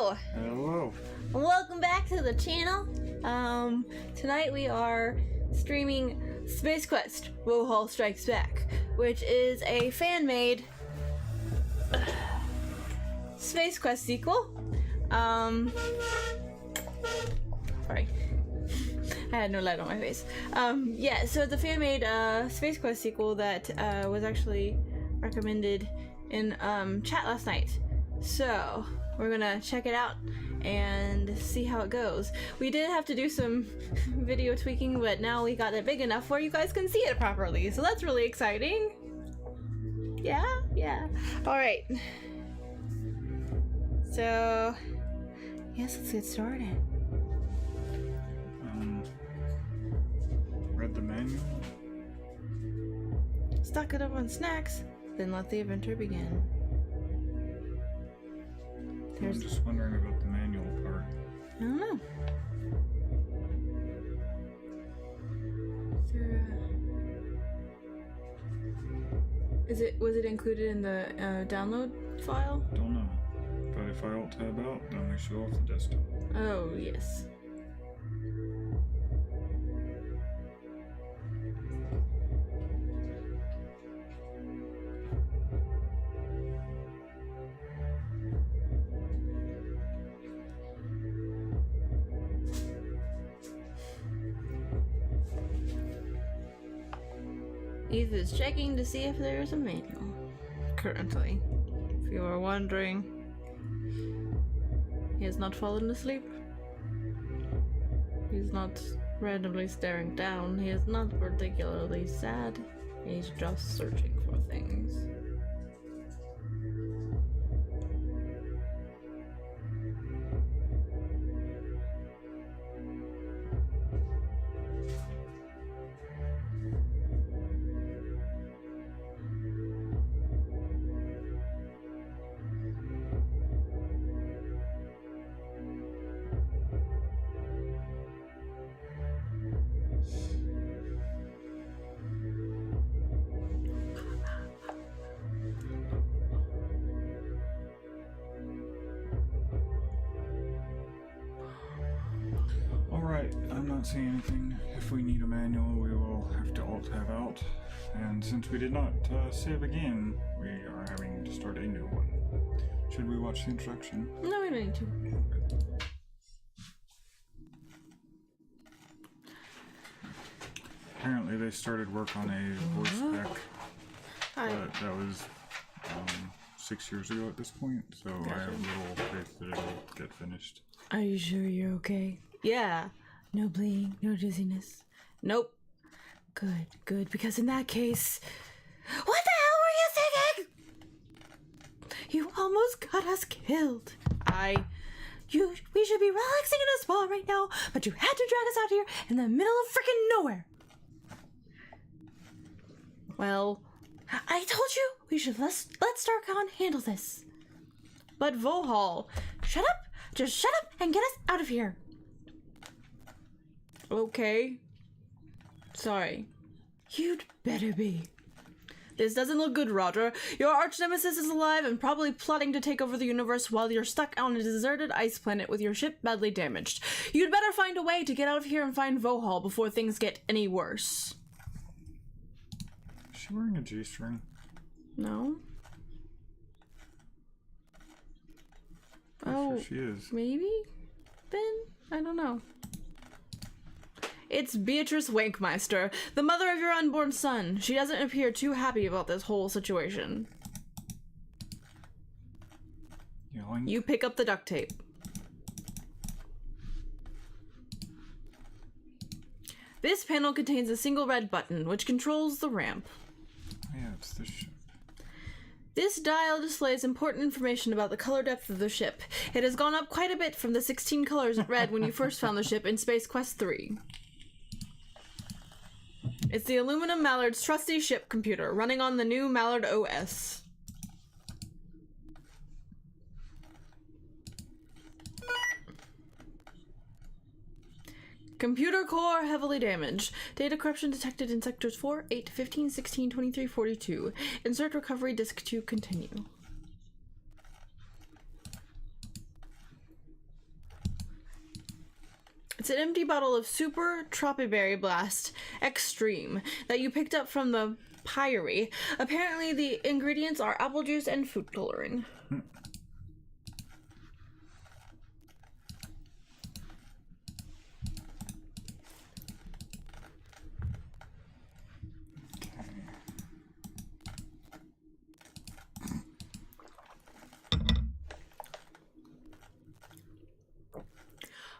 Hello! Hello. Welcome back to the channel. Tonight we are streaming Space Quest: Vohaul Strikes Back, which is a fan-made Space Quest sequel. Sorry. I had no light on my face. Yeah, so it's a fan-made Space Quest sequel that was actually recommended in chat last night. So we're gonna check it out and see how it goes. We did have to do some video tweaking, but now we got it big enough where you guys can see it properly, so that's really exciting. Yeah. Alright. So, yes, let's get started. Read the manual. Stock it up on snacks, then let the adventure begin. I'm just wondering about the manual part. I don't know. Was it included in the download file? Don't know. But if I alt tab out, then we show off the desktop. Oh, yes. Eeth is checking to see if there is a manual. Currently, if you are wondering, he has not fallen asleep. He's not randomly staring down. He is not particularly sad. He's just searching for things. Alright, I'm not seeing anything. If we need a manual, we will have to alt tab out. And since we did not save again, we are having to start a new one. Should we watch the introduction? No, we don't need to. Apparently they started work on a voice pack, but that was 6 years ago at this point, so I have little faith that it'll get finished. Are you sure you're okay? Yeah. No bleeding, no dizziness. Nope. Good, because in that case... What the hell were you thinking? You almost got us killed. We should be relaxing in a spa right now, but you had to drag us out here in the middle of frickin' nowhere. Well, I told you we should let StarCon handle this. But Vohaul, shut up! Just shut up and get us out of here. Okay. Sorry. You'd better be. This doesn't look good, Roger. Your arch nemesis is alive and probably plotting to take over the universe while you're stuck on a deserted ice planet with your ship badly damaged. You'd better find a way to get out of here and find Vohaul before things get any worse. Is she wearing a G-string? No. I'm sure she is. Maybe? Then? I don't know. It's Beatrice Wankmeister, the mother of your unborn son. She doesn't appear too happy about this whole situation. Yoink. You pick up the duct tape. This panel contains a single red button, which controls the ramp. Yeah, it's the ship. This dial displays important information about the color depth of the ship. It has gone up quite a bit from the 16 colors it read when you first found the ship in Space Quest 3. It's the Aluminum Mallard's trusty ship computer, running on the new Mallard OS. Computer core heavily damaged. Data corruption detected in sectors 4, 8, 15, 16, 23, 42. Insert recovery disk to continue. It's an empty bottle of Super Tropiberry Blast Extreme that you picked up from the Pyre. Apparently the ingredients are apple juice and food coloring.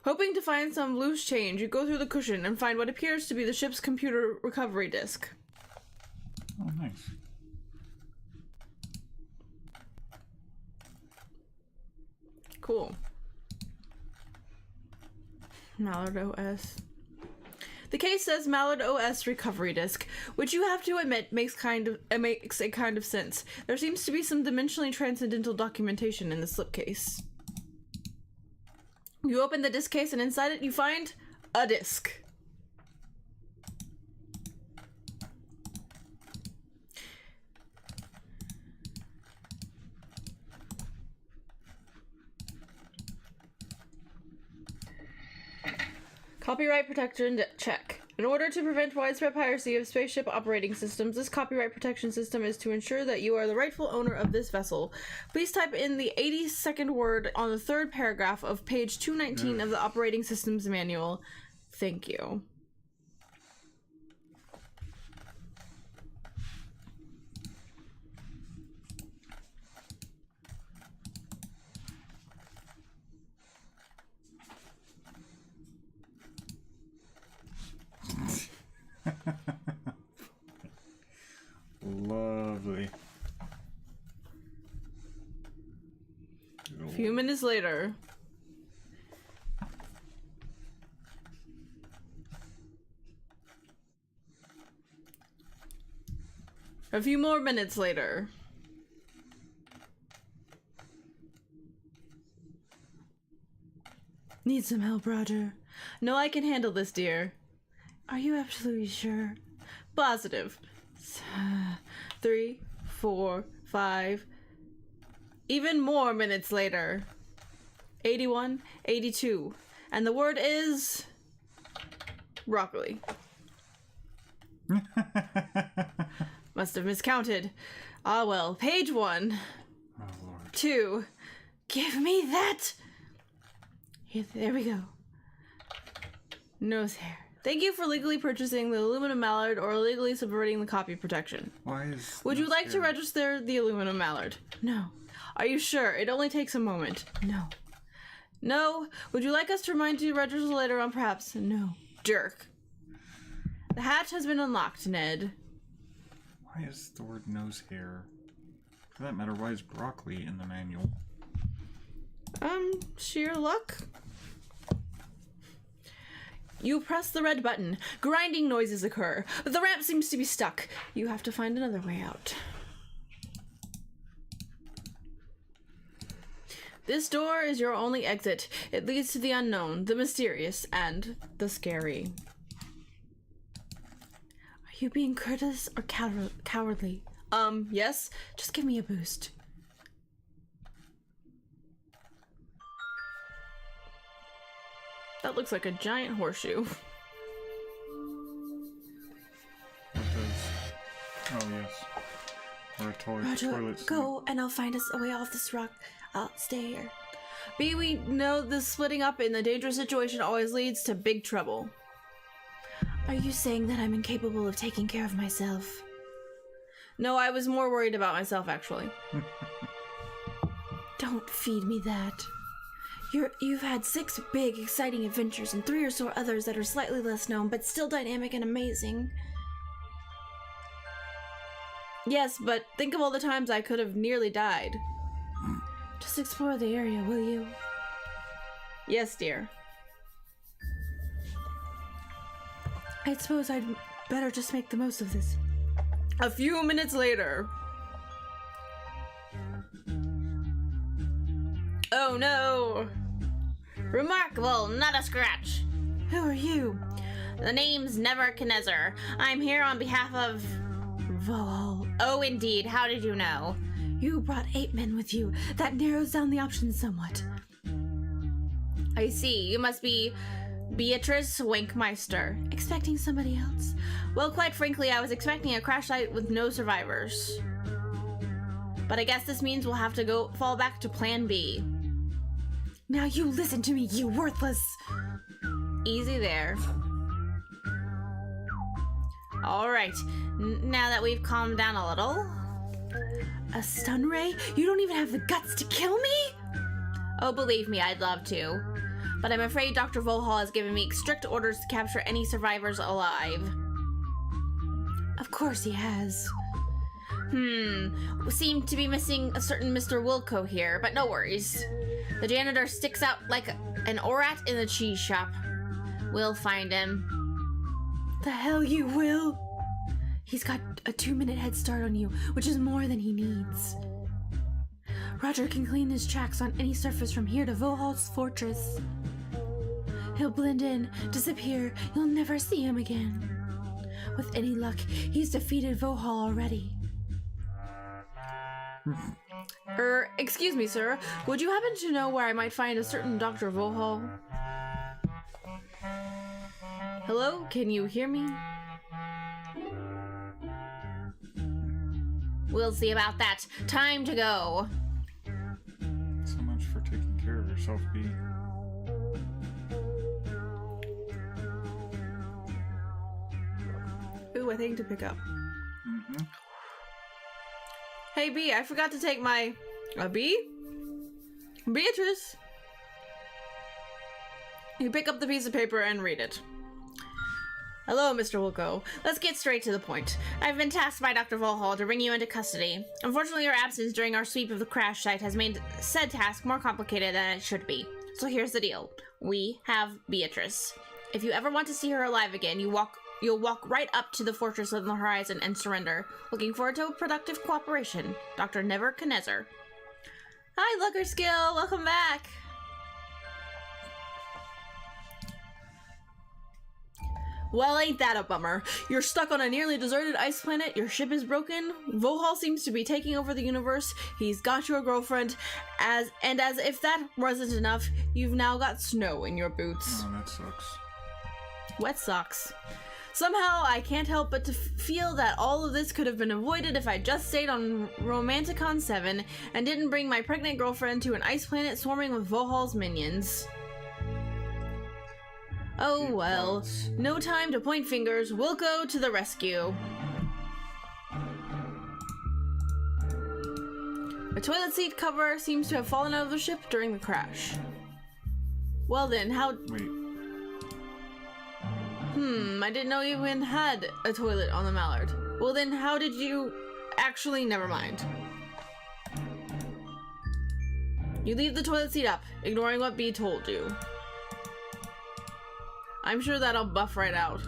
Hoping to find some loose change, you go through the cushion and find what appears to be the ship's computer recovery disk. Oh, nice. Cool. Mallard OS. The case says Mallard OS recovery disk, which you have to admit makes a kind of sense. There seems to be some dimensionally transcendental documentation in the slipcase. You open the disk case and inside it you find a disk. Copyright protection check. In order to prevent widespread piracy of spaceship operating systems, this copyright protection system is to ensure that you are the rightful owner of this vessel. Please type in the 82nd word on the third paragraph of page 219 of the operating systems manual. Thank you. Lovely. A few minutes later. A few more minutes later. Need some help, Roger? No, I can handle this, dear. Are you absolutely sure? Positive. 3, 4, 5. Even more minutes later. 81, 82. And the word is... broccoli. Must have miscounted. Ah well, page 1. Oh, Lord. 2. Give me that! Here, there we go. Nose hair. Thank you for legally purchasing the aluminum mallard or illegally subverting the copy protection. Why is... Would you like to register the aluminum mallard? No. Are you sure? It only takes a moment. No. No. Would you like us to remind you to register later on, perhaps? No. Jerk. The hatch has been unlocked, Ned. Why is the word nose hair? For that matter, why is broccoli in the manual? Sheer luck? You press the red button. Grinding noises occur, but the ramp seems to be stuck. You have to find another way out. This door is your only exit. It leads to the unknown, the mysterious, and the scary. Are you being courteous or cowardly? Yes. Just give me a boost. That looks like a giant horseshoe. What does... Oh, yes. Or a toilet seat. Go and I'll find us a way off this rock. I'll stay here. B, we know the splitting up in a dangerous situation always leads to big trouble. Are you saying that I'm incapable of taking care of myself? No, I was more worried about myself, actually. Don't feed me that. You've had 6 big, exciting adventures and 3 or so others that are slightly less known, but still dynamic and amazing. Yes, but think of all the times I could have nearly died. Just explore the area, will you? Yes, dear. I suppose I'd better just make the most of this. A few minutes later. Oh no! Remarkable, not a scratch. Who are you? The name's Nebuchadnezzar. I'm here on behalf of... Vohaul. Oh, indeed. How did you know? You brought 8 men with you. That narrows down the options somewhat. I see. You must be Beatrice Wankmeister. Expecting somebody else? Well, quite frankly, I was expecting a crash site with no survivors. But I guess this means we'll have to fall back to plan B. Now you listen to me, you worthless! Easy there. Alright, now that we've calmed down a little... A stun ray? You don't even have the guts to kill me? Oh, believe me, I'd love to. But I'm afraid Dr. Vohaul has given me strict orders to capture any survivors alive. Of course he has. We seem to be missing a certain Mr. Wilco here, but no worries. The janitor sticks out like an orat in the cheese shop. We'll find him. The hell you will? He's got a 2-minute head start on you, which is more than he needs. Roger can clean his tracks on any surface from here to Vohaul's fortress. He'll blend in, disappear, you'll never see him again. With any luck, he's defeated Vohaul already. Excuse me, sir. Would you happen to know where I might find a certain Dr. Vohaul? Hello? Can you hear me? We'll see about that. Time to go. So much for taking care of yourself, B. Ooh, I think to pick up. Hey, B, I forgot to take my... B? Beatrice? You pick up the piece of paper and read it. Hello, Mr. Wilco. Let's get straight to the point. I've been tasked by Dr. Vohaul to bring you into custody. Unfortunately, your absence during our sweep of the crash site has made said task more complicated than it should be. So here's the deal. We have Beatrice. If you ever want to see her alive again, you'll walk right up to the fortress on the horizon and surrender. Looking forward to a productive cooperation. Dr. Nebuchadnezzar. Hi, Looker Skill. Welcome back. Well, ain't that a bummer. You're stuck on a nearly deserted ice planet, your ship is broken, Vohaul seems to be taking over the universe, he's got your girlfriend, as if that wasn't enough, you've now got snow in your boots. Oh, that sucks. Wet socks. Somehow, I can't help but to feel that all of this could have been avoided if I just stayed on Romanticon 7 and didn't bring my pregnant girlfriend to an ice planet swarming with Vohaul's minions. Oh well, no time to point fingers, we'll go to the rescue. A toilet seat cover seems to have fallen out of the ship during the crash. Well then, how... Wait. I didn't know you even had a toilet on the Mallard. Well then, how did you... Actually, never mind. You leave the toilet seat up, ignoring what B told you. I'm sure that'll buff right out.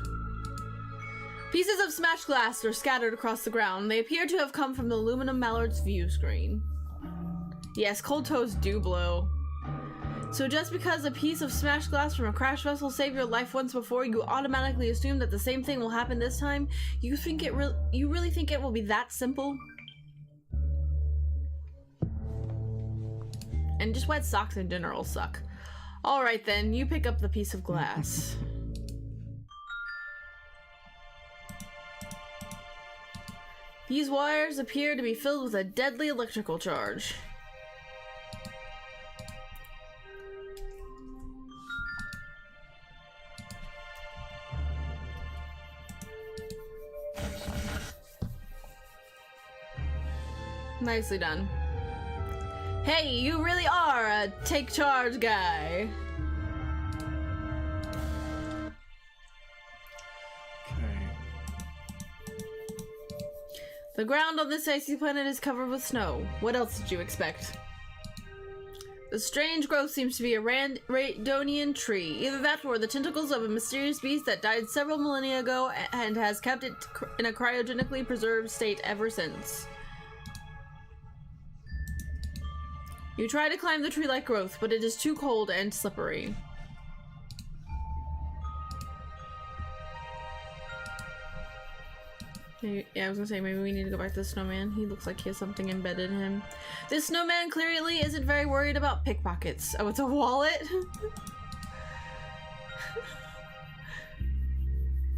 Pieces of smashed glass are scattered across the ground. They appear to have come from the aluminum Mallard's view screen. Yes, cold toes do blow. So just because a piece of smashed glass from a crash vessel saved your life once before, you automatically assume that the same thing will happen this time? You really think it will be that simple? And just wet socks in general suck. Alright then, you pick up the piece of glass. These wires appear to be filled with a deadly electrical charge. Nicely done. Hey, you really are a take charge guy. Okay. The ground on this icy planet is covered with snow. What else did you expect? The strange growth seems to be a Radonian tree. Either that or the tentacles of a mysterious beast that died several millennia ago and has kept it in a cryogenically preserved state ever since. You try to climb the tree-like growth, but it is too cold and slippery. Yeah, I was gonna say, maybe we need to go back to the snowman. He looks like he has something embedded in him. This snowman clearly isn't very worried about pickpockets. Oh, it's a wallet?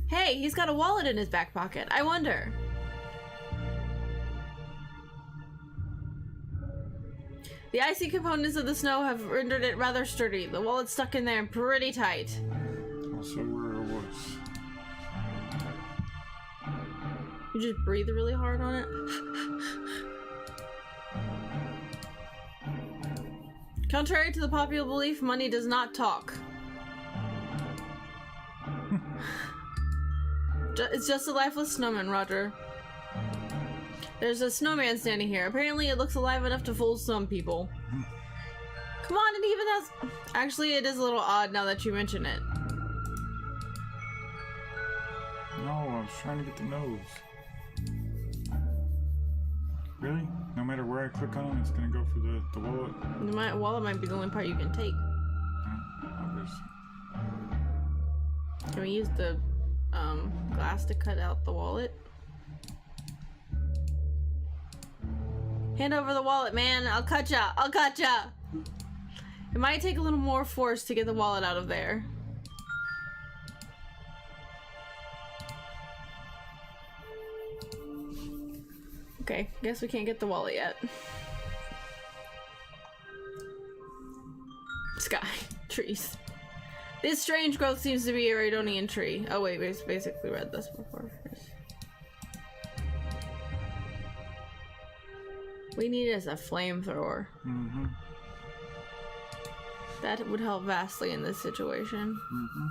Hey, he's got a wallet in his back pocket. I wonder. The icy components of the snow have rendered it rather sturdy. The wallet's stuck in there pretty tight. Also where it was. You just breathe really hard on it. Contrary to the popular belief, money does not talk. It's just a lifeless snowman, Roger. There's a snowman standing here. Apparently it looks alive enough to fool some people. Come on, it even has... Actually, it is a little odd now that you mention it. No, I was trying to get the nose. Really? No matter where I click on it, it's gonna go for the wallet? The wallet might be the only part you can take. Can we use the glass to cut out the wallet? Hand over the wallet, man. I'll cut ya. I'll cut ya. It might take a little more force to get the wallet out of there. Okay, guess we can't get the wallet yet. Sky. Trees. This strange growth seems to be a Radonian tree. Oh wait, we basically read this before. We need it as a flamethrower. Mm-hmm. That would help vastly in this situation. Mm-hmm.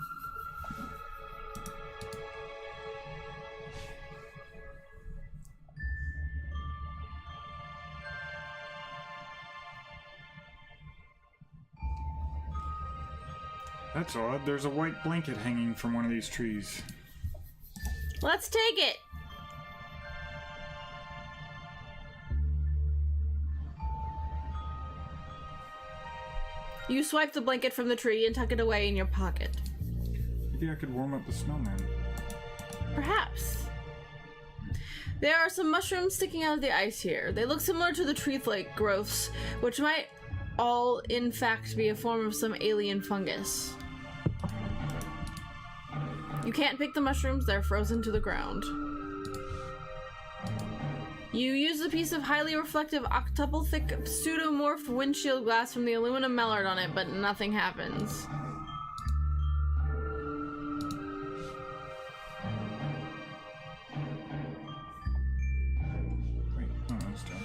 That's odd. There's a white blanket hanging from one of these trees. Let's take it! You swipe the blanket from the tree and tuck it away in your pocket. Maybe I could warm up the snowman. Perhaps. There are some mushrooms sticking out of the ice here. They look similar to the tree-like growths, which might all, in fact, be a form of some alien fungus. You can't pick the mushrooms, they're frozen to the ground. You use a piece of highly reflective octuple-thick pseudomorph windshield glass from the aluminum mallard on it, but nothing happens. Wait, no, it's down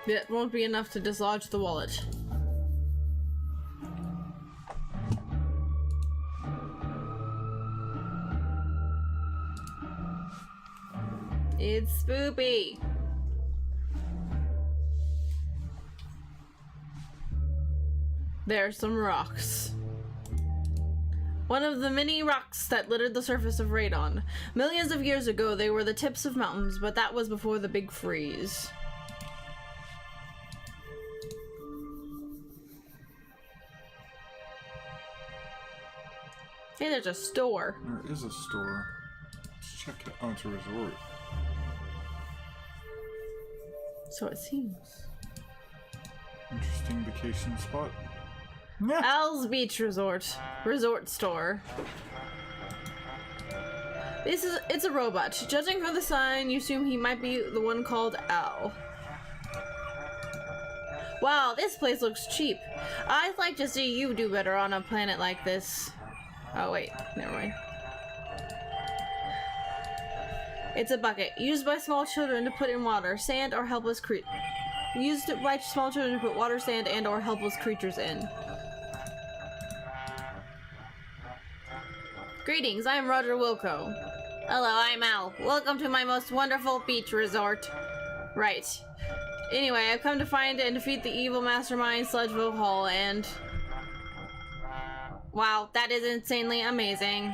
here. That won't be enough to dislodge the wallet. It's spoopy. There's some rocks. One of the many rocks that littered the surface of Radon. Millions of years ago, they were the tips of mountains, but that was before the big freeze. Hey, there's a store. There is a store. Let's check it. Oh, it's a resort. So it seems. Interesting vacation spot. Al's Beach Resort. Resort store. It's a robot. Judging from the sign, you assume he might be the one called Al. Wow, this place looks cheap. I'd like to see you do better on a planet like this. Oh wait, never mind. It's a bucket, used by small children to put in water, sand, or helpless used by small children to put water, sand, and or helpless creatures in. Greetings, I am Roger Wilco. Hello, I'm Al. Welcome to my most wonderful beach resort. Right. Anyway, I've come to find and defeat the evil mastermind Sludge Vohaul, and... Wow, that is insanely amazing.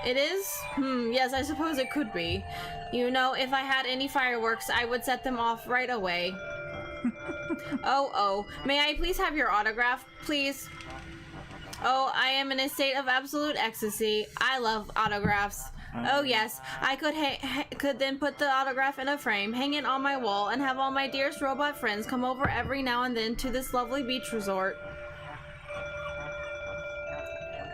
It is? Yes, I suppose it could be. You know, if I had any fireworks, I would set them off right away. Oh, may I please have your autograph, please? Oh, I am in a state of absolute ecstasy. I love autographs. Oh yes, I could then put the autograph in a frame, hang it on my wall, and have all my dearest robot friends come over every now and then to this lovely beach resort,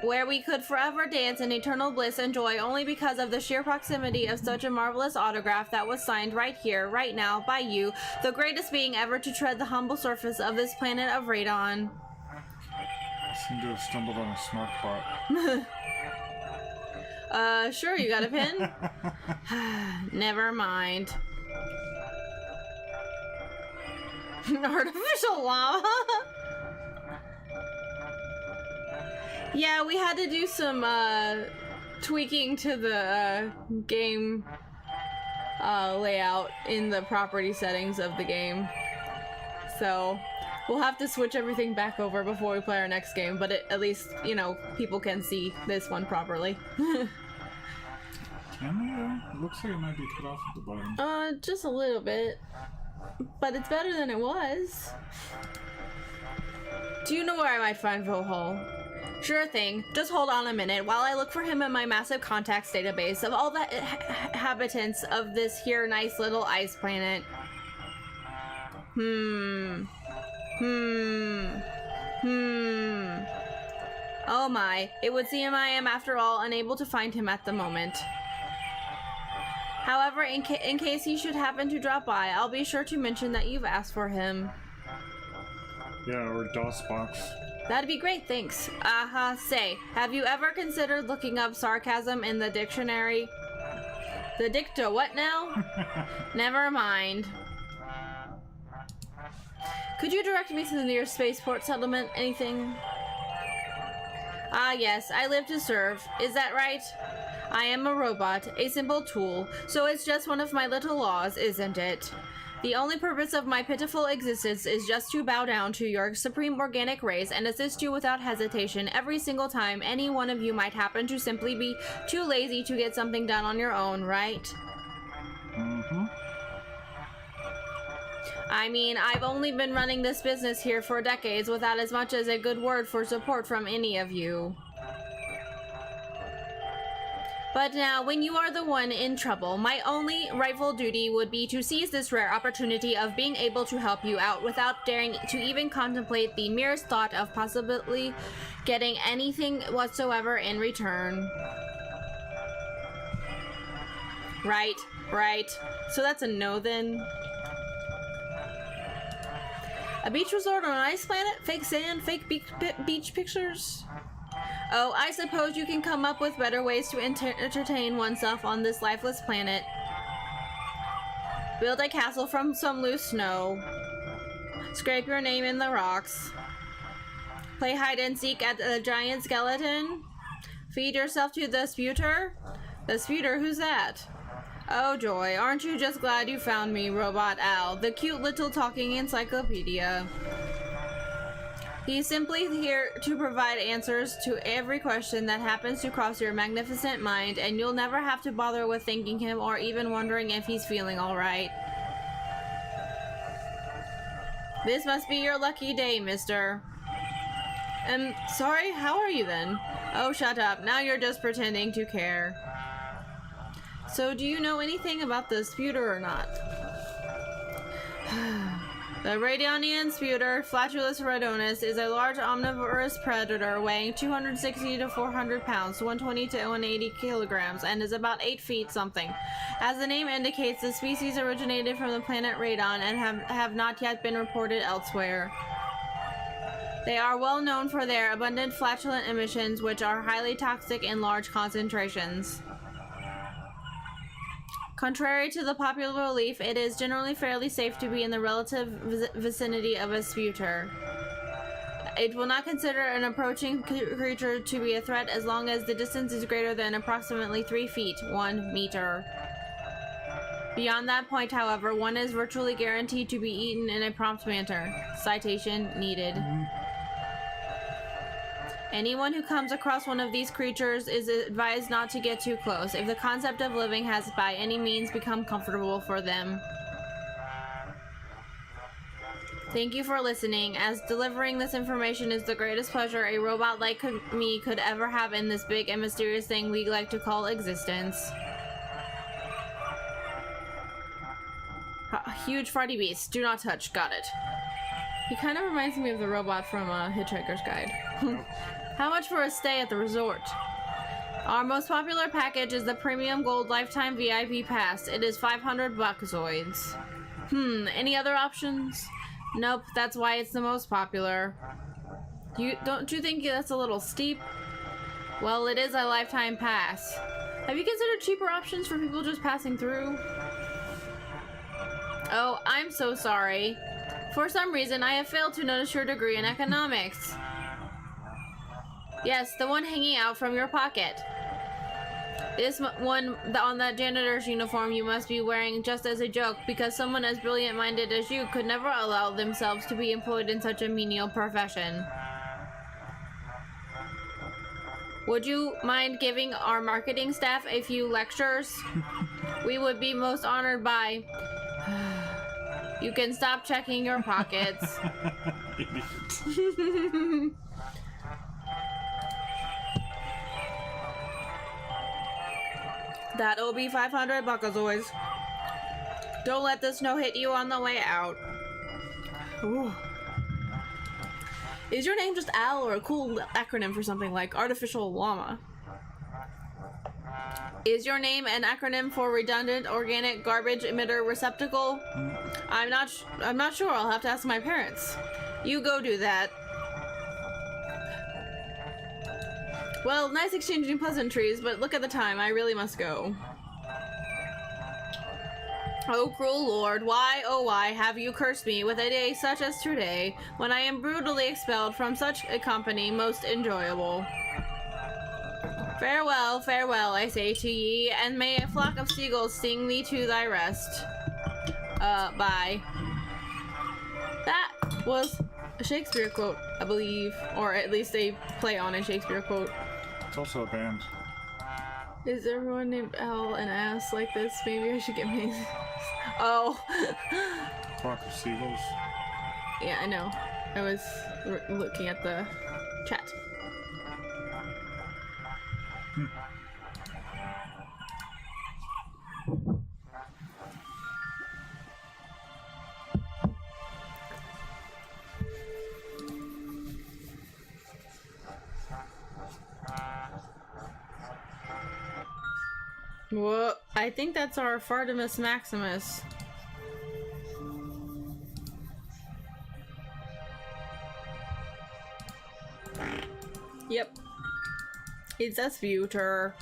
where we could forever dance in eternal bliss and joy only because of the sheer proximity of such a marvelous autograph that was signed right here, right now, by you, the greatest being ever to tread the humble surface of this planet of radon. I seem to have stumbled on a smart bot. Sure, you got a pen? Never mind. Artificial lava? Yeah, we had to do some, tweaking to the, game, layout in the property settings of the game. So, we'll have to switch everything back over before we play our next game, but at least, you know, people can see this one properly. Can we, it looks like it might be cut off at the bottom. Just a little bit. But it's better than it was. Do you know where I might find Vohaul? Sure thing. Just hold on a minute while I look for him in my massive contacts database of all the inhabitants of this here nice little ice planet. Oh my, it would seem I am after all unable to find him at the moment. However, in case he should happen to drop by, I'll be sure to mention that you've asked for him. Yeah, or DOS box. That'd be great, thanks. Say, have you ever considered looking up sarcasm in the dictionary? The dicta what now? Never mind. Could you direct me to the nearest spaceport settlement? Anything? Ah, yes, I live to serve. Is that right? I am a robot, a simple tool, so it's just one of my little laws, isn't it? The only purpose of my pitiful existence is just to bow down to your supreme organic race and assist you without hesitation every single time any one of you might happen to simply be too lazy to get something done on your own, right? Mm-hmm. I mean, I've only been running this business here for decades without as much as a good word for support from any of you. But now, when you are the one in trouble, my only rightful duty would be to seize this rare opportunity of being able to help you out without daring to even contemplate the merest thought of possibly getting anything whatsoever in return. Right. So that's a no then. A beach resort on an ice planet? Fake sand? Fake beach pictures? Oh, I suppose you can come up with better ways to entertain oneself on this lifeless planet. Build a castle from some loose snow. Scrape your name in the rocks. Play hide and seek at the giant skeleton. Feed yourself to the sputer. The sputer, who's that? Oh joy, aren't you just glad you found me, Robot Al, the cute little talking encyclopedia. He's simply here to provide answers to every question that happens to cross your magnificent mind, and you'll never have to bother with thanking him or even wondering if he's feeling alright. This must be your lucky day, mister. Sorry, how are you then? Oh, shut up. Now you're just pretending to care. So, do you know anything about the sputer or not? The Radionian sputer, Flatulus radonus, is a large omnivorous predator weighing 260 to 400 pounds, 120 to 180 kilograms, and is about 8 feet something. As the name indicates, the species originated from the planet Radon and have not yet been reported elsewhere. They are well known for their abundant flatulent emissions, which are highly toxic in large concentrations. Contrary to the popular belief, it is generally fairly safe to be in the relative vicinity of a sputer. It will not consider an approaching creature to be a threat as long as the distance is greater than approximately 3 feet, 1 meter. Beyond that point, however, one is virtually guaranteed to be eaten in a prompt manner. Citation needed. Anyone who comes across one of these creatures is advised not to get too close if the concept of living has by any means become comfortable for them. Thank you for listening, as delivering this information is the greatest pleasure a robot like me could ever have in this big and mysterious thing we like to call existence. Huge farty beast. Do not touch. Got it. He kind of reminds me of the robot from Hitchhiker's Guide. How much for a stay at the resort? Our most popular package is the Premium Gold Lifetime VIP Pass. It is 500 buckazoids. Any other options? Nope, that's why it's the most popular. Don't you think that's a little steep? Well, it is a lifetime pass. Have you considered cheaper options for people just passing through? Oh, I'm so sorry. For some reason, I have failed to notice your degree in economics. Yes, the one hanging out from your pocket. This one on that janitor's uniform you must be wearing just as a joke, because someone as brilliant-minded as you could never allow themselves to be employed in such a menial profession. Would you mind giving our marketing staff a few lectures? We would be most honored by... You can stop checking your pockets. That'll be 500 buckazoids. Don't let the snow hit you on the way out. Ooh. Is your name just Al, or a cool acronym for something like artificial llama? Is your name an acronym for redundant organic garbage emitter receptacle? I'm not sure. I'll have to ask my parents. You go do that. Well, nice exchanging pleasantries, but look at the time. I really must go. Oh, cruel Lord, why, oh why, have you cursed me with a day such as today, when I am brutally expelled from such a company most enjoyable? Farewell, farewell, I say to ye, and may a flock of seagulls sing thee to thy rest. Bye. That was a Shakespeare quote, I believe, or at least a play on a Shakespeare quote. It's also a band. Is everyone named Al and Ass like this? Maybe I should get my... Oh. Flock of seagulls. Yeah, I know. I was looking at the chat. Whoa, I think that's our Fartimus Maximus. Yep. It's a future.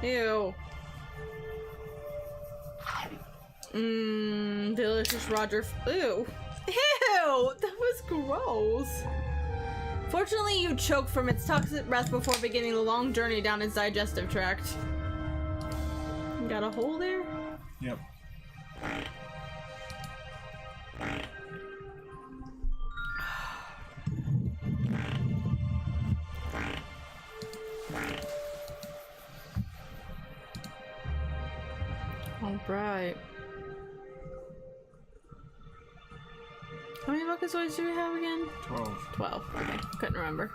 Ew. Delicious Roger. Ew. Ew! That was gross. Fortunately, you choked from its toxic breath before beginning the long journey down its digestive tract. Got a hole there? Yep. Alright. How many buckazoids do we have again? 12. 12. Okay, couldn't remember.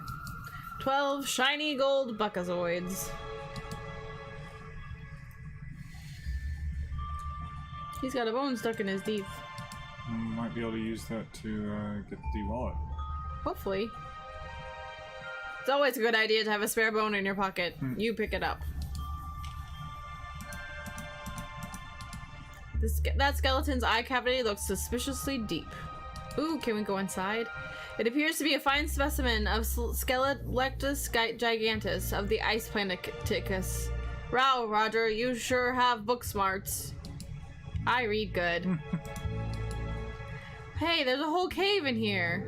12 shiny gold buckazoids. He's got a bone stuck in his teeth. Might be able to use that to get the wallet. Hopefully. It's always a good idea to have a spare bone in your pocket. You pick it up. That skeleton's eye cavity looks suspiciously deep. Ooh, can we go inside? It appears to be a fine specimen of Skelelectus gigantus of the ice planeticus. Wow, Roger, you sure have book smarts. I read good. Hey, there's a whole cave in here.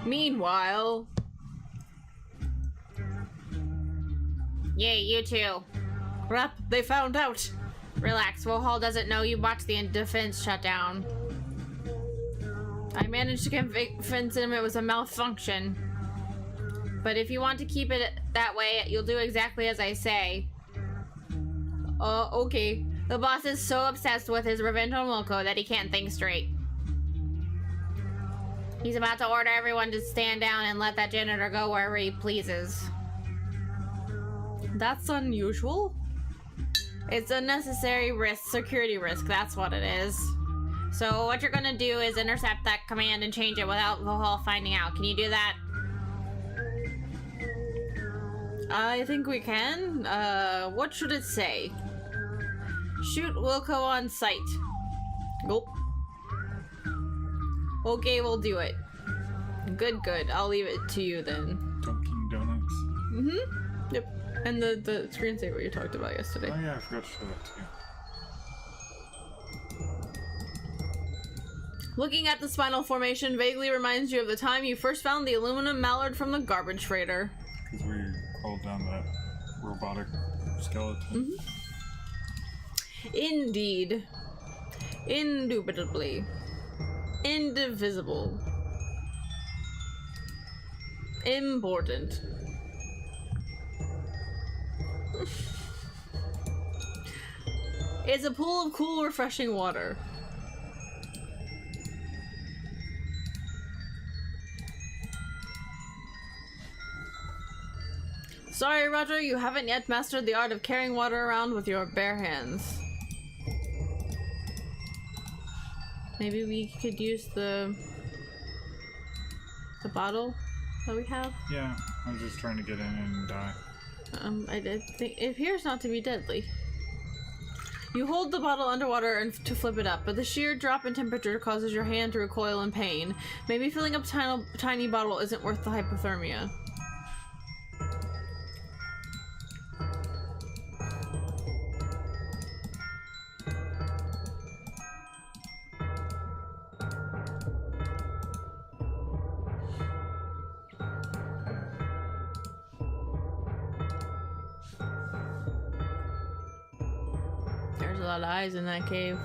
Meanwhile... Yay, you too. Crap, they found out. Relax, Vohaul doesn't know you watched the defense shutdown. I managed to convince him it was a malfunction. But if you want to keep it that way, you'll do exactly as I say. Okay. The boss is so obsessed with his revenge on Wilco that he can't think straight. He's about to order everyone to stand down and let that janitor go wherever he pleases. That's unusual. It's a necessary risk, security risk, that's what it is. So what you're gonna do is intercept that command and change it without Vohaul finding out. Can you do that? I think we can. What should it say? Shoot Wilco on sight. Nope. Okay, we'll do it. Good, good. I'll leave it to you then. Dunkin' Donuts. Mm-hmm. Yep. And the screensaver you talked about yesterday. Oh yeah, I forgot to show that to you. Looking at the spinal formation vaguely reminds you of the time you first found the aluminum mallard from the garbage freighter. Because we crawled down that robotic skeleton. Mm-hmm. Indeed. Indubitably. Indivisible. Important. It's a pool of cool, refreshing water. Sorry, Roger, you haven't yet mastered the art of carrying water around with your bare hands. Maybe we could use the bottle that we have? Yeah, I was just trying to get in and die. I think it appears not to be deadly. You hold the bottle underwater and to flip it up, but the sheer drop in temperature causes your hand to recoil in pain. Maybe filling up a tiny bottle isn't worth the hypothermia. There's a lot of eyes in that cave.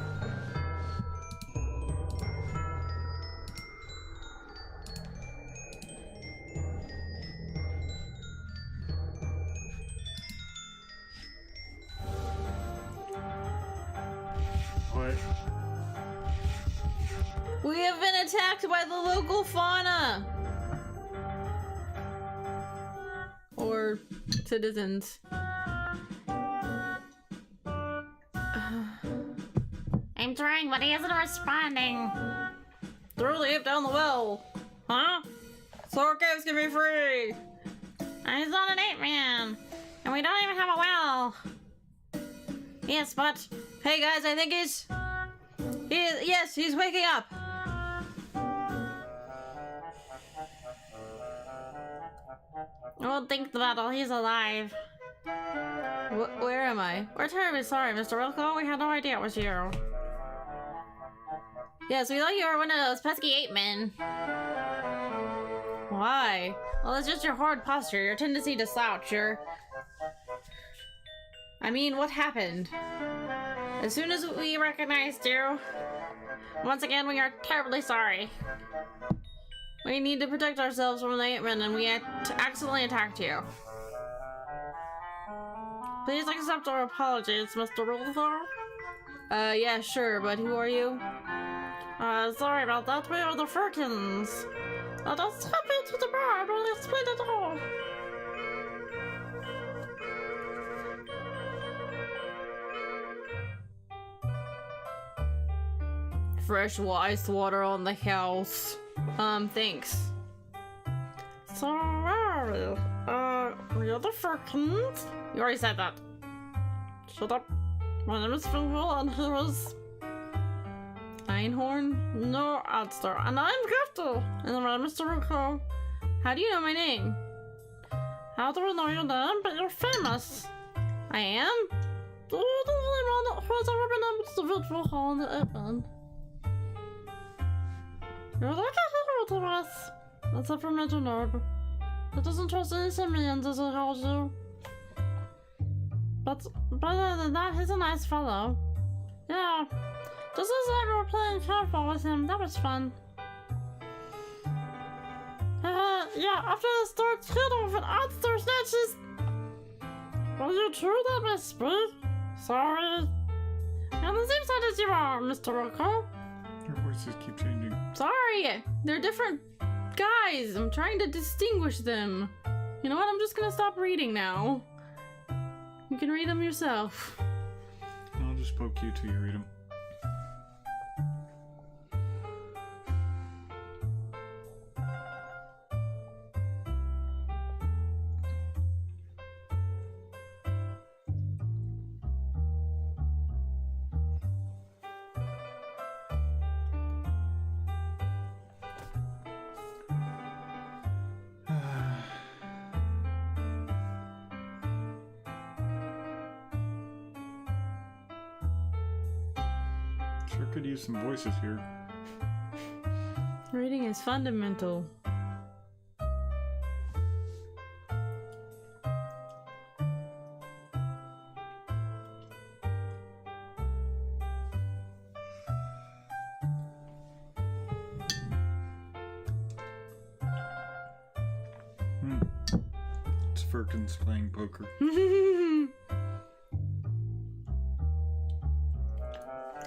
What? We have been attacked by the local fauna! Or citizens. I'm trying, but he isn't responding. Throw the ape down the well! Huh? Sour caves can be free! He's not an ape man, and we don't even have a well. Yes, but... Hey guys, I think he's... Yes, he's waking up! I don't think the battle, he's alive. Where am I? We're terribly sorry, Mr. Wilco. We had no idea it was you. Yes, we thought you were one of those pesky ape men. Why? Well, it's just your horrid posture, your tendency to slouch, I mean, what happened? As soon as we recognized you, once again, we are terribly sorry. We need to protect ourselves from the ape men, and we accidentally attacked you. Please accept our apologies, Mr. Wilco. Yeah, sure, but who are you? Sorry about that. We are the Firkins. Let us hop into the bar and we'll explain it all. Fresh ice water on the house. Thanks. Sorry. We're the Firkins. You already said that. Shut up. My name is Finwell and here is... Einhorn? No, Adster. And I'm Grifter. And I'm Mr. Wilco. How do you know my name? How do we know your name? But you're famous. I am? You're the only one who has ever been able to defeat Vohaul in the Evan. You're like a hero to us. Except for Major Nerd. He doesn't trust any simians as he tells you. But other than that, he's a nice fellow. Yeah. Just as I were playing careful with him, that was fun. Yeah, after the start kid off an Adster snatches. Are you true that I speak? Sorry. the same side as you are, Mr. Rocco. Your voices keep changing. Sorry, they're different guys. I'm trying to distinguish them. You know what? I'm just gonna stop reading now. You can read them yourself. I'll just poke you till you read them. Sure could use some voices here. Reading is fundamental. It's Firkins playing poker.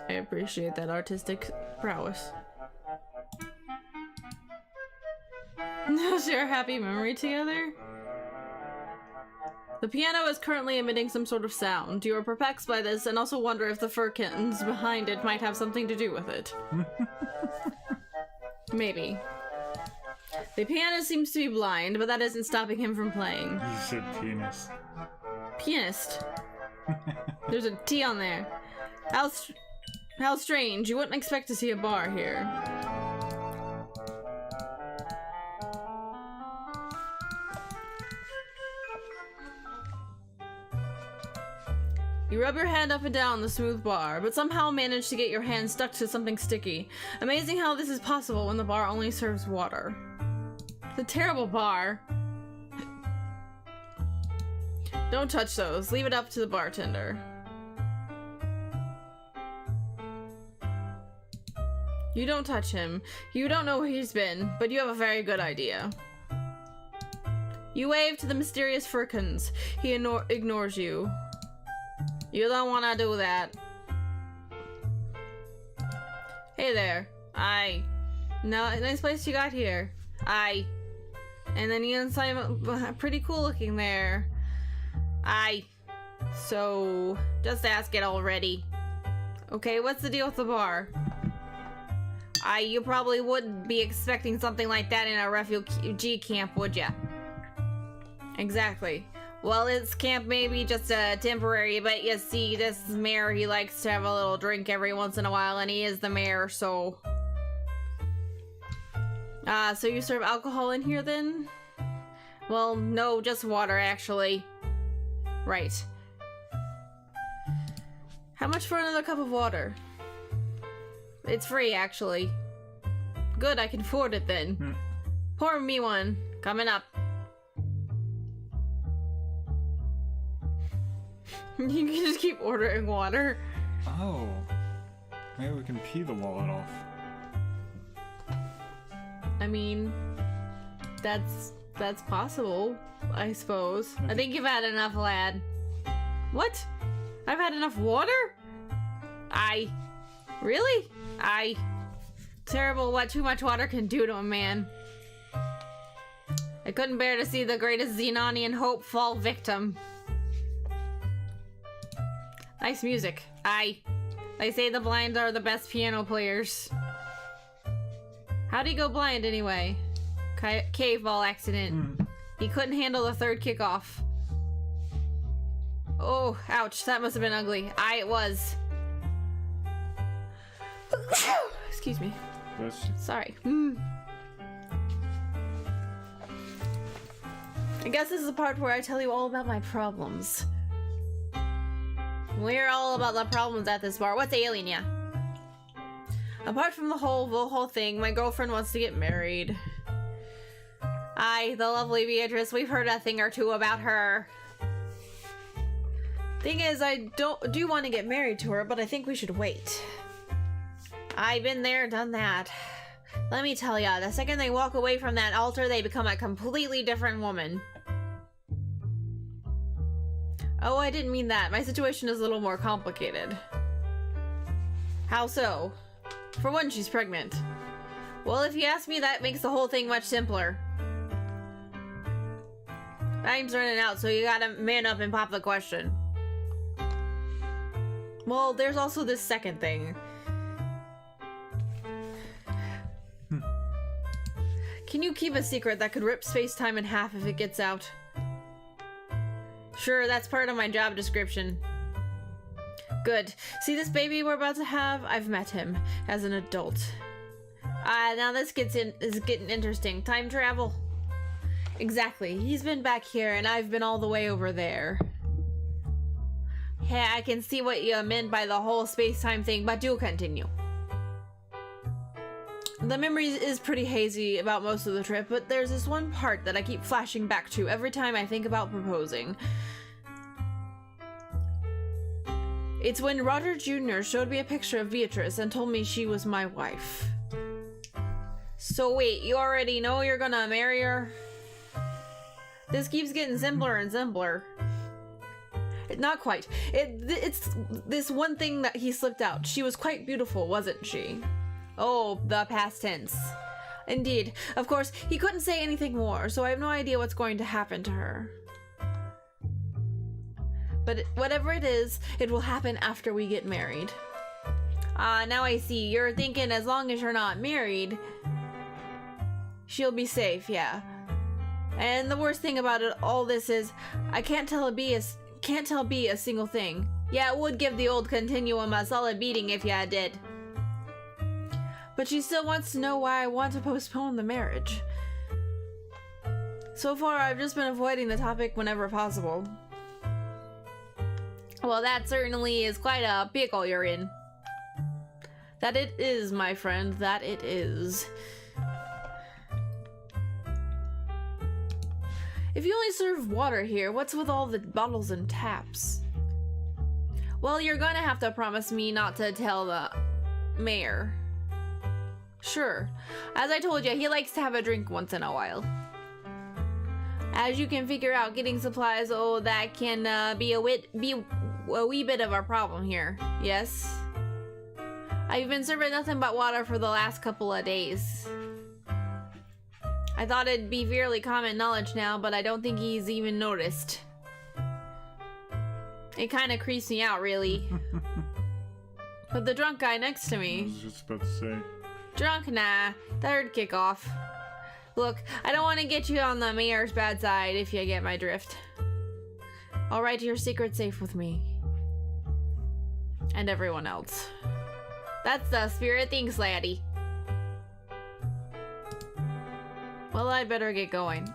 I appreciate that artistic prowess. Now share a happy memory together? The piano is currently emitting some sort of sound. You are perplexed by this and also wonder if the fur kittens behind it might have something to do with it. Maybe. The pianist seems to be blind, but that isn't stopping him from playing. You said pianist. Pianist. There's a T on there. How strange. You wouldn't expect to see a bar here. You rub your hand up and down the smooth bar, but somehow manage to get your hand stuck to something sticky. Amazing how this is possible when the bar only serves water. It's a terrible bar. Don't touch those. Leave it up to the bartender. You don't touch him. You don't know where he's been, but you have a very good idea. You wave to the mysterious Firkins. He ignores you. You don't want to do that. Hey there. Aye. No, nice place you got here. Aye. And then you inside, pretty cool looking there. Aye. So, just ask it already. Okay, what's the deal with the bar? You probably wouldn't be expecting something like that in a refugee camp, would ya? Exactly. Well, this camp may be just temporary, but you see, this mayor, he likes to have a little drink every once in a while, and he is the mayor, so... so you serve alcohol in here, then? Well, no, just water, actually. Right. How much for another cup of water? It's free, actually. Good, I can afford it then. Pour me one. Coming up. You can just keep ordering water. Oh. Maybe we can pee the wallet off. I mean, that's possible, I suppose. I think you've had enough, lad. What? I've had enough water? Really? Terrible what too much water can do to a man. I couldn't bear to see the greatest Xenonian hope fall victim. Nice music. They say the blind are the best piano players. How'd he go blind anyway? Cave ball accident. He couldn't handle the third kickoff. Oh, ouch. That must have been ugly. It was. Excuse me. Bless you. Sorry. I guess this is the part where I tell you all about my problems. We're all about the problems at this bar. What's ailing ya? Apart from the whole Vohaul thing, my girlfriend wants to get married. The lovely Beatrice. We've heard a thing or two about her. Thing is, I do want to get married to her, but I think we should wait. I've been there, done that. Let me tell ya, the second they walk away from that altar, they become a completely different woman. Oh, I didn't mean that. My situation is a little more complicated. How so? For one, she's pregnant. Well, if you ask me, that makes the whole thing much simpler. Time's running out, so you gotta man up and pop the question. Well, there's also this second thing. Can you keep a secret that could rip space-time in half if it gets out? Sure, that's part of my job description. Good. See this baby we're about to have? I've met him as an adult. Now this is getting interesting. Time travel. Exactly. He's been back here and I've been all the way over there. Yeah, I can see what you meant by the whole space-time thing, but do continue. The memory is pretty hazy about most of the trip, but there's this one part that I keep flashing back to every time I think about proposing. It's when Roger Jr. showed me a picture of Beatrice and told me she was my wife. So wait, you already know you're gonna marry her? This keeps getting simpler and simpler. Not quite. It's this one thing that he slipped out. She was quite beautiful, wasn't she? Oh, the past tense. Indeed. Of course, he couldn't say anything more, so I have no idea what's going to happen to her. But whatever it is, it will happen after we get married. Now I see. You're thinking as long as you're not married, she'll be safe, yeah. And the worst thing about all this is, I can't tell B a single thing. Yeah, it would give the old continuum a solid beating if ya did. But she still wants to know why I want to postpone the marriage. So far, I've just been avoiding the topic whenever possible. Well, that certainly is quite a pickle you're in. That it is, my friend, that it is. If you only serve water here, what's with all the bottles and taps? Well, you're gonna have to promise me not to tell the mayor. Sure. As I told you, he likes to have a drink once in a while. As you can figure out, getting supplies, oh, that can be a wee bit of a problem here. Yes? I've been serving nothing but water for the last couple of days. I thought it'd be fairly common knowledge now, but I don't think he's even noticed. It kind of creeps me out, really. But the drunk guy next to me... I was just about to say. Drunk? Nah. Third kickoff. Look, I don't want to get you on the mayor's bad side, if you get my drift. I'll write your secret safe with me. And everyone else. That's the spirit things, laddie. Well, I'd better get going.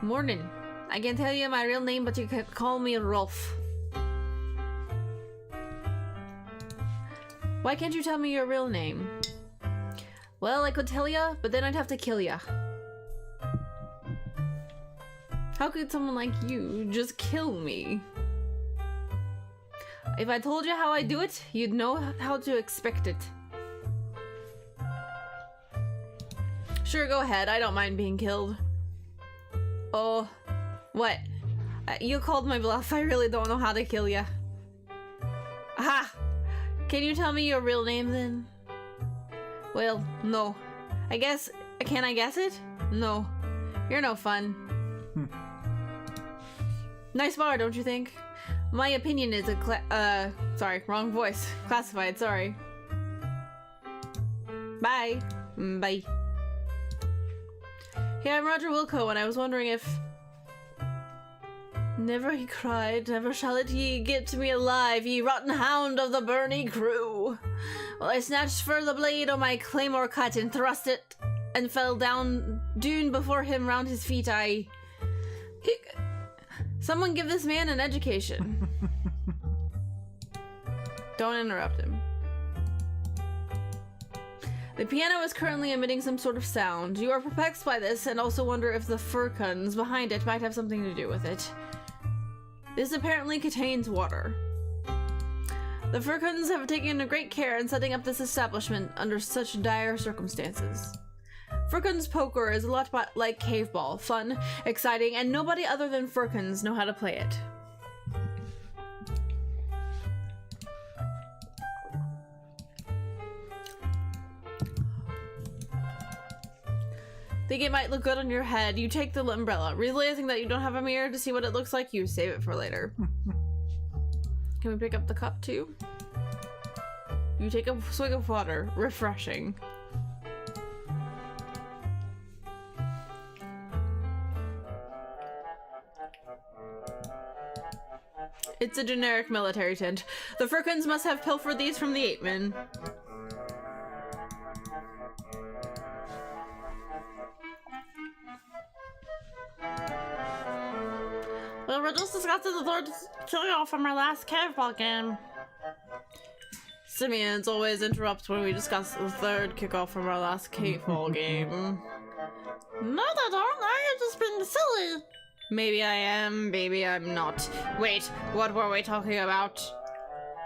Morning. I can tell you my real name, but you can call me Rolf. Why can't you tell me your real name? Well, I could tell ya, but then I'd have to kill ya. How could someone like you just kill me? If I told you how I do it, you'd know how to expect it. Sure, go ahead. I don't mind being killed. Oh, what? You called my bluff. I really don't know how to kill ya. Aha! Can you tell me your real name then? Well, no. I guess... Can I guess it? No. You're no fun. Nice bar, don't you think? My opinion is sorry, wrong voice. Classified, sorry. Bye. Bye. Hey, I'm Roger Wilco, and I was wondering if... Never he cried, never shall it ye get to me alive, ye rotten hound of the Burney crew. Well, I snatched for the blade o' my claymore cut and thrust it, and fell down dune before him round his feet. Someone give this man an education. Don't interrupt him. The piano is currently emitting some sort of sound. You are perplexed by this and also wonder if the furcuns behind it might have something to do with it. This apparently contains water. The furcuns have taken great care in setting up this establishment under such dire circumstances. Furkun's poker is a lot like cave ball, fun, exciting, and nobody other than Furkuns know how to play it. Think it might look good on your head. You take the umbrella. Realizing that you don't have a mirror to see what it looks like, you save it for later. Can we pick up the cup too? You take a swig of water. Refreshing. It's a generic military tent. The Firkins must have pilfered these from the Apemen. Well, we're just discussing the third kill-off from our last caveball game. Simeons always interrupts when we discuss the third kickoff from our last caveball game. No, they don't. You're just being silly. Maybe I am, maybe I'm not. Wait, what were we talking about?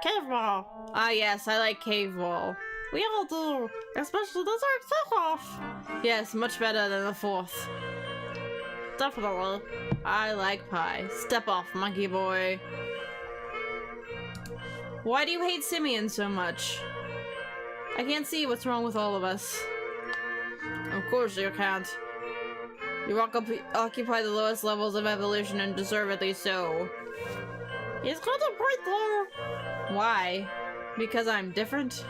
Caveball. Ah, yes, I like caveball. We all do, especially the third kickoff. Yes, much better than the fourth. Definitely. I like pie. Step off, monkey boy. Why do you hate Simeon so much? I can't see what's wrong with all of us. Of course you can't. You occupy the lowest levels of evolution and deservedly so. He's got a point there. Why? Because I'm different?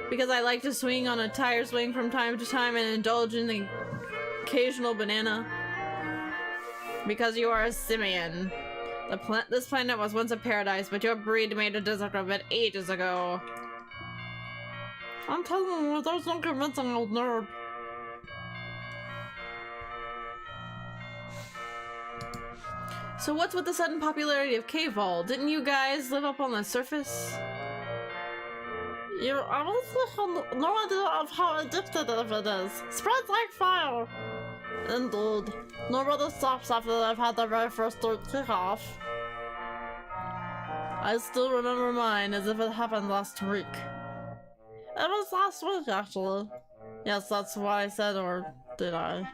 Because I like to swing on a tire swing from time to time and indulge in the occasional banana? Because you are a simian. This planet was once a paradise, but your breed made a desert of it ages ago. I'm telling you, there's no convincing old nerd. So what's with the sudden popularity of Caveball? Didn't you guys live up on the surface? You honestly have no idea of how addictive it is. Spreads like fire. Indeed. Nobody stops after they've had their very first kickoff. I still remember mine as if it happened last week. It was last week, actually. Yes, that's what I said, or did I?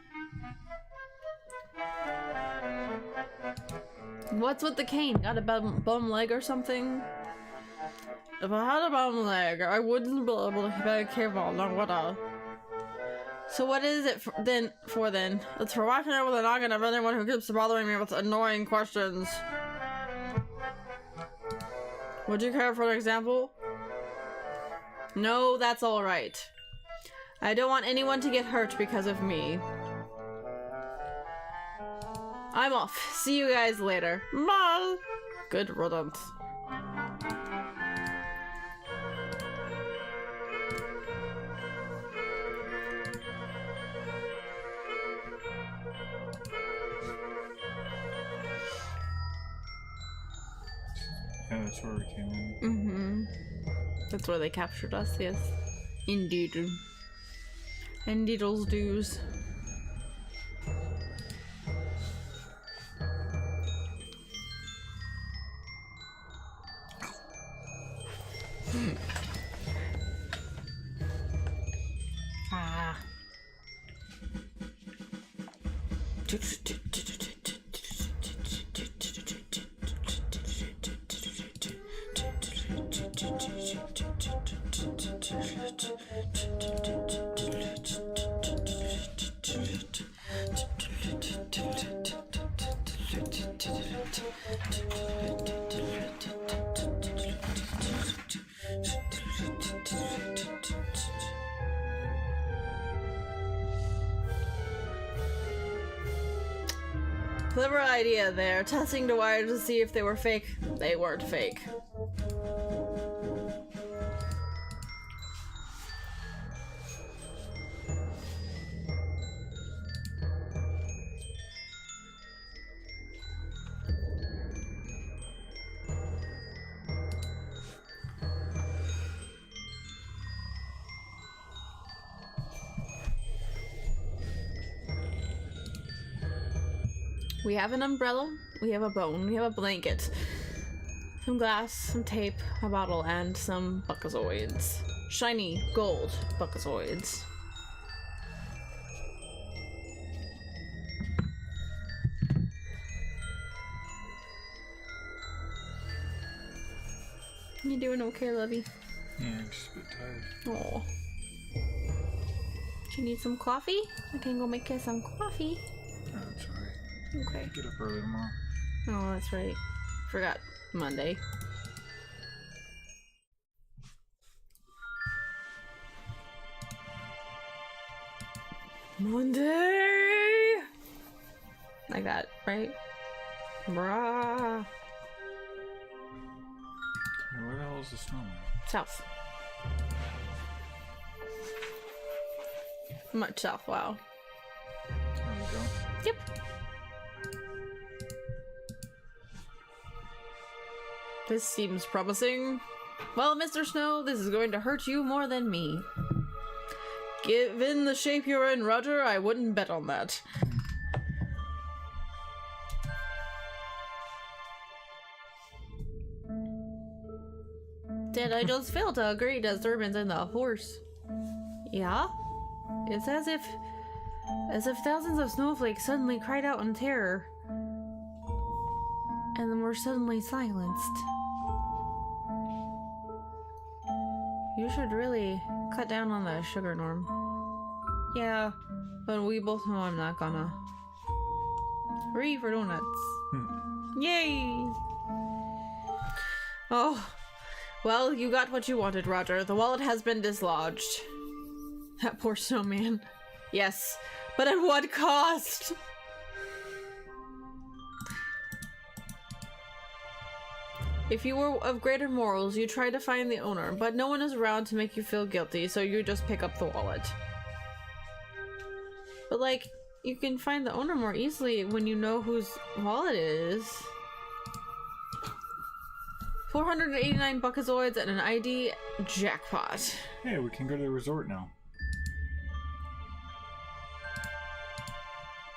What's with the cane? Got a bum leg or something? If I had a bum leg, I wouldn't be able to play a caveball, nor would I. So what is it for then? It's for whacking over the noggin of anyone who keeps bothering me with annoying questions. Would you care for an example? No, that's alright. I don't want anyone to get hurt because of me. I'm off. See you guys later. Bye! Good riddance. Yeah, that's where we came in. Mm-hmm. That's where they captured us, yes. Indeed. Indeedles do's. Ah. Clever idea there. Testing the wires to see if they were fake. They weren't fake. We have an umbrella, we have a bone, we have a blanket, some glass, some tape, a bottle, and some buckazoids. Shiny gold buckazoids. You doing okay, lovey? Yeah, I'm just a bit tired. Aw. You need some coffee? I can go make you some coffee. Oh, that's alright. Okay. Get up early tomorrow. Oh, that's right. Forgot Monday. Monday! Like that, right? Bruh. Where the hell is the snowman? South. Much south, wow. There we go. Yep. This seems promising. Well, Mr. Snow, this is going to hurt you more than me. Given the shape you're in, Roger, I wouldn't bet on that. Did I just fail to agree to servants and the horse? Yeah? It's as if thousands of snowflakes suddenly cried out in terror. And then were suddenly silenced. You should really cut down on the sugar, Norm. Yeah, but we both know I'm not gonna. Hooray for donuts. Yay! Oh, well, you got what you wanted, Roger. The wallet has been dislodged. That poor snowman. Yes, but at what cost? If you were of greater morals, you try to find the owner, but no one is around to make you feel guilty, so you just pick up the wallet. But like, you can find the owner more easily when you know whose wallet it is. 489 buckazoids and an ID jackpot. Hey, we can go to the resort now.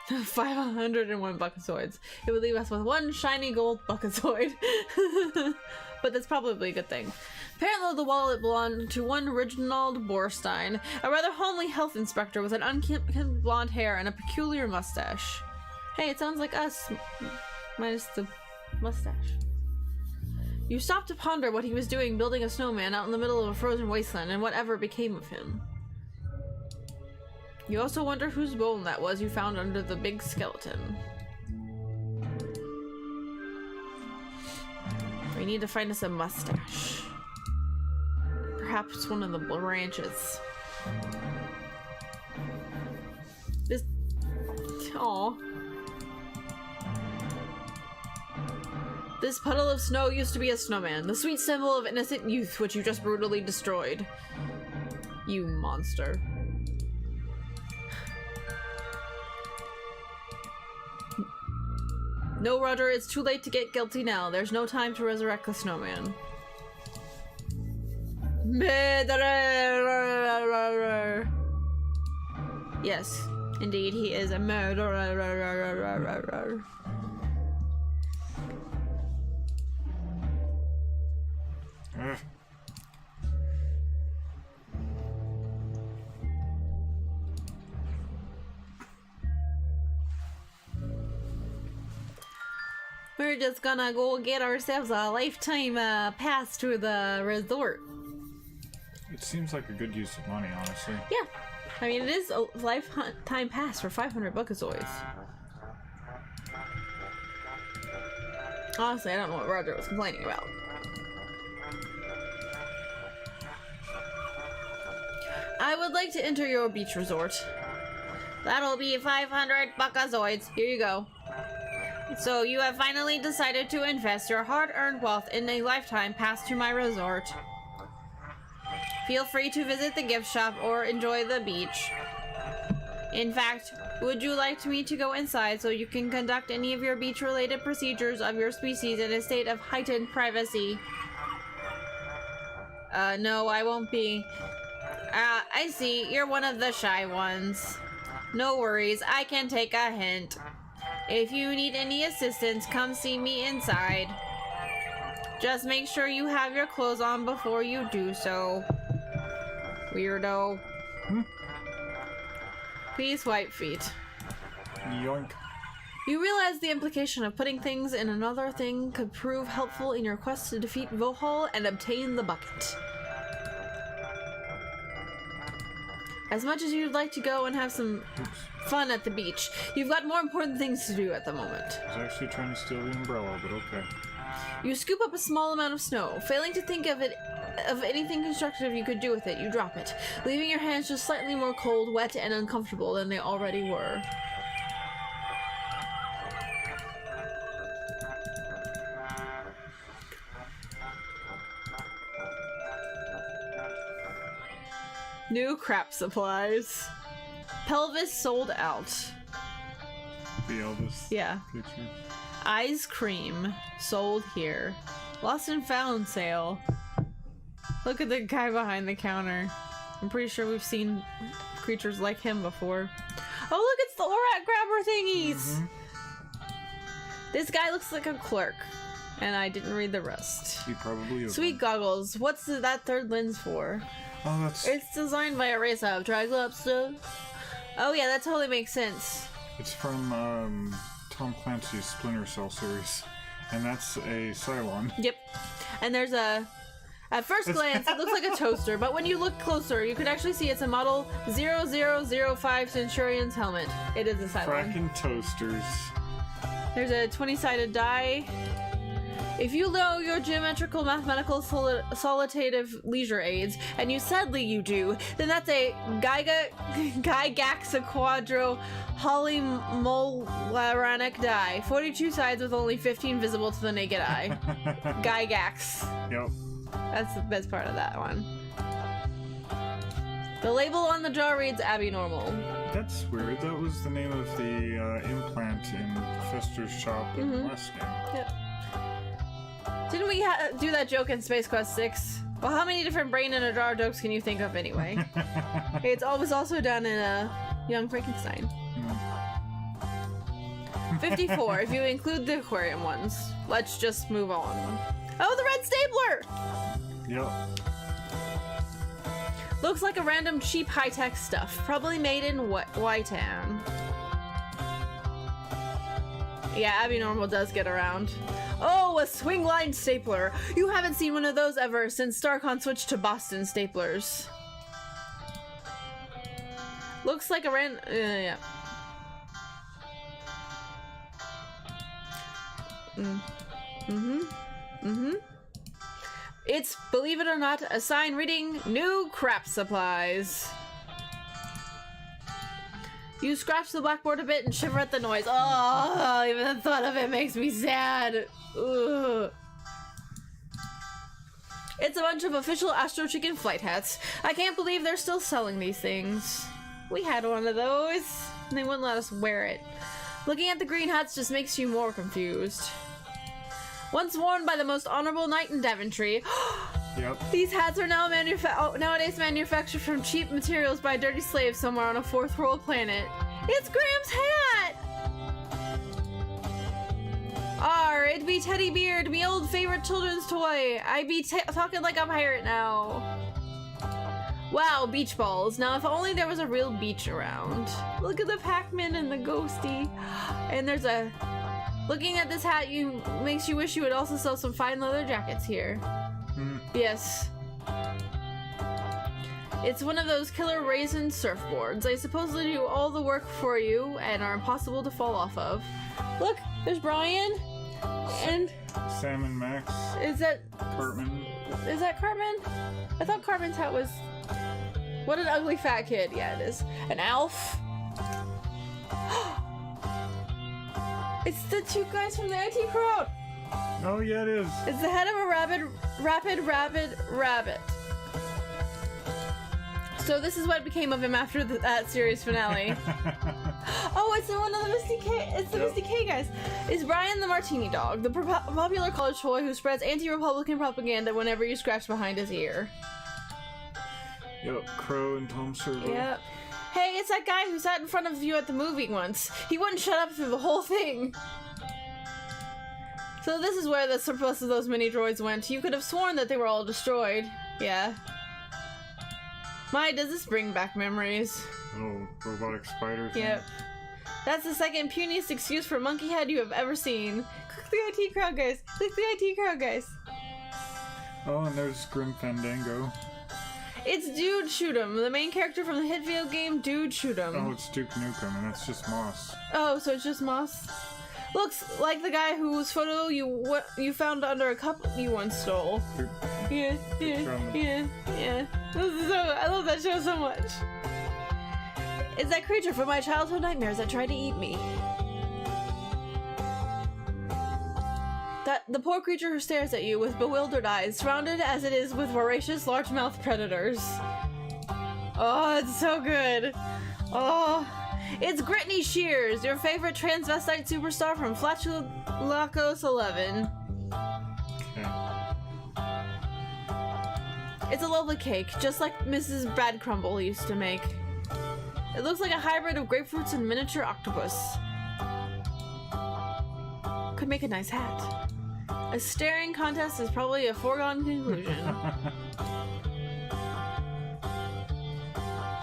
501 buckazoids. It would leave us with one shiny gold buckazoid. But that's probably a good thing. Apparently the wallet belonged to one Reginald Borstein, a rather homely health inspector with an unkempt blonde hair and a peculiar mustache. Hey, it sounds like us, minus the mustache. You stopped to ponder what he was doing building a snowman out in the middle of a frozen wasteland and whatever became of him. You also wonder whose bone that was you found under the big skeleton. We need to find us a mustache. Perhaps one of the branches. This... Aww. This puddle of snow used to be a snowman, the sweet symbol of innocent youth which you just brutally destroyed. You monster. No, Roger, it's too late to get guilty now. There's no time to resurrect the snowman. Murderer! Yes, indeed, he is a murderer. We're just gonna go get ourselves a lifetime pass to the resort. It seems like a good use of money, honestly. Yeah. I mean, it is a lifetime pass for 500 buckazoids. Honestly, I don't know what Roger was complaining about. I would like to enter your beach resort. That'll be 500 buckazoids. Here you go. So you have finally decided to invest your hard-earned wealth in a lifetime pass to my resort. Feel free to visit the gift shop or enjoy the beach. In fact, would you like me to go inside so you can conduct any of your beach-related procedures of your species in a state of heightened privacy? No, I won't be. I see. You're one of the shy ones. No worries, I can take a hint. If you need any assistance, come see me inside. Just make sure you have your clothes on before you do so. Weirdo. Please wipe feet. Yoink. You realize the implication of putting things in another thing could prove helpful in your quest to defeat Vohaul and obtain the bucket. As much as you'd like to go and have some fun at the beach, you've got more important things to do at the moment. I was actually trying to steal the umbrella, but okay. You scoop up a small amount of snow. Failing to think of anything constructive you could do with it, you drop it, leaving your hands just slightly more cold, wet, and uncomfortable than they already were. New crap supplies. Pelvis sold out. The Elvis Yeah. picture. Ice cream sold here. Lost and found sale. Look at the guy behind the counter. I'm pretty sure we've seen creatures like him before. Oh look, it's the Orat grabber thingies! This guy looks like a clerk. And I didn't read the rest. He probably is. Sweet goggles. What's that third lens for? Oh, that's... It's designed by a race of Triclops. Oh yeah, that totally makes sense. It's from Tom Clancy's Splinter Cell series. And that's a Cylon. Yep. And there's a... At first glance, it looks like a toaster, but when you look closer, you can actually see it's a model 0005 Centurion's helmet. It is a Cylon. Frackin' toasters. There's a 20-sided die. If you know your geometrical mathematical solitative leisure aids, and you sadly you do, then that's a Gygaxa Quadro Holymolaric die. 42 sides with only 15 visible to the naked eye. Gygax. Yep. That's the best part of that one. The label on the jar reads Abby Normal. That's weird. That was the name of the implant in Fester's shop in the last game. Yep. Didn't we do that joke in Space Quest 6? Well, how many different brain in a jar jokes can you think of anyway? It's always also done in Young Frankenstein. 54, if you include the aquarium ones. Let's just move on. Oh, the red stapler! Yep. Looks like a random cheap high-tech stuff. Probably made in Y-Town. Yeah, Abby Normal does get around. Oh, a swing line stapler. You haven't seen one of those ever since Starcon switched to Boston staplers. Looks like a yeah. It's, believe it or not, a sign reading new crap supplies. You scratch the blackboard a bit and shiver at the noise. Oh, even the thought of it makes me sad. Ugh. It's a bunch of official Astro Chicken flight hats. I can't believe they're still selling these things. We had one of those, and they wouldn't let us wear it. Looking at the green hats just makes you more confused. Once worn by the most honorable knight in Daventry. Yep. These hats are now nowadays manufactured from cheap materials by dirty slaves somewhere on a fourth world planet. It's Graham's hat! It'd be Teddy Beard, me old favorite children's toy. I be talking like a pirate now. Wow, beach balls. Now, if only there was a real beach around. Look at the Pac-Man and the Ghosty. And there's a... Looking at this hat makes you wish you would also sell some fine leather jackets here. Yes. It's one of those killer raisin surfboards. They supposedly do all the work for you and are impossible to fall off of. Look, there's Brian. And... Sam and Max. Is that... Cartman. Is that Cartman? I thought Cartman's hat was... What an ugly fat kid. Yeah, it is. An Alf. It's the two guys from the IT crowd. Oh, yeah, it is. It's the head of a rapid rabbit. So this is what became of him after that series finale. Oh, it's one of the Misty K. It's the Misty K guys. It's Brian the Martini Dog, the popular college toy who spreads anti-Republican propaganda whenever you scratch behind his ear. Yep, Crow and Tom Servo. Yep. Hey, it's that guy who sat in front of you at the movie once. He wouldn't shut up through the whole thing. So this is where the surplus of those mini droids went. You could have sworn that they were all destroyed. Yeah. My, does this bring back memories? Oh, robotic spider thing. Yep. That's the second puniest excuse for monkey head you have ever seen. Click the IT crowd, guys. Click the IT crowd, guys. Oh, and there's Grim Fandango. It's Dude Shoot 'em, the main character from the hit video game Dude Shoot 'em. Oh, it's Duke Nukem, and that's just moss. Oh, so it's just moss? Looks like the guy whose photo you found under a cup you once stole. Yeah. I love that show so much. It's that creature from my childhood nightmares that tried to eat me. The poor creature who stares at you with bewildered eyes, surrounded as it is with voracious largemouth predators. Oh, it's so good. Oh, it's Brittany Shears, your favorite transvestite superstar from Flatulacos 11. It's a lovely cake, just like Mrs. Brad Crumble used to make. It looks like a hybrid of grapefruits and miniature octopus. Could make a nice hat. A staring contest is probably a foregone conclusion.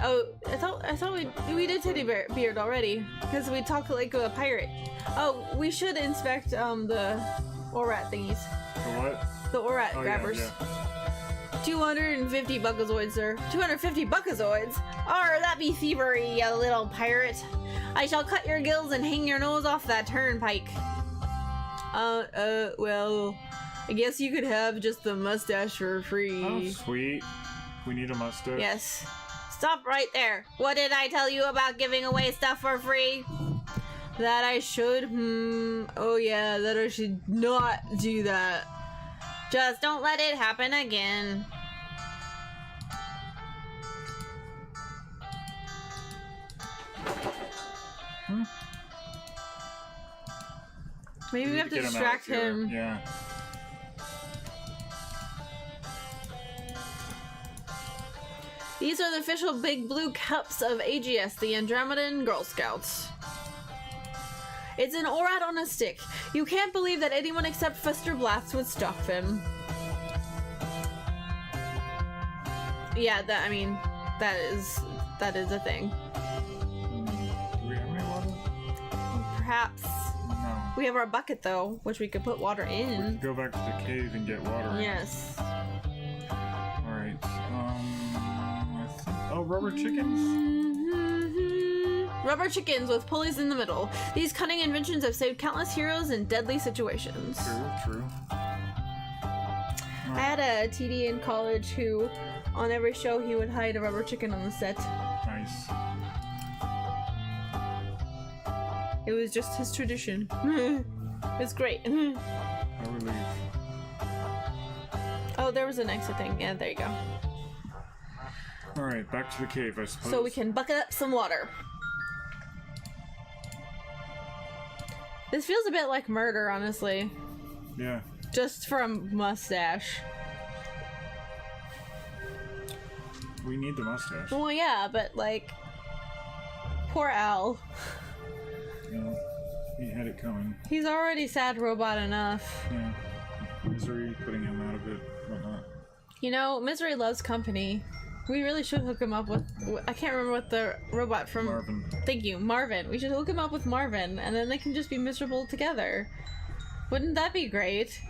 Oh, I thought we did Teddy Beard already, because we talked like a pirate. Oh, we should inspect the ORAT thingies. The what? The ORAT grabbers. Yeah. 250 buckazoids, sir. 250 buckazoids? Arr, that be thievery, you little pirate. I shall cut your gills and hang your nose off that turnpike. Well, I guess you could have just the mustache for free. Oh, sweet. We need a mustache. Yes. Stop right there. What did I tell you about giving away stuff for free? That I should? Oh yeah, that I should not do that. Just don't let it happen again. Maybe we have to distract him. Yeah. These are the official big blue cups of AGS, the Andromedan Girl Scouts. It's an ORAT on a stick. You can't believe that anyone except Fester Blast would stock them. Yeah, that is a thing. Do we have any water? Perhaps. No. We have our bucket though, which we could put water We in. could go back to the cave and get water. Yes. Alright, I think... Oh, rubber chickens? Rubber chickens with pulleys in the middle. These cunning inventions have saved countless heroes in deadly situations. True. I had a TD in college who, on every show, he would hide a rubber chicken on the set. Nice. It was just his tradition. It's great. A relief. Oh, there was an exit thing. Yeah, there you go. Alright, back to the cave, I suppose. So we can bucket up some water. This feels a bit like murder, honestly. Yeah. Just for a mustache. We need the mustache. Well, yeah, but like... Poor Al. Yeah. He had it coming. He's already sad robot enough. Yeah. Misery, putting him out of it, whatnot. You know, Misery loves company. We really should hook him up with... I can't remember what the robot from... Marvin. Thank you, Marvin. We should hook him up with Marvin, and then they can just be miserable together. Wouldn't that be great?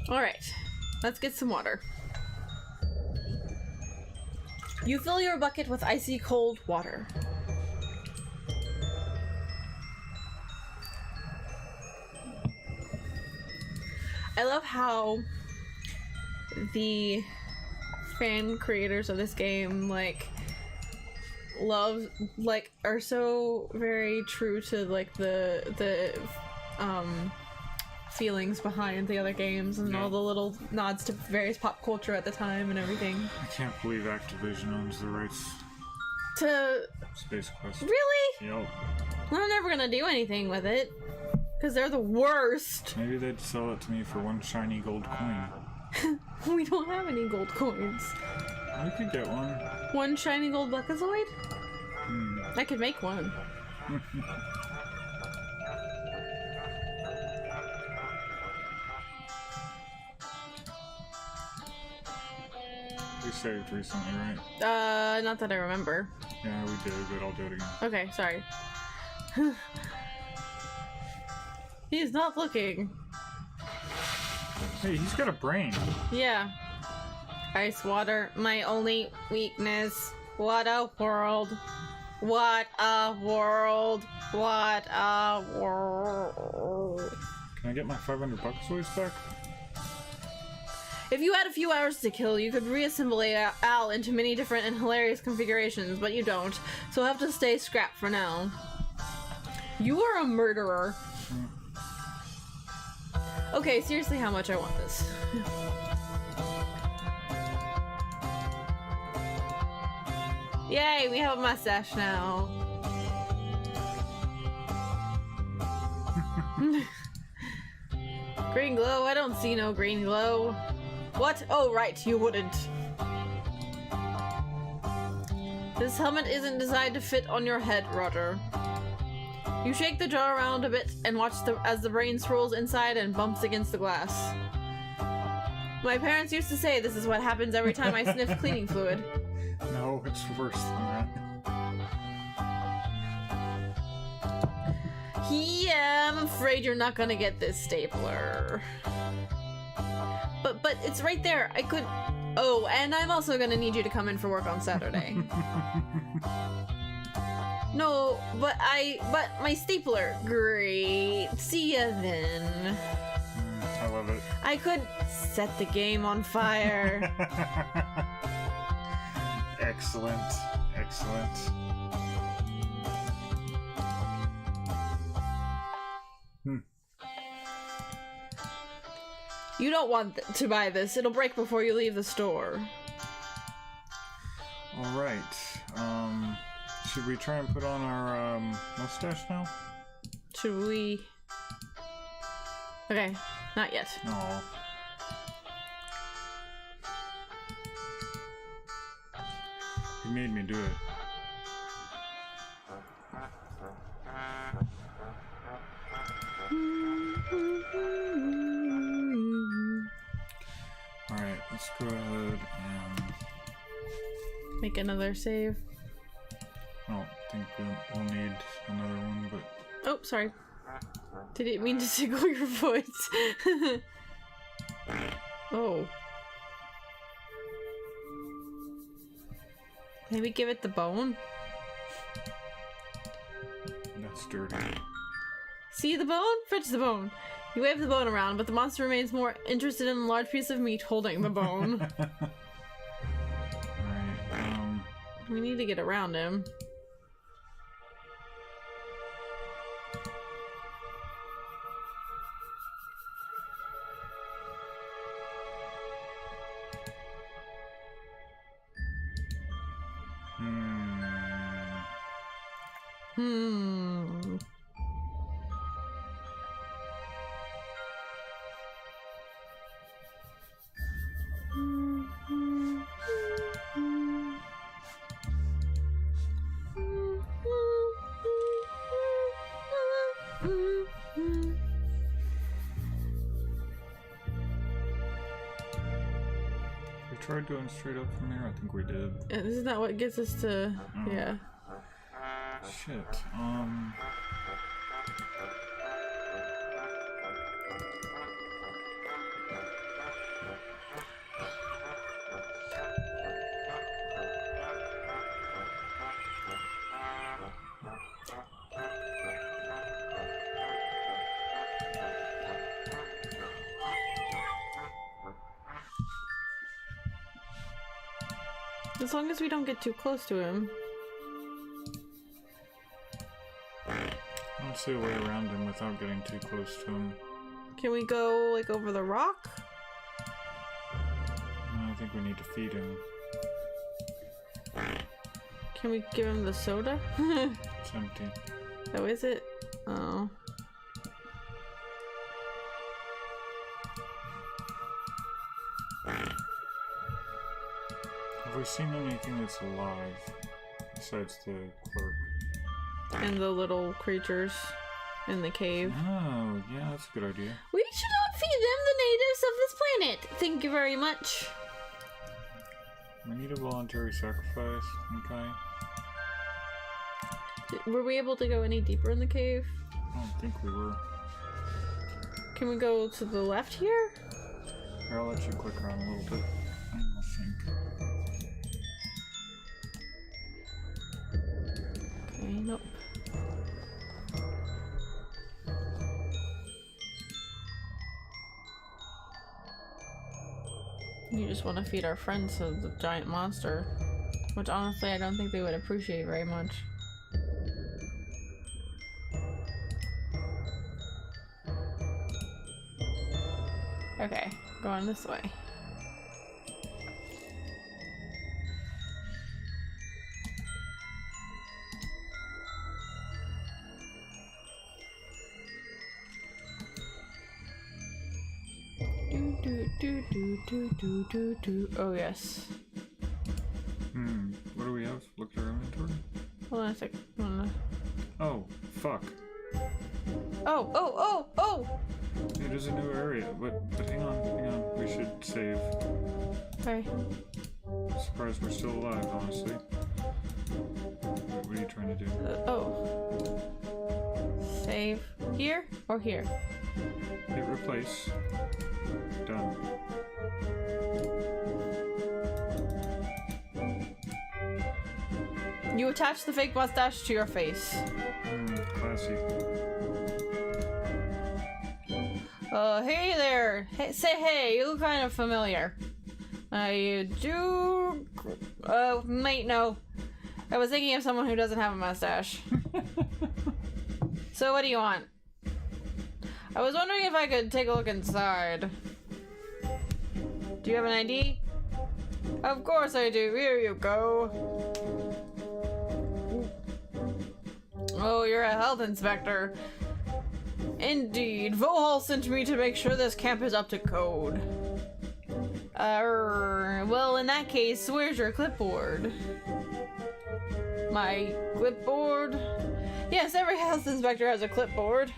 Alright, let's get some water. You fill your bucket with icy cold water. I love how the fan creators of this game are so very true to like the feelings behind the other games and all the little nods to various pop culture at the time and everything. I can't believe Activision owns the rights To Space Quest. really? Yep. They're never gonna do anything with it. Because they're the worst. Maybe they'd sell it to me for one shiny gold coin. We don't have any gold coins. I could get one. One shiny gold Buckazoid? I could make one. We saved recently, right? Not that I remember. Yeah, we did, but I'll do it again. Okay, sorry. He's not looking. Hey, he's got a brain. Yeah. Ice water, my only weakness. What a world. What a world. What a world. Can I get my 500 bucks back? If you had a few hours to kill, you could reassemble Al into many different and hilarious configurations, but you don't, so I'll have to stay scrap for now. You are a murderer. Okay, seriously, how much I want this? Yay, we have a mustache now. Green glow? I don't see no green glow. What? Oh, right, you wouldn't. This helmet isn't designed to fit on your head, Roger. You shake the jar around a bit and watch as the brain swirls inside and bumps against the glass. My parents used to say this is what happens every time I sniff cleaning fluid. No, it's worse than that. Yeah, I'm afraid you're not gonna get this stapler. But it's right there. I could... Oh, and I'm also gonna need you to come in for work on Saturday. No, but my stapler. Great. See ya then. I love it. I could set the game on fire. Excellent. Excellent. You don't want to buy this. It'll break before you leave the store. Alright. Should we try and put on our mustache now? Should we? Okay, not yet. No. He made me do it. Alright, let's go ahead and... Make another save. I don't think we'll need another one, but... Oh, sorry. Didn't mean to tickle your voice. Oh. Maybe give it the bone? That's dirty. See the bone? Fetch the bone. You wave the bone around, but the monster remains more interested in a large piece of meat holding the bone. Alright, We need to get around him. We tried going straight up from there? I think we did. Isn't that what gets us to... Oh. Yeah. Shit, As long as we don't get too close to him. I don't see a way around him without getting too close to him. Can we go, like, over the rock? I think we need to feed him. Can we give him the soda? It's empty. Oh, is it? Oh. Have we seen anything that's alive besides the clerk? And the little creatures in the cave. Oh, yeah, that's a good idea. We should not feed them the natives of this planet. Thank you very much. We need a voluntary sacrifice. Okay. Were we able to go any deeper in the cave? I don't think we were. Can we go to the left here? Here, I'll let you click around a little bit. I think. Okay, nope. You just want to feed our friends to the giant monster. Which honestly I don't think they would appreciate very much. Okay, going this way. Do. Oh yes. What do we have? Look at our inventory. Hold on a sec. Oh, fuck. Oh! It is a new area, but hang on. We should save. Okay. Surprised we're still alive, honestly. What are you trying to do? Oh. Save. Here or here? Hit replace. Done. You attach the fake mustache to your face. Classy. Hey there. Hey, say hey. You look kind of familiar. You do. Mate, no. I was thinking of someone who doesn't have a mustache. So, what do you want? I was wondering if I could take a look inside. Do you have an ID? Of course I do. Here you go. Oh, you're a health inspector. Indeed. Vohaul sent me to make sure this camp is up to code. Well, in that case, where's your clipboard? My clipboard? Yes, every health inspector has a clipboard.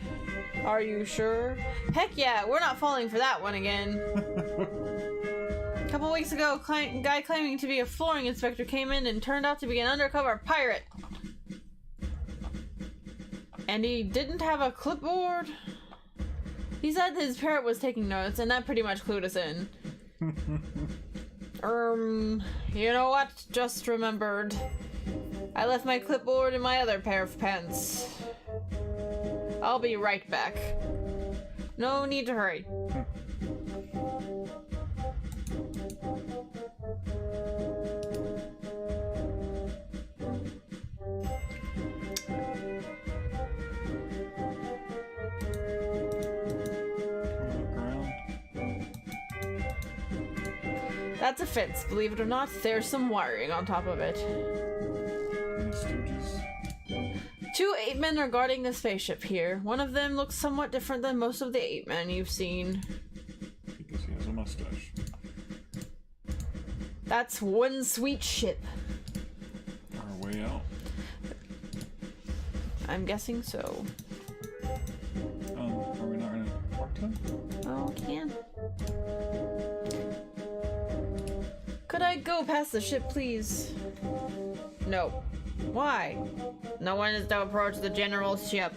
Are you sure? Heck yeah, we're not falling for that one again. A couple weeks ago, a guy claiming to be a flooring inspector came in and turned out to be an undercover pirate. And he didn't have a clipboard? He said his parrot was taking notes, and that pretty much clued us in. You know what? Just remembered. I left my clipboard in my other pair of pants. I'll be right back. No need to hurry. That's a fence, believe it or not. There's some wiring on top of it. Any stooges? 2 ape men are guarding the spaceship here. One of them looks somewhat different than most of the ape men you've seen. Because he has a mustache. That's one sweet ship. Our way out. I'm guessing so. Are we not gonna talk to him? Oh, can. Could I go past the ship, please? No. Why? No one is to approach the general's ship.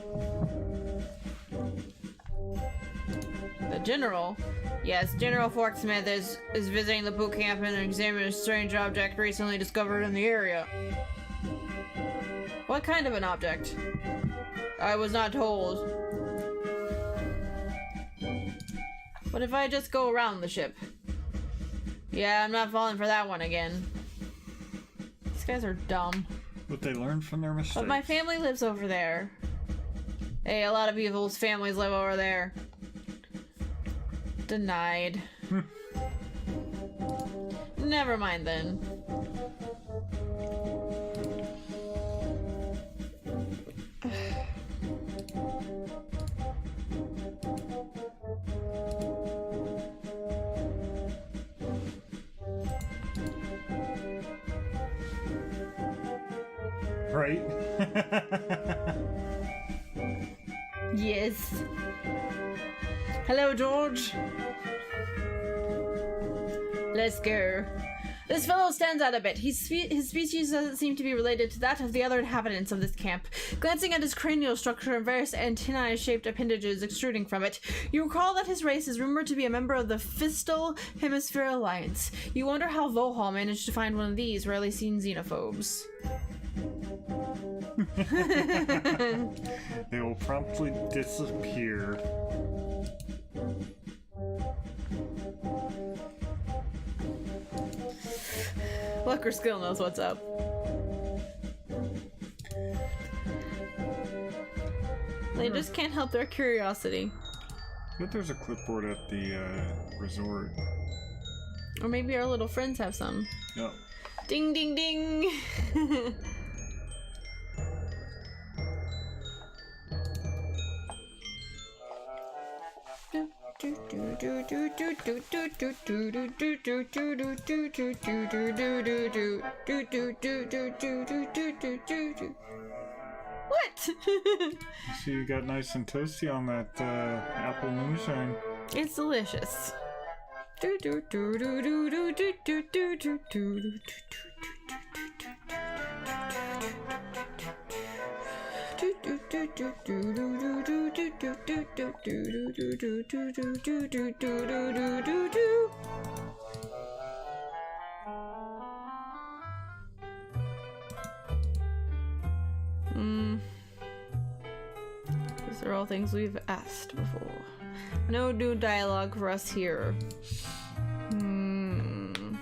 The general? Yes, General Forksmith is visiting the boot camp and examining a strange object recently discovered in the area. What kind of an object? I was not told. What if I just go around the ship? Yeah, I'm not falling for that one again. These guys are dumb. But they learn from their mistakes. But my family lives over there. Hey, a lot of people's families live over there. Denied. Never mind then. Right? Yes. Hello, George. Let's go. This fellow stands out a bit. His species doesn't seem to be related to that of the other inhabitants of this camp. Glancing at his cranial structure and various antennae-shaped appendages extruding from it, you recall that his race is rumored to be a member of the Fistal Hemisphere Alliance. You wonder how Vohaul managed to find one of these rarely seen xenophobes. They will promptly disappear. Luck or skill knows what's up. They just can't help their curiosity. But there's a clipboard at the resort. Or maybe our little friends have some. Yep. Ding ding ding! What? So you got nice and toasty on that apple moonshine. It's delicious. These are all things we've asked before. No new dialogue for us here. Can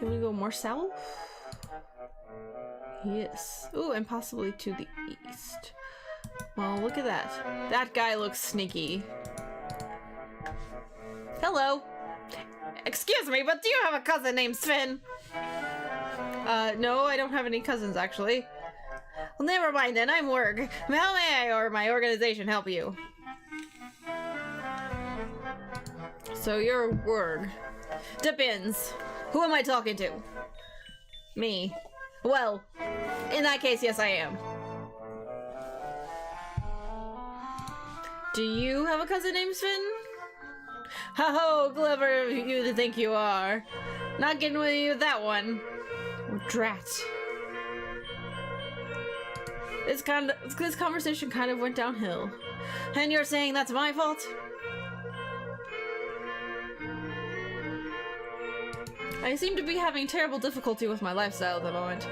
we go more south? Yes. Ooh, and possibly to the east. Well, look at that. That guy looks sneaky. Hello. Excuse me, but do you have a cousin named Sven? No, I don't have any cousins, actually. Well, never mind then, I'm Werg. How may I or my organization help you? So you're Werg. Depends. Who am I talking to? Me. Well, in that case, yes I am. Do you have a cousin named Sven? Ho, clever of you to think you are. Not getting with you with that one. Oh, drat. This conversation kind of went downhill. And you're saying that's my fault? I seem to be having terrible difficulty with my lifestyle at the moment.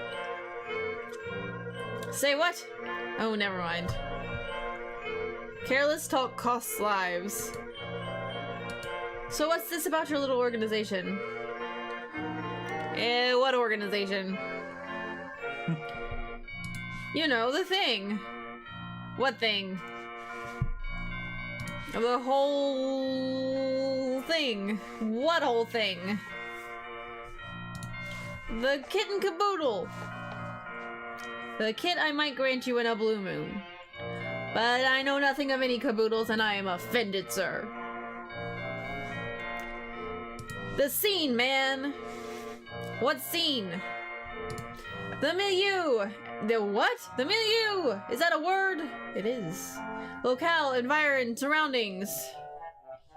Say what? Oh, never mind. Careless talk costs lives. So what's this about your little organization? What organization? You know, the thing. What thing? The whole thing. What whole thing? The kit and caboodle. The kit I might grant you in a blue moon. But I know nothing of any caboodles and I am offended, sir. The scene, man. What scene? The milieu. The what? The milieu! Is that a word? It is. Locale, environ, surroundings.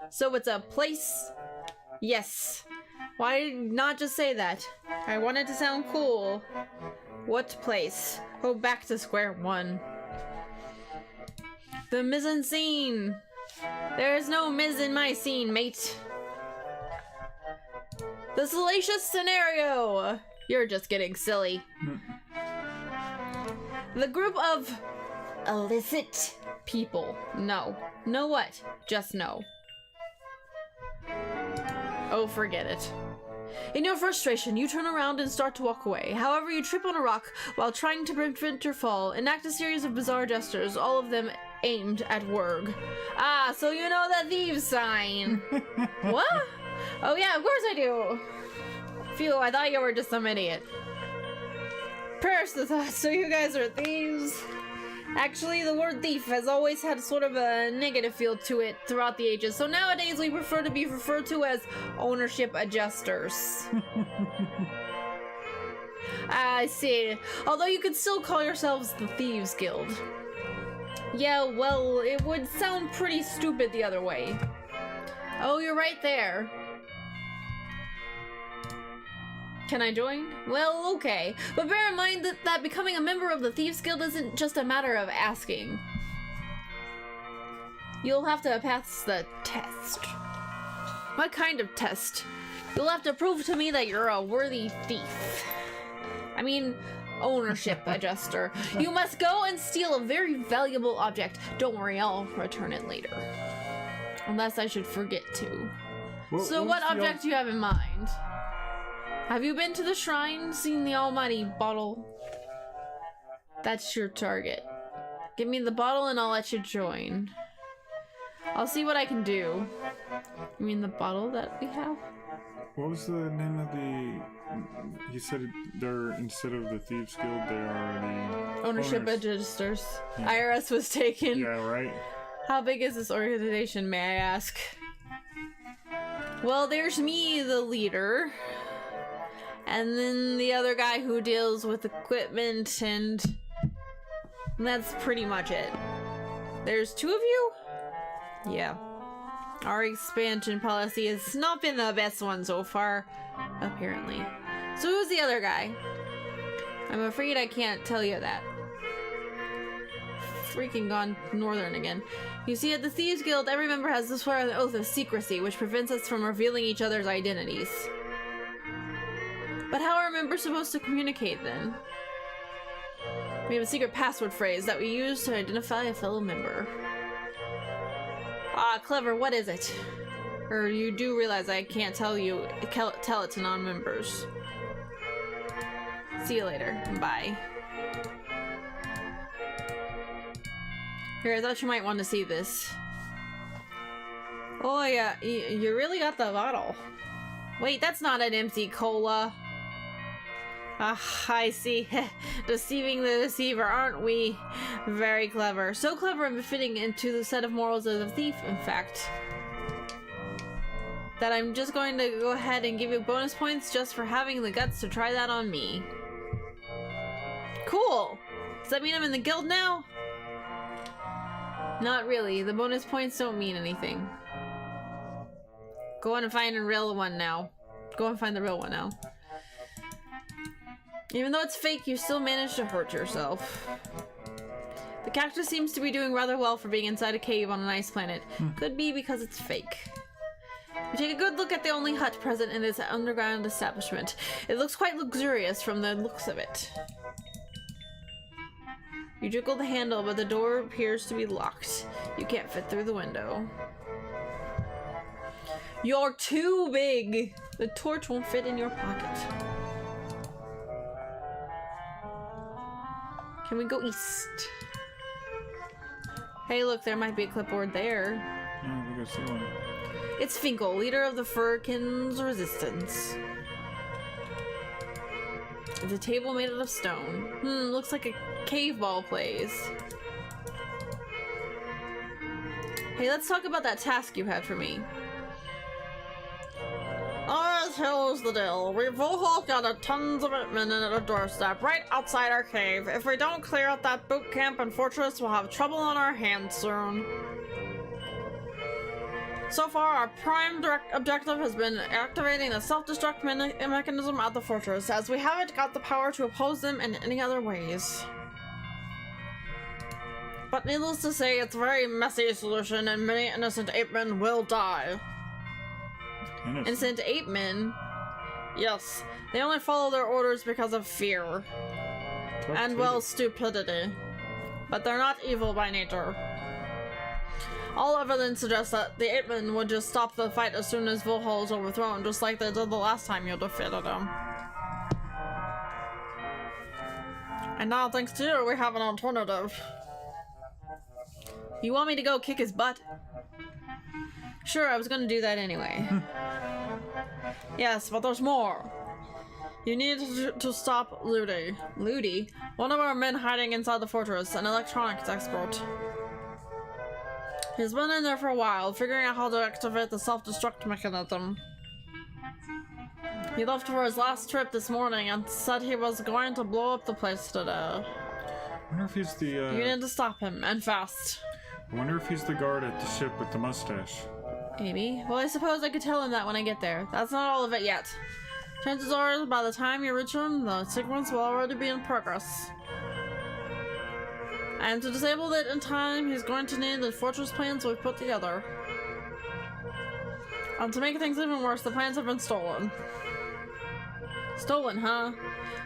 So it's a place? Yes. Why not just say that? I want it to sound cool. What place? Go back to square one. The mise-en-scene. There is no mise in my scene, mate. The salacious scenario. You're just getting silly. The group of illicit people. No. Know what? Just no. Oh, forget it. In your frustration, you turn around and start to walk away. However, you trip on a rock while trying to prevent your fall, enact a series of bizarre gestures, all of them aimed at Werg. Ah, so you know that thieves sign. What? Oh yeah, of course I do. Phew, I thought you were just some idiot. Perish the thought, so you guys are thieves? Actually, the word thief has always had sort of a negative feel to it throughout the ages, so nowadays we prefer to be referred to as ownership adjusters. I see. Although you could still call yourselves the Thieves Guild. Yeah, well, it would sound pretty stupid the other way. Oh, you're right there. Can I join? Well, okay. But bear in mind that becoming a member of the Thieves Guild isn't just a matter of asking. You'll have to pass the test. What kind of test? You'll have to prove to me that you're a worthy thief. I mean, ownership adjuster. You must go and steal a very valuable object. Don't worry, I'll return it later. Unless I should forget to. So what object do you have in mind? Have you been to the shrine, seen the almighty bottle? That's your target. Give me the bottle and I'll let you join. I'll see what I can do. You mean the bottle that we have? What was the name of the... You said they're, instead of the Thieves Guild, they are the... Ownership registers. Yeah. IRS was taken. Yeah, right. How big is this organization, may I ask? Well, there's me, the leader. And then the other guy who deals with equipment, and that's pretty much it. There's 2 of you? Yeah. Our expansion policy has not been the best one so far, apparently. So who's the other guy? I'm afraid I can't tell you that. Freaking gone northern again. You see, at the Thieves Guild, every member has to swear an oath of secrecy, which prevents us from revealing each other's identities. But how are members supposed to communicate then? We have a secret password phrase that we use to identify a fellow member. Ah, clever, what is it? Or you do realize I can't tell it to non-members. See you later. Bye. Here, I thought you might want to see this. Oh yeah, you really got the bottle. Wait, that's not an empty cola. Ah, I see. Deceiving the deceiver, aren't we? Very clever. So clever and befitting into the set of morals of the thief, in fact. That I'm just going to go ahead and give you bonus points just for having the guts to try that on me. Cool! Does that mean I'm in the guild now? Not really. The bonus points don't mean anything. Go on and find a real one now. Go and find the real one now. Even though it's fake, you still managed to hurt yourself. The cactus seems to be doing rather well for being inside a cave on an ice planet. Could be because it's fake. You take a good look at the only hut present in this underground establishment. It looks quite luxurious from the looks of it. You jiggle the handle, but the door appears to be locked. You can't fit through the window. You're too big! The torch won't fit in your pocket. Can we go east? Hey, look, there might be a clipboard there. Yeah, we go see one. It's Finkel, leader of the Furkin's resistance. It's a table made out of stone. Looks like a cave ball plays. Hey, let's talk about that task you had for me. Alright, here's the deal. We've all got tons of men at a doorstep right outside our cave. If we don't clear out that boot camp and fortress, we'll have trouble on our hands soon. So far, our prime objective has been activating the self-destruct mechanism at the fortress, as we haven't got the power to oppose them in any other ways. But needless to say, it's a very messy solution, and many innocent ape men will die. Innocent ape men? Yes. They only follow their orders because of fear. And, well, stupidity. But they're not evil by nature. All evidence suggests that the ape men would just stop the fight as soon as Vohaul is overthrown, just like they did the last time you defeated him. And now, thanks to you, we have an alternative. You want me to go kick his butt? Sure, I was gonna do that anyway. Yes, but there's more. You need to stop Ludi. Ludi? One of our men hiding inside the fortress, an electronics expert. He's been in there for a while, figuring out how to activate the self-destruct mechanism. He left for his last trip this morning and said he was going to blow up the place today. I wonder if he's the, You need to stop him, and fast. I wonder if he's the guard at the ship with the mustache. Maybe. Well, I suppose I could tell him that when I get there. That's not all of it yet. Chances are, by the time you return, the sequence will already be in progress. And to disable it in time, he's going to need the fortress plans we've put together. And to make things even worse, the plans have been stolen. Stolen, huh?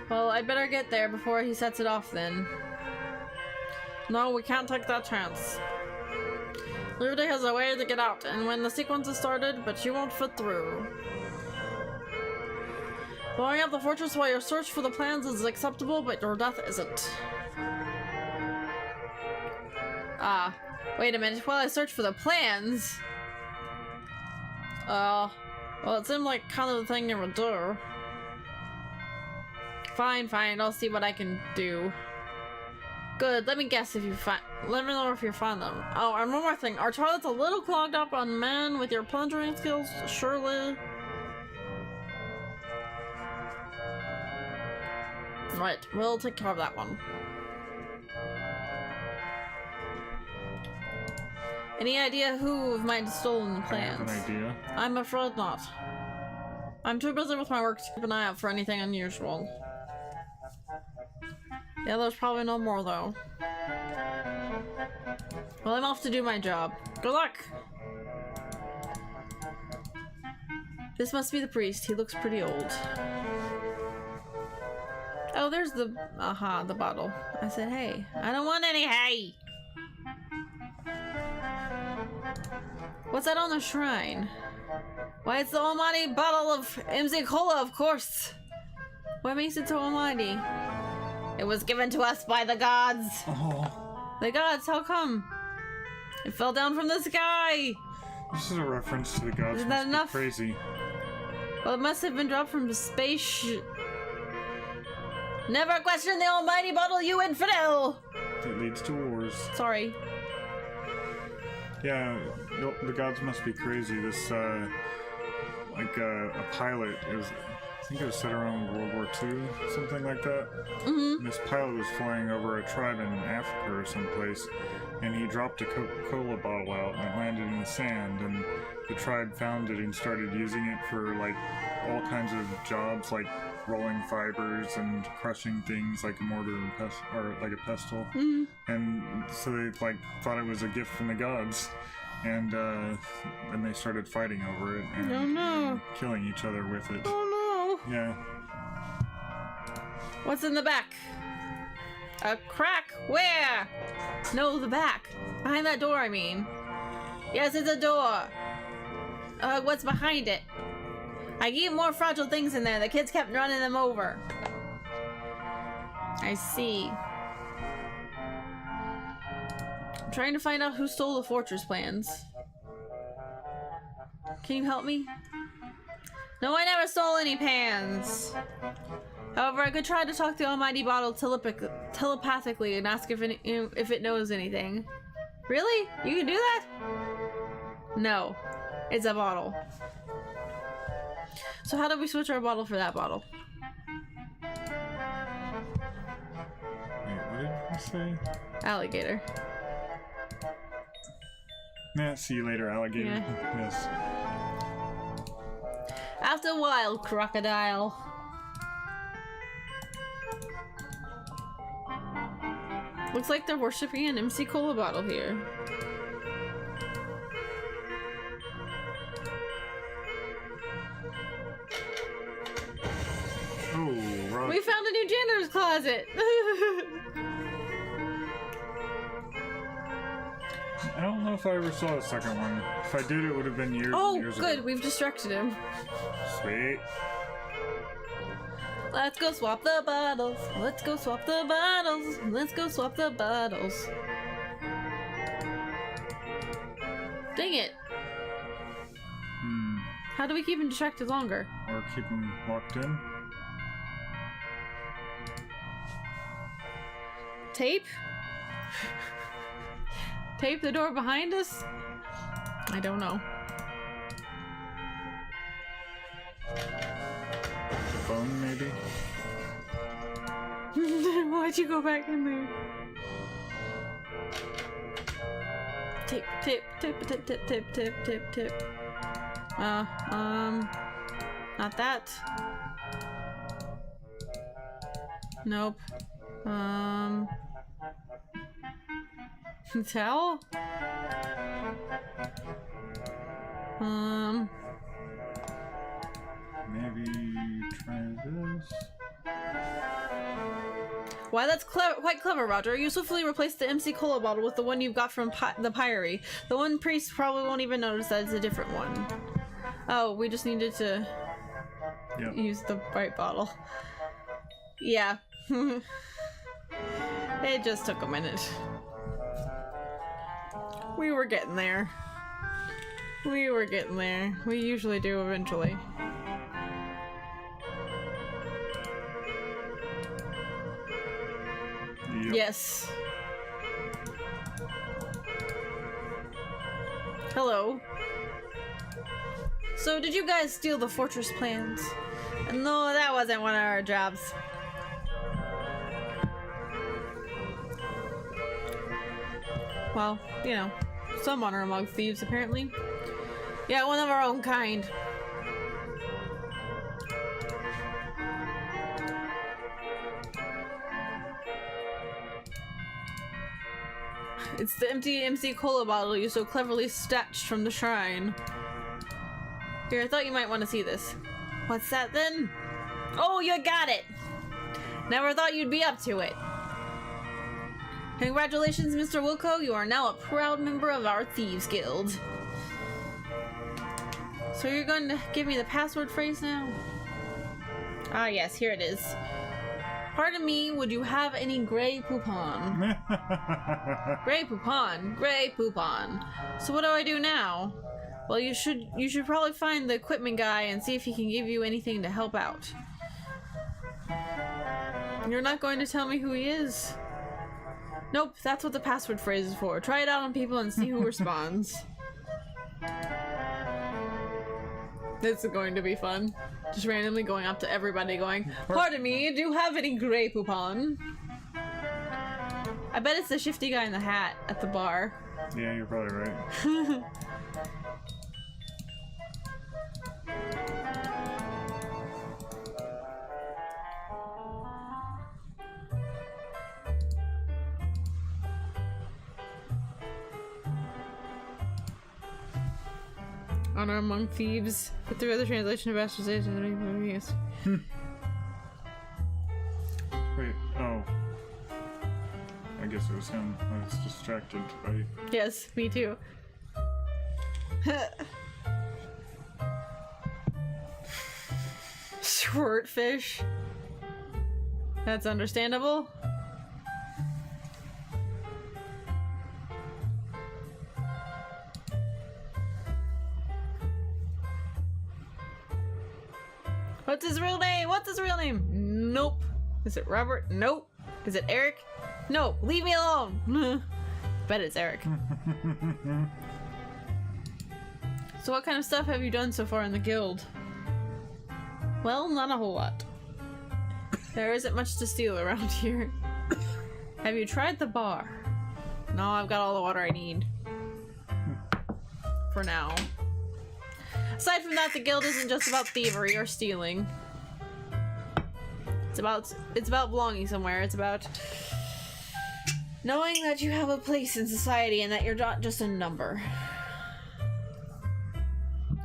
Well, I'd better get there before he sets it off then. No, we can't take that chance. Liberty has a way to get out, and when the sequence is started, but you won't fit through. Blowing up the fortress while your search for the plans is acceptable, but your death isn't. Ah, wait a minute. While I search for the plans... well, it seemed like kind of the thing you would do. Fine, I'll see what I can do. Good, let me guess if you find... Let me know if you find them. Oh, and one more thing. Our toilet's a little clogged up on men with your plundering skills, surely. Right, we'll take care of that one. Any idea who might have stolen the plans? I have an idea. I'm afraid not. I'm too busy with my work to keep an eye out for anything unusual. Yeah, there's probably no more though. Well, I'm off to do my job. Good luck! This must be the priest. He looks pretty old. Oh, there's the... Aha, the bottle. I said, hey. I don't want any hay! What's that on the shrine? Why, it's the almighty bottle of MC Cola, of course! What makes it so almighty? It was given to us by the gods! Oh. The gods? How come? It fell down from the sky! This is a reference to the gods. Isn't that enough? Crazy. Well, it must have been dropped from space. Never question the almighty bottle, you infidel! It leads to wars. Sorry. Yeah, the gods must be crazy. This, like, a pilot, I think it was set around World War II, something like that. Mm-hmm. And this pilot was flying over a tribe in Africa or someplace, and he dropped a Coca-Cola bottle out, and it landed in the sand, and the tribe found it and started using it for, like, all kinds of jobs, like rolling fibers and crushing things like a mortar and or like a pestle. Mm-hmm. And so they like thought it was a gift from the gods, and then they started fighting over it and, and killing each other with it. Oh no! Yeah. What's in the back? A crack? Where? No, the back. Behind that door, I mean. Yes, it's a door. What's behind it? I keep more fragile things in there. The kids kept running them over. I see. I'm trying to find out who stole the fortress plans. Can you help me? No, I never stole any pans. However, I could try to talk the almighty bottle telepathically and ask if it knows anything. Really? You can do that? No. It's a bottle. So how do we switch our bottle for that bottle? Wait, what did you say? Alligator. Yeah, see you later, alligator. Yeah. Yes. After a while, crocodile. Looks like they're worshipping an MC Cola bottle here. Oh, right. We found a new janitor's closet! I don't know if I ever saw a second one. If I did, it would have been years and years good. ago. We've distracted him. Sweet. Let's go swap the bottles. Let's go swap the bottles. Let's go swap the bottles. Dang it. How do we keep him distracted longer? Or keep him locked in. Tape? Tape the door behind us? I don't know. Phone, maybe? Why'd you go back in there? Tape, tape, tape, tape, tape, tape, tape, tape, tape. Not that. Nope. Towel? Maybe try this. Why, that's quite clever, Roger. You swiftly replace the MC Cola bottle with the one you've got from the Pyre. The one priest probably won't even notice that it's a different one. Oh, we just needed to use the right bottle. Yeah. It just took a minute. We were getting there. We were getting there. We usually do eventually. Yep. Yes. Hello. So, did you guys steal the fortress plans? No, that wasn't one of our jobs. Well, you know, some honor among thieves, apparently. Yeah, one of our own kind. It's the empty MC Cola bottle you so cleverly snatched from the shrine. Here, I thought you might want to see this. What's that then? Oh, you got it! Never thought you'd be up to it. Congratulations, Mr. Wilco. You are now a proud member of our Thieves Guild. So you're going to give me the password phrase now? Ah, yes, here it is. Pardon me, would you have any Grey Poupon? Grey Poupon, Grey Poupon. So what do I do now? Well, you should probably find the equipment guy and see if he can give you anything to help out. You're not going to tell me who he is? Nope, that's what the password phrase is for. Try it out on people and see who responds. This is going to be fun. Just randomly going up to everybody going, pardon me, do you have any Grey Poupon? I bet it's the shifty guy in the hat at the bar. Yeah, you're probably right. Honor among thieves. Put the other translation of bastardization. Yes. Wait, oh. I guess it was him. I was distracted by... Yes, me too. Swordfish. That's understandable. What's his real name? What's his real name? Nope. Is it Robert? Nope. Is it Eric? No. Leave me alone. Bet it's Eric. So what kind of stuff have you done so far in the guild? Well, not a whole lot. There isn't much to steal around here. Have you tried the bar? No, I've got all the water I need. For now. Aside from that, the guild isn't just about thievery or stealing. It's about belonging somewhere. It's about knowing that you have a place in society and that you're not just a number.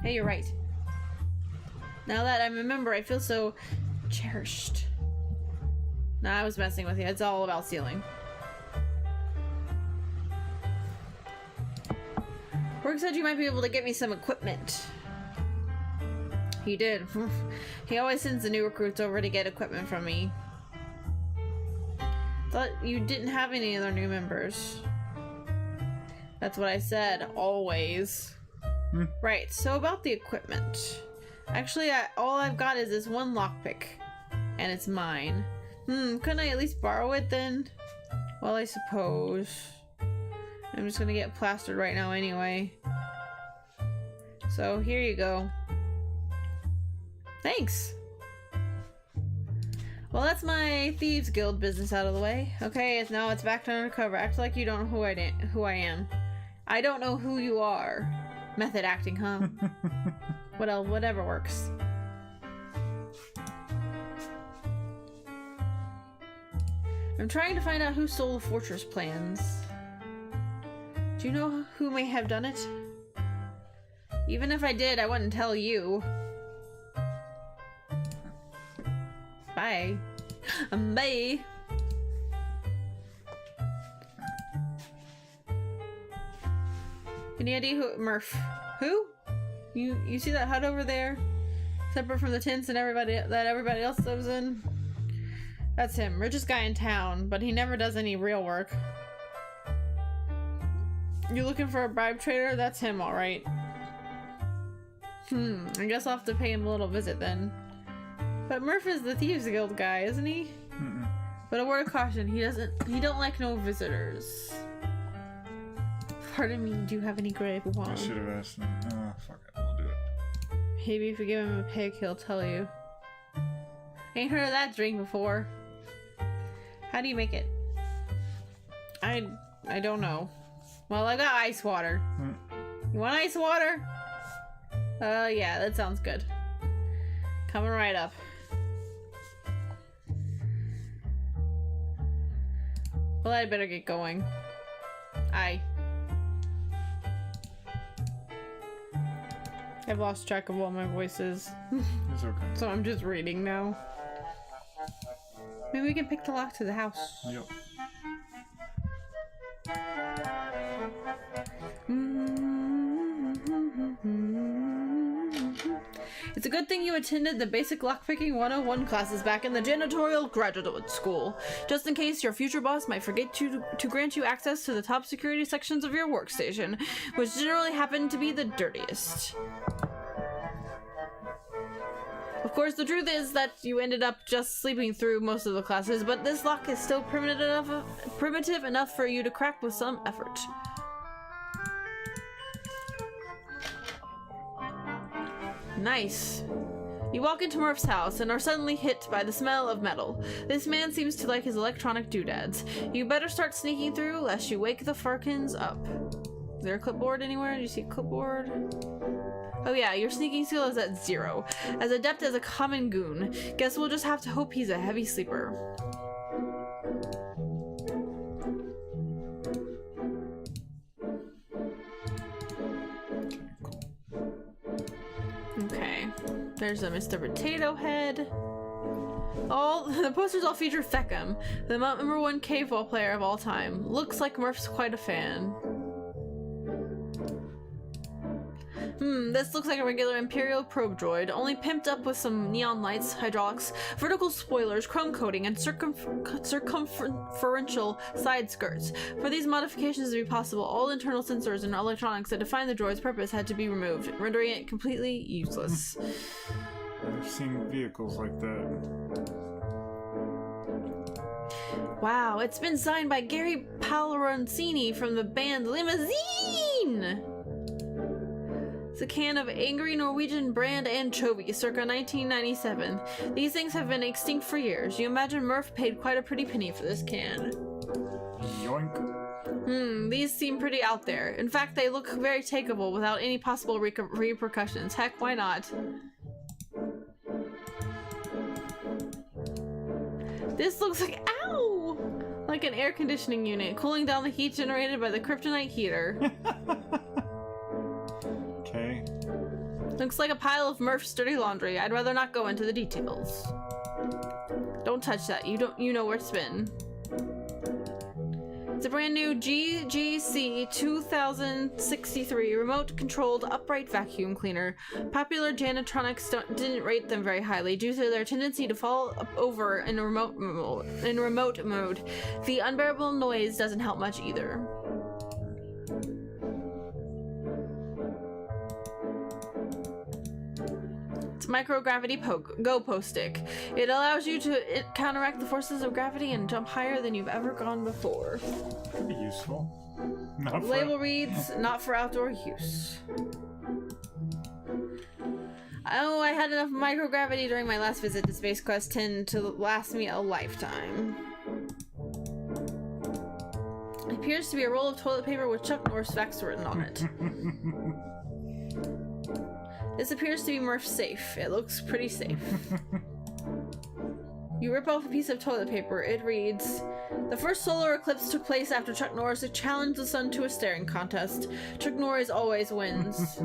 Hey, you're right. Now that I'm a member, I feel so cherished. Nah, I was messing with you. It's all about stealing. Rourke said you might be able to get me some equipment. He did. He always sends the new recruits over to get equipment from me. Thought you didn't have any other new members. That's what I said. Always. Right, so about the equipment. Actually, all I've got is this one lockpick. And it's mine. Couldn't I at least borrow it then? Well, I suppose. I'm just gonna get plastered right now anyway. So, here you go. Thanks! Well, that's my Thieves Guild business out of the way. Okay, now it's back to undercover. Act like you don't know who I am. I don't know who you are. Method acting, huh? Whatever works. I'm trying to find out who stole the fortress plans. Do you know who may have done it? Even if I did, I wouldn't tell you. Bye. Bye. Any idea who? Murph. Who? You see that hut over there? Separate from the tents and everybody else lives in? That's him. Richest guy in town, but he never does any real work. You looking for a bribe trader? That's him, alright. I guess I'll have to pay him a little visit then. But Murph is the Thieves Guild guy, isn't he? But a word of caution, he don't like no visitors. Pardon me, do you have any grey Vohaul? I should have asked him. Fuck it, we'll do it. Maybe if you give him a pig, he'll tell you. Ain't heard of that drink before. How do you make it? I don't know. Well, I got ice water. You want ice water? Yeah, that sounds good. Coming right up. Well, I better get going. I've lost track of all my voices. It's okay. So I'm just reading now. Maybe we can pick the lock to the house. Yep. It's a good thing you attended the basic lockpicking 101 classes back in the janitorial graduate school, just in case your future boss might forget to grant you access to the top security sections of your workstation, which generally happen to be the dirtiest. Of course, the truth is that you ended up just sleeping through most of the classes, but this lock is still primitive enough for you to crack with some effort. Nice. You walk into Murph's house and are suddenly hit by the smell of metal. This man seems to like his electronic doodads. You better start sneaking through lest you wake the Farkins up. Is there a clipboard anywhere? Do you see a clipboard? Oh yeah, your sneaking skill is at 0. As adept as a common goon. Guess we'll just have to hope he's a heavy sleeper. Okay, there's a Mr. Potato Head. The posters all feature Feckham, the #1 cave ball player of all time. Looks like Murph's quite a fan. This looks like a regular Imperial probe droid, only pimped up with some neon lights, hydraulics, vertical spoilers, chrome coating, and circumferential side skirts. For these modifications to be possible, all internal sensors and electronics that define the droid's purpose had to be removed, rendering it completely useless. I've seen vehicles like that. Wow, it's been signed by Gary Paloroncini from the band Limousine! It's a can of angry Norwegian brand anchovy, circa 1997. These things have been extinct for years. You imagine Murph paid quite a pretty penny for this can. Yoink. These seem pretty out there. In fact, they look very takeable without any possible repercussions. Heck, why not? This looks like, ow! Like an air conditioning unit, cooling down the heat generated by the kryptonite heater. Okay. Looks like a pile of Murph's dirty laundry. I'd rather not go into the details. Don't touch that. You know where it's been. It's a brand new GGC 2063 remote-controlled upright vacuum cleaner. Popular Janitronics didn't rate them very highly due to their tendency to fall over in remote mode. The unbearable noise doesn't help much either. Microgravity GoPo stick. It allows you to counteract the forces of gravity and jump higher than you've ever gone before. Pretty useful. Label reads, not for outdoor use. Oh, I had enough microgravity during my last visit to Space Quest 10 to last me a lifetime. It appears to be a roll of toilet paper with Chuck Norris facts written on it. This appears to be Murph safe. It looks pretty safe. You rip off a piece of toilet paper. It reads, "The first solar eclipse took place after Chuck Norris challenged the sun to a staring contest. Chuck Norris always wins."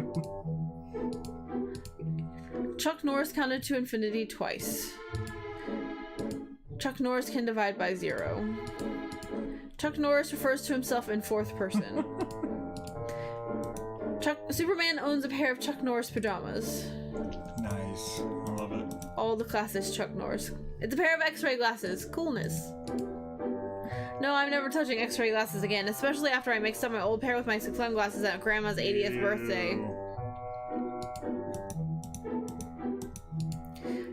Chuck Norris counted to infinity twice. Chuck Norris can divide by 0. Chuck Norris refers to himself in 4th person. Superman owns a pair of Chuck Norris pajamas. Nice. I love it. All the classics Chuck Norris. It's a pair of X-ray glasses. Coolness. No, I'm never touching X-ray glasses again, especially after I mixed up my old pair with my sunglasses at Grandma's 80th birthday.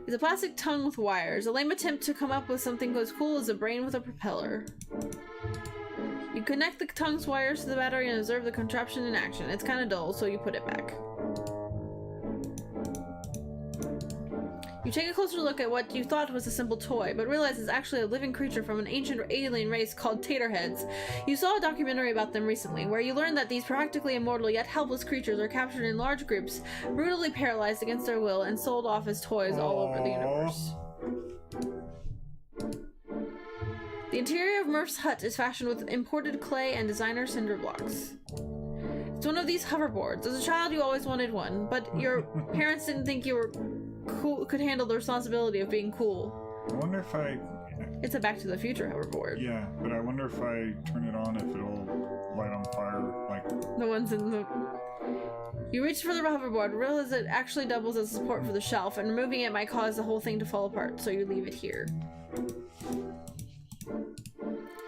It's a plastic tongue with wires. A lame attempt to come up with something as cool as a brain with a propeller. You connect the tongue's wires to the battery and observe the contraption in action. It's kind of dull, so you put it back. You take a closer look at what you thought was a simple toy, but realize it's actually a living creature from an ancient alien race called Taterheads. You saw a documentary about them recently, where you learned that these practically immortal yet helpless creatures are captured in large groups, brutally paralyzed against their will, and sold off as toys all over the universe. The interior of Murph's hut is fashioned with imported clay and designer cinder blocks. It's one of these hoverboards. As a child, you always wanted one, but your parents didn't think you were could handle the responsibility of being cool. I wonder if I... It's a Back to the Future hoverboard. Yeah, but I wonder if I turn it on, if it'll light on fire, like... The ones in the... You reach for the hoverboard, realize it actually doubles as support for the shelf, and removing it might cause the whole thing to fall apart, so you leave it here.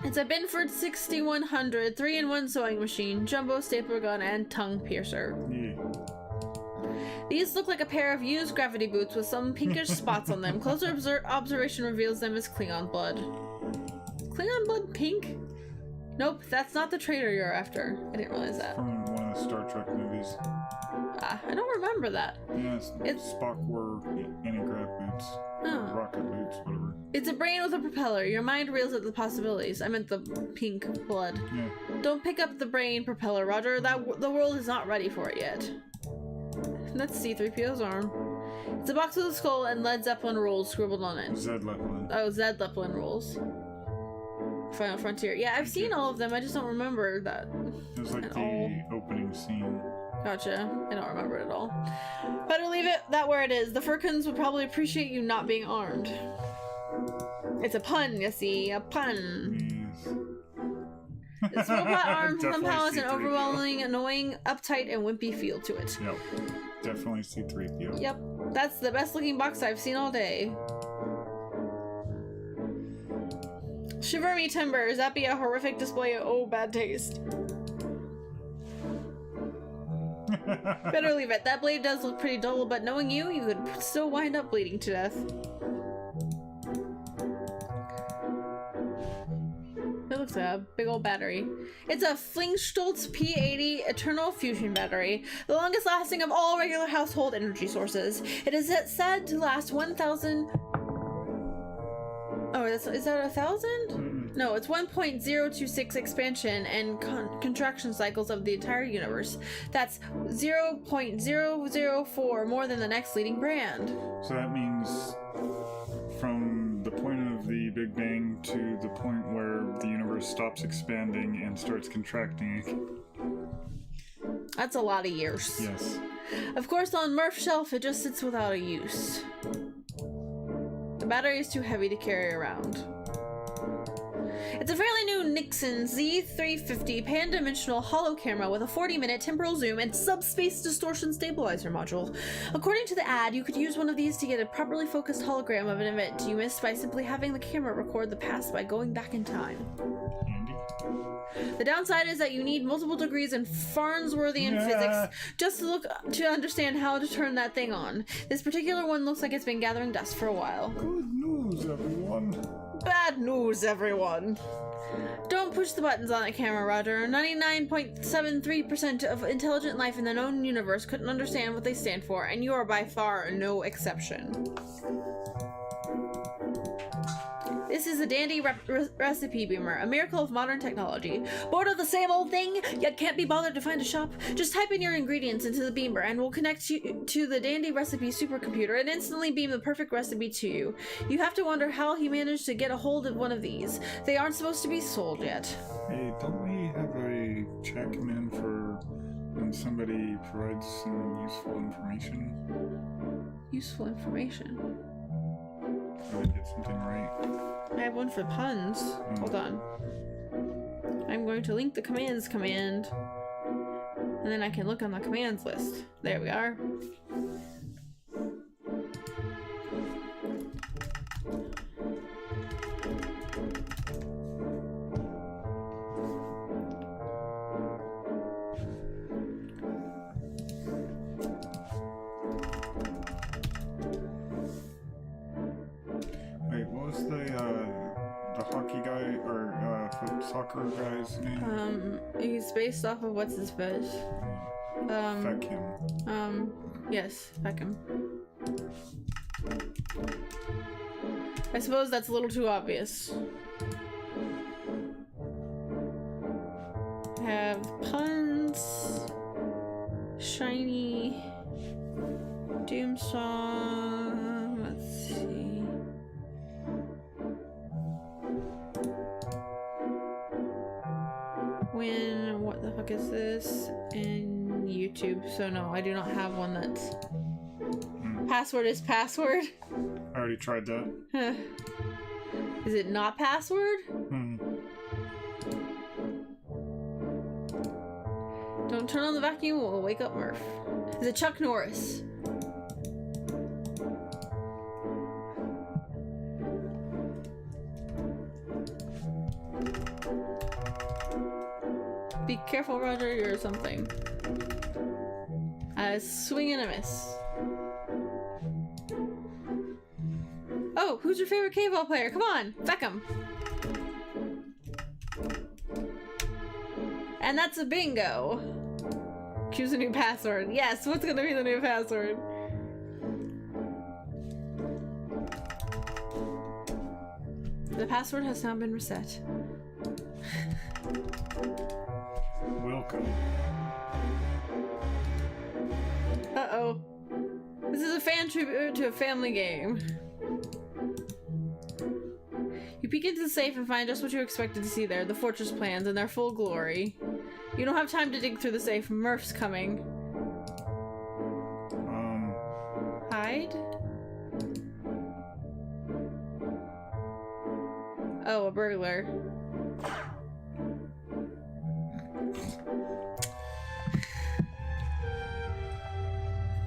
It's a Binford 6100 3-in-1 sewing machine, jumbo stapler gun, and tongue piercer. Yeah. These look like a pair of used gravity boots with some pinkish spots on them. Closer observation reveals them as Klingon blood. Klingon blood pink? Nope, that's not the traitor you're after. I didn't realize that. From one of the Star Trek movies. Ah, I don't remember that. Yeah, it's Spock wore anti-grav boots. Oh. Rocket boots, whatever. It's a brain with a propeller. Your mind reels at the possibilities. I meant the pink blood. Yeah. Don't pick up the brain propeller, Roger. The world is not ready for it yet. That's C-3PO's arm. It's a box with a skull and Led Zeppelin rules scribbled on it. Zed Zeppelin. Oh, Zed Zeppelin rules. Final Frontier. Yeah, I've seen all of them. I just don't remember that. It was like the opening scene. Gotcha. I don't remember it at all. Better leave it that where it is. The Furkins would probably appreciate you not being armed. It's a pun, you see. A pun. Yes. This robot arm somehow has an C-3PO. overwhelming, annoying, uptight, and wimpy feel to it. Yep. Definitely C-3PO. Yep. That's the best looking box I've seen all day. Shiver me timbers. That be a horrific display of bad taste. Better leave it. That blade does look pretty dull, but knowing you, you could still wind up bleeding to death. It looks like a big old battery. It's a Flingstolz P80 Eternal Fusion battery, the longest lasting of all regular household energy sources. It is said to last 1,000... Oh, is that 1,000? No, it's 1.026 expansion and contraction cycles of the entire universe. That's 0.004 more than the next leading brand. So that means from the point of the Big Bang to the point where the universe stops expanding and starts contracting. That's a lot of years. Yes. Of course, on Murph's shelf, it just sits without a use. The battery is too heavy to carry around. It's a fairly new Nixon Z350 pan-dimensional hollow camera with a 40-minute temporal zoom and subspace distortion stabilizer module. According to the ad, you could use one of these to get a properly focused hologram of an event you missed by simply having the camera record the past by going back in time. Andy? The downside is that you need multiple degrees in Farnsworthian physics just to understand how to turn that thing on. This particular one looks like it's been gathering dust for a while. Good news, everyone. Bad news, everyone. Don't push the buttons on that camera, Roger. 99.73% of intelligent life in the known universe couldn't understand what they stand for, and you are by far no exception. This is the Dandy Recipe Beamer, a miracle of modern technology. Bored of the same old thing, yet can't be bothered to find a shop? Just type in your ingredients into the beamer and we'll connect you to the Dandy Recipe supercomputer and instantly beam the perfect recipe to you. You have to wonder how he managed to get a hold of one of these. They aren't supposed to be sold yet. Hey, don't we have a chat come in for when somebody provides some useful information? Useful information. Did I get something right? I have one for puns. Hold on. I'm going to link the commands command. And then I can look on the commands list. There we are. Wait, what was the hockey guy or foot soccer guy's name? He's based off of what's his face. Beckham. Yes, Beckham. I suppose that's a little too obvious. Have puns, shiny, Doomsong, let's see. What the fuck is this? In YouTube, so no, I do not have one that's... Password is password? I already tried that. Is it not password? Don't turn on the vacuum, we'll wake up Murph. Is it Chuck Norris? Be careful, Roger, you're something. Swing and a miss. Oh, who's your favorite K-ball player? Come on, Beckham. And that's a bingo. Choose a new password. Yes, what's gonna be the new password? The password has now been reset. Welcome. Uh-oh. This is a fan tribute to a family game. You peek into the safe and find just what you expected to see there, the fortress plans in their full glory. You don't have time to dig through the safe. Murph's coming. Hide? Oh, a burglar.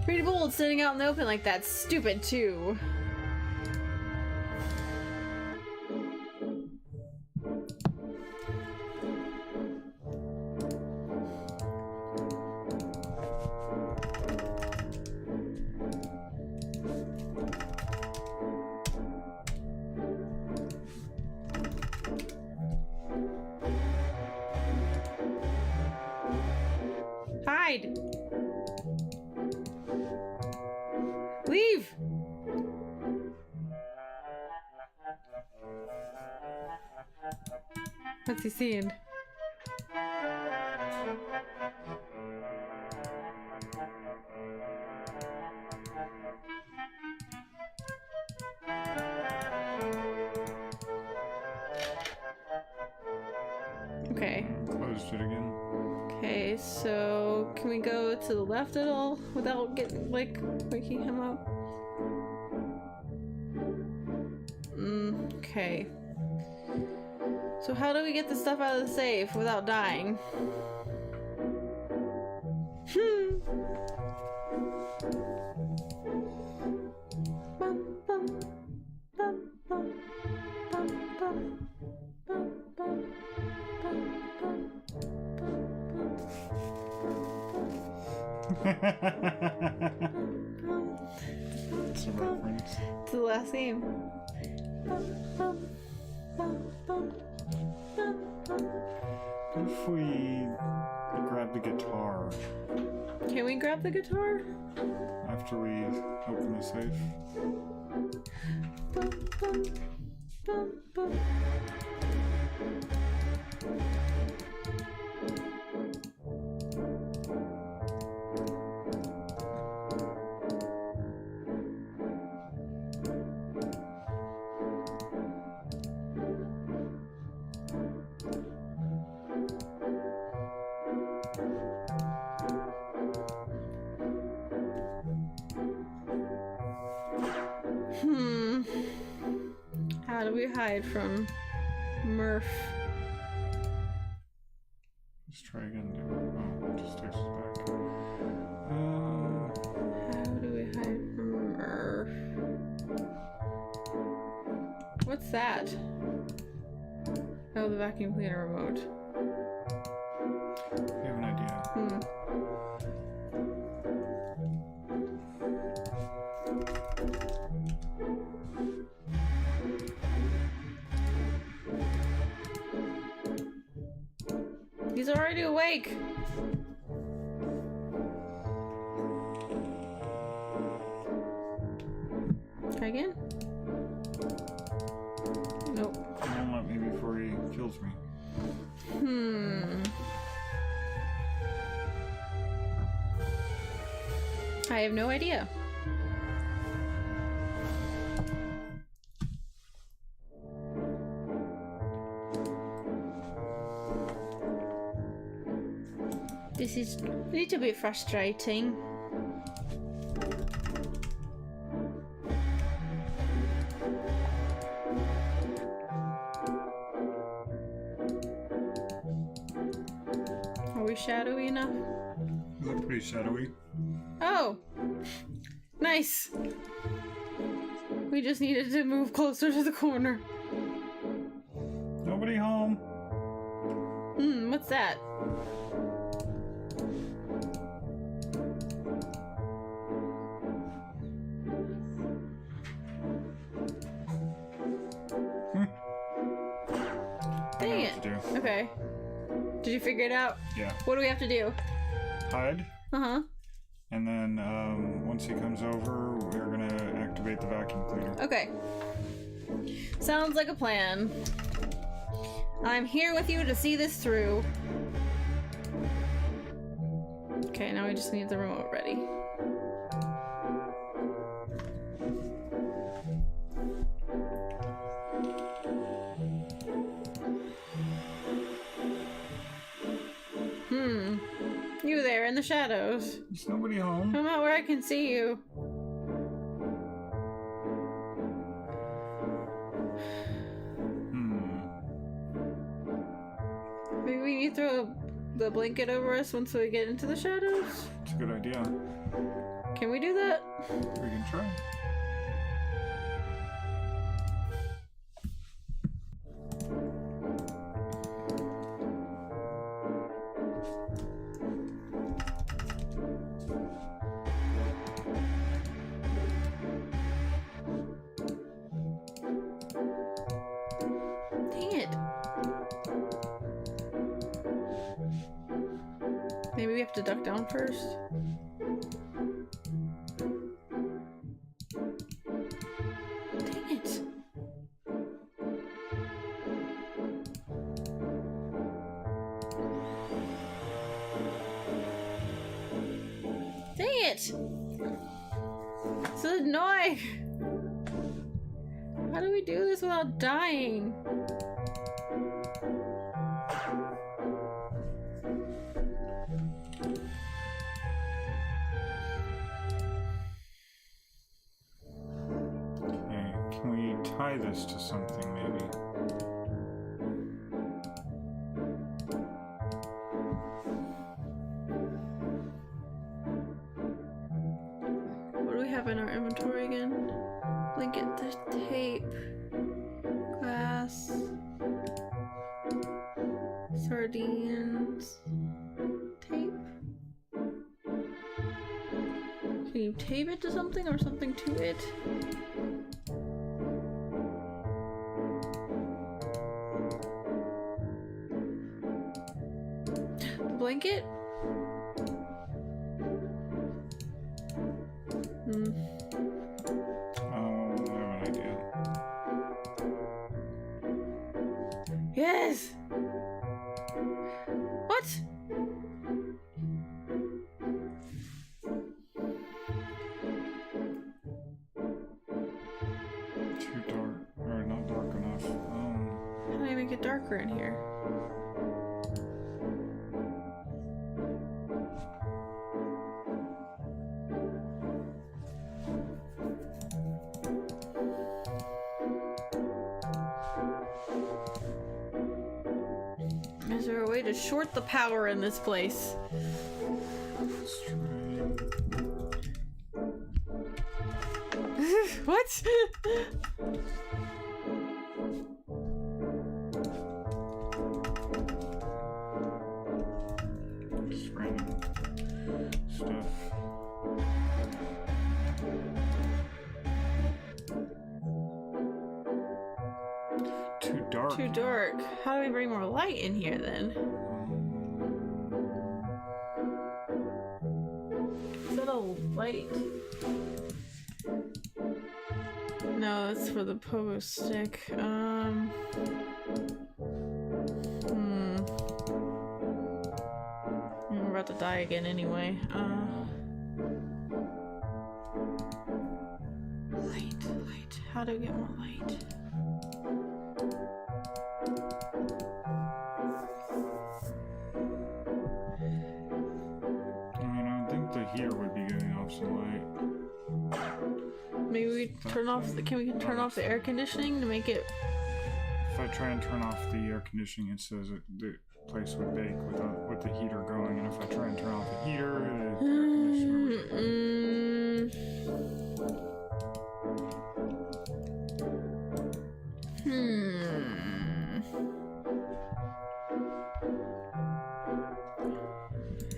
Pretty bold sitting out in the open like that. Stupid, too. Hide! Leave! What's he seeing? Okay. Closed it again. Okay, so can we go to the left at all without getting, like, waking him up? Okay. So how do we get the stuff out of the safe without dying? It's a reference. To the last game. What if we grab the guitar Can we grab the guitar? after we open the safe? Bum, bum. How do we hide from Murph? Let's try again. Oh, it just takes us back. How do we hide from Murph? What's that? Oh, the vacuum cleaner remote. I have an idea. He's already awake. Try again? Nope. Don't let me before he kills me. I have no idea. This is a little bit frustrating. Are we shadowy enough? They're pretty shadowy. Oh! Nice! We just needed to move closer to the corner. Nobody home. What's that? Dang it. Okay. Did you figure it out? Yeah. What do we have to do? Hide. Uh-huh. And then once he comes over, we're gonna activate the vacuum cleaner. Okay. Sounds like a plan. I'm here with you to see this through. Okay, now we just need the remote ready. You there in the shadows. There's nobody home. Come out where I can see you. Maybe we need to throw the blanket over us once we get into the shadows? It's a good idea. Can we do that? We can try. Maybe we have to duck down first. Dang it. Dang it! So annoying! How do we do this without dying? Tie this to something, maybe. What do we have in our inventory again? Blanket, the tape, glass, sardines, tape. Can you tape it to something or something to it? Blanket? Oh, I have an idea. Yes! What? Too dark. Or not dark enough. How do I make it darker in here? Is there a way to short the power in this place? let's try. What? Just random stuff. Too dark. Too dark. How do we bring more light in here then? Is that a light? No, that's for the pogo stick. We're about to die again anyway. Light. How do I get more light? I think the heater would be giving off some light. Maybe we turn off the, can we turn off the air conditioning to make it? If I try and turn off the air conditioning, it says that the place would bake with the heater going, and if I try and turn off the heater, the air conditioner would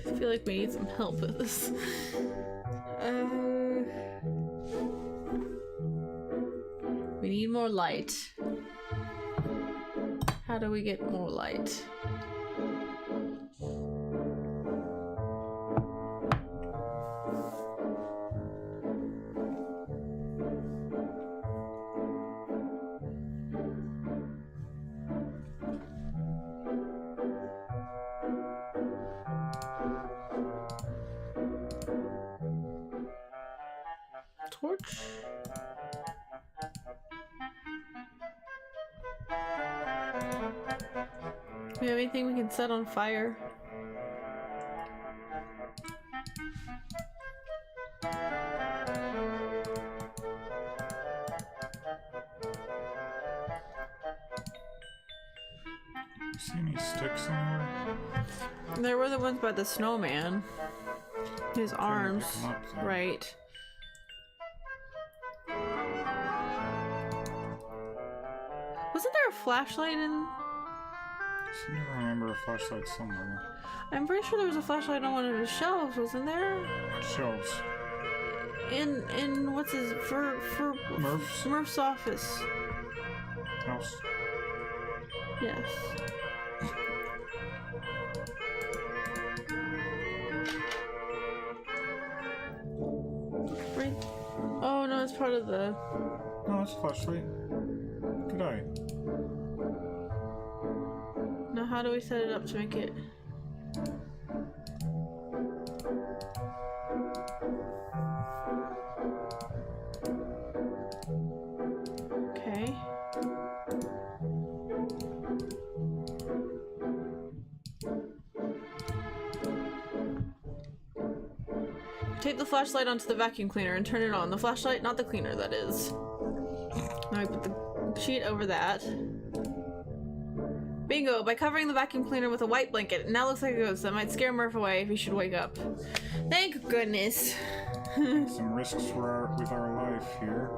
I feel like we need some help with this. We need more light. How do we get more light? Torch? Do we have anything we can set on fire? See any sticks somewhere? There were the ones by the snowman. His arms. pick 'em up, though. Right. Wasn't there a flashlight in? I seem to remember a flashlight somewhere. I'm pretty sure there was a flashlight on one of his shelves, wasn't there? Shelves. In what's his for Murph's office. House. Yes. Right. Oh no, it's part of the. No, it's a flashlight. Good eye. Now, how do we set it up to make it? Okay. Take the flashlight onto the vacuum cleaner and turn it on. The flashlight, not the cleaner, that is. Now we put the sheet over that. Bingo! By covering the vacuum cleaner with a white blanket, it now looks like a ghost that might scare Murph away if he should wake up. Thank goodness! Some risks with our life here,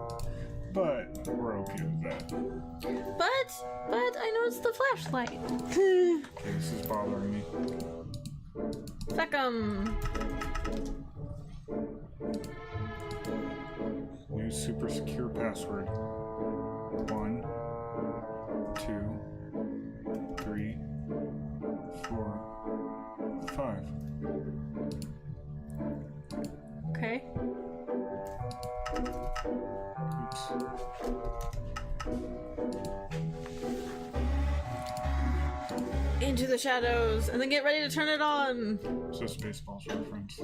but we're okay with that. But I noticed the flashlight. Okay, this is bothering me. Fuck 'em. Use super secure password. 1, 2, 3, 4, 5. Okay. Oops. Into the shadows, and then get ready to turn it on. It's a Spaceballs reference.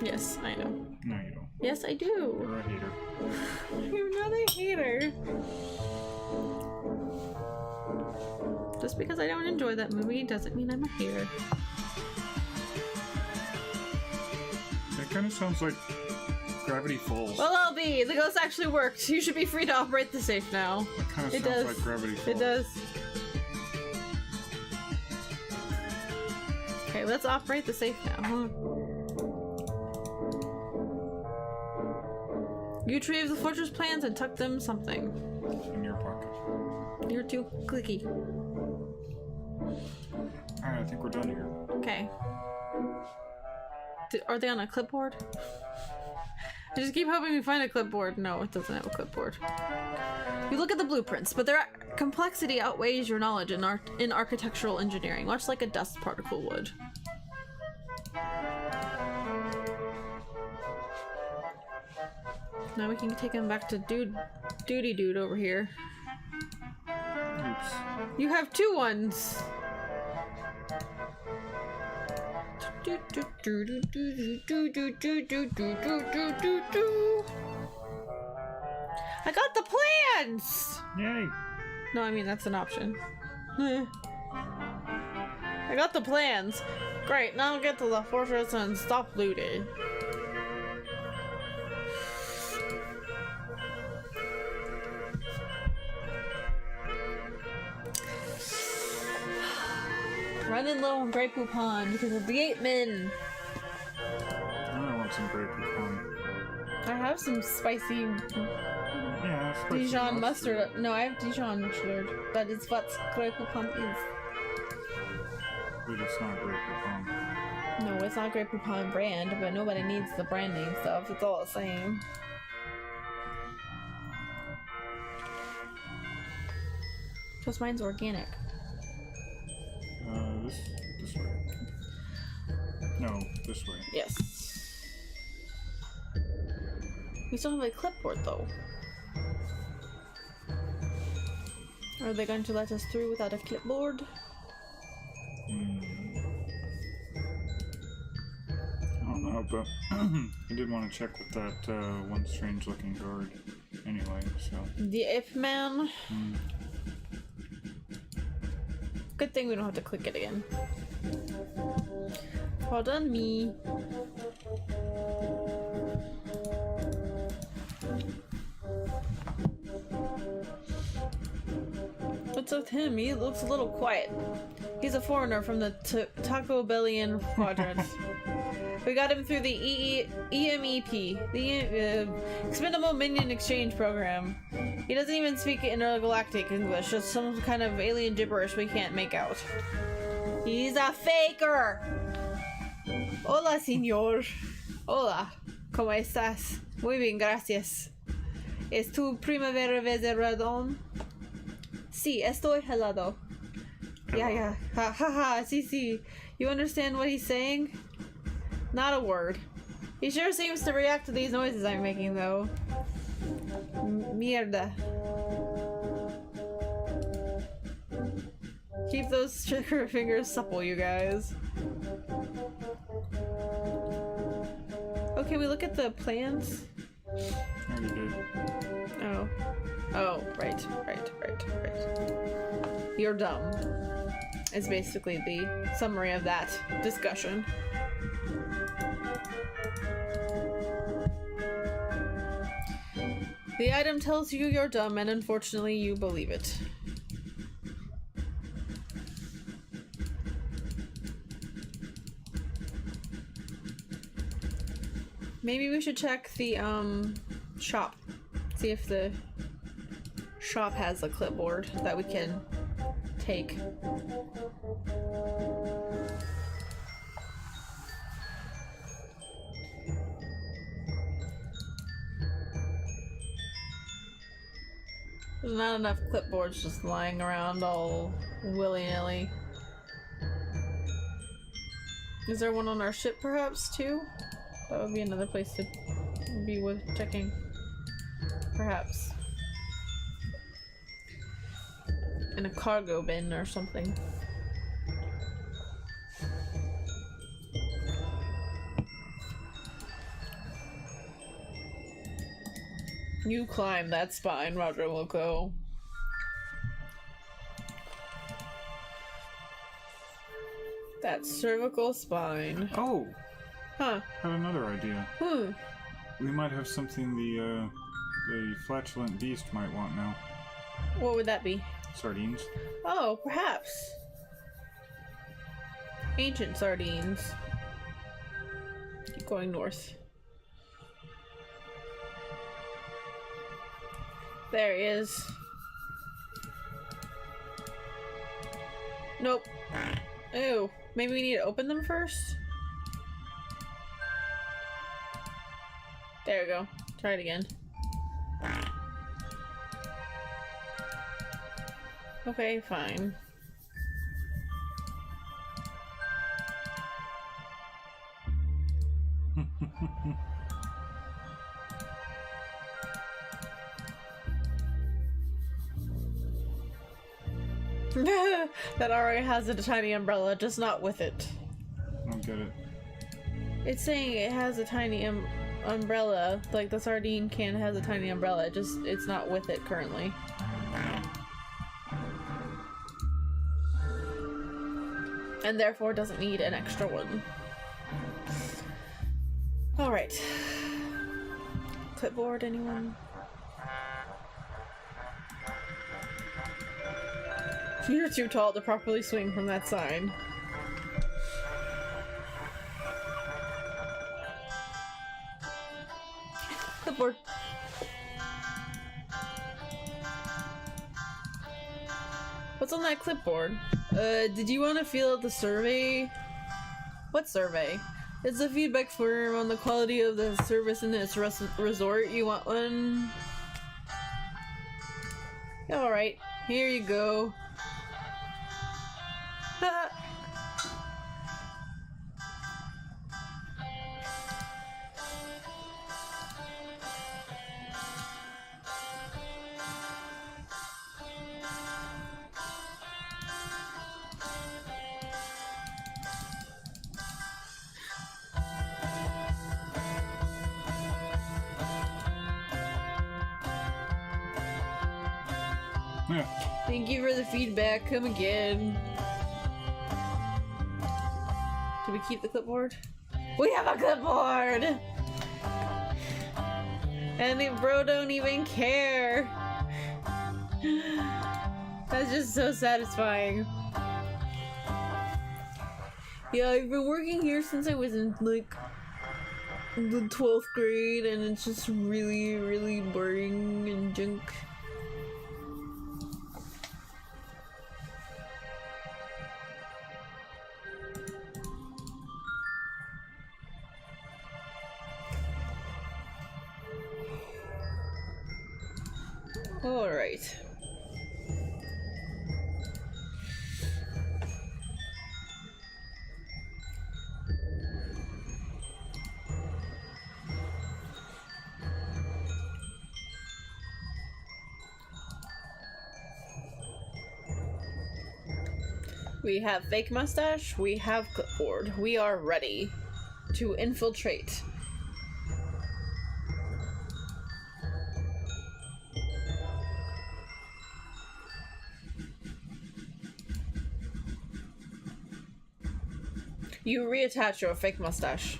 Yes, I know. No, you don't. Yes, I do. You're a hater. I'm not a hater. Just because I don't enjoy that movie doesn't mean I'm a hater. That kind of sounds like Gravity Falls. Well, LB, the ghost actually worked. You should be free to operate the safe now. That kind of It sounds does. like Gravity Falls. It does. Okay, let's operate the safe now. Huh? You retrieve the fortress plans and tuck them something. In your pocket. You're too clicky. Alright, I think we're done here. Okay. Are they on a clipboard? I just keep hoping we find a clipboard. No, it doesn't have a clipboard. You look at the blueprints, but their complexity outweighs your knowledge in architectural engineering, much like a dust particle would. Now we can take him back to Duty Dude over here. Oops. You have 2 ones! I got the plans! Yay! No, I mean that's an option. I got the plans. Great, now I'll get to the fortress and stop looting. Running low on Grey Poupon because of the 8 men. I want some Grey Poupon. I have some spicy Yeah, spicy Dijon mustard. No, I have Dijon mustard. That is what Grey Poupon is. But it's not Grey Poupon. No, it's not Grey Poupon brand, but nobody needs the brand name stuff. It's all the same. Plus mine's organic. This way. No, this way. Yes. We still have a clipboard though. Are they going to let us through without a clipboard? I don't know, but I did want to check with that one strange looking guard anyway, so. The Ape Man. Good thing we don't have to click it again. Well done, me. What's with him? He looks a little quiet. He's a foreigner from the Taco Bellian quadrant. We got him through the EMEP, the Expendable Minion Exchange Program. He doesn't even speak intergalactic English, just some kind of alien gibberish we can't make out. He's a faker! Hola, señor. Hola. ¿Cómo estás? Muy bien, gracias. ¿Es tu primavera verano? Sí, estoy helado. Yeah. Ha ha ha, sí. You understand what he's saying? Not a word. He sure seems to react to these noises I'm making, though. Mierda. Keep those trigger fingers supple, you guys. Okay, we look at the plans. I already did. Oh, right. You're dumb. Is basically the summary of that discussion. The item tells you you're dumb, and unfortunately you believe it. Maybe we should check the shop. See if the shop has a clipboard that we can take. There's not enough clipboards just lying around all willy-nilly. Is there one on our ship perhaps too? That would be another place to be worth checking. Perhaps. In a cargo bin or something. You climb that spine, Roger Loco. That cervical spine. Oh! Huh. Had another idea. We might have something the flatulent beast might want now. What would that be? Sardines. Oh, perhaps. Ancient sardines. Keep going north. There he is. Nope. Ew. Maybe we need to open them first? There we go. Try it again. Okay, fine. That already has a tiny umbrella, just not with it. I don't get it. It's saying it has a tiny umbrella, like the sardine can has a tiny umbrella, it's not with it currently. And therefore doesn't need an extra one. Alright. Clipboard, anyone? You're too tall to properly swing from that sign. Clipboard. What's on that clipboard? Did you want to fill out the survey? What survey? It's a feedback form on the quality of the service in this resort. You want one? Alright, here you go. Yeah. Thank you for the feedback. Come again. Do we keep the clipboard? We have a clipboard! And the bro don't even care. That's just so satisfying. Yeah, I've been working here since I was in like the 12th grade, and it's just really, really boring and junk. All right. We have fake mustache, we have clipboard. We are ready to infiltrate. You reattach your fake mustache.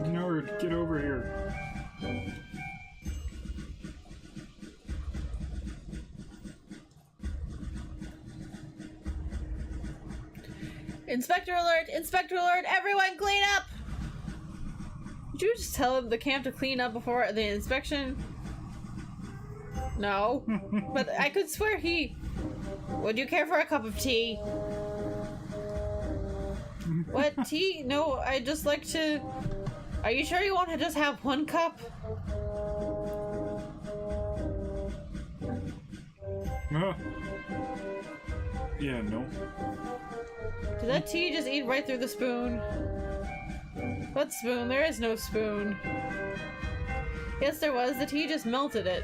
Nerd, get over here. Inspector alert! Inspector alert! Everyone clean up! Did you just tell the camp to clean up before the inspection? No. But I could swear he... Would you care for a cup of tea? What? Tea? No, I just like to... Are you sure you want to just have one cup? Yeah, no. Did that tea just eat right through the spoon? What spoon? There is no spoon. Yes, there was. The tea just melted it.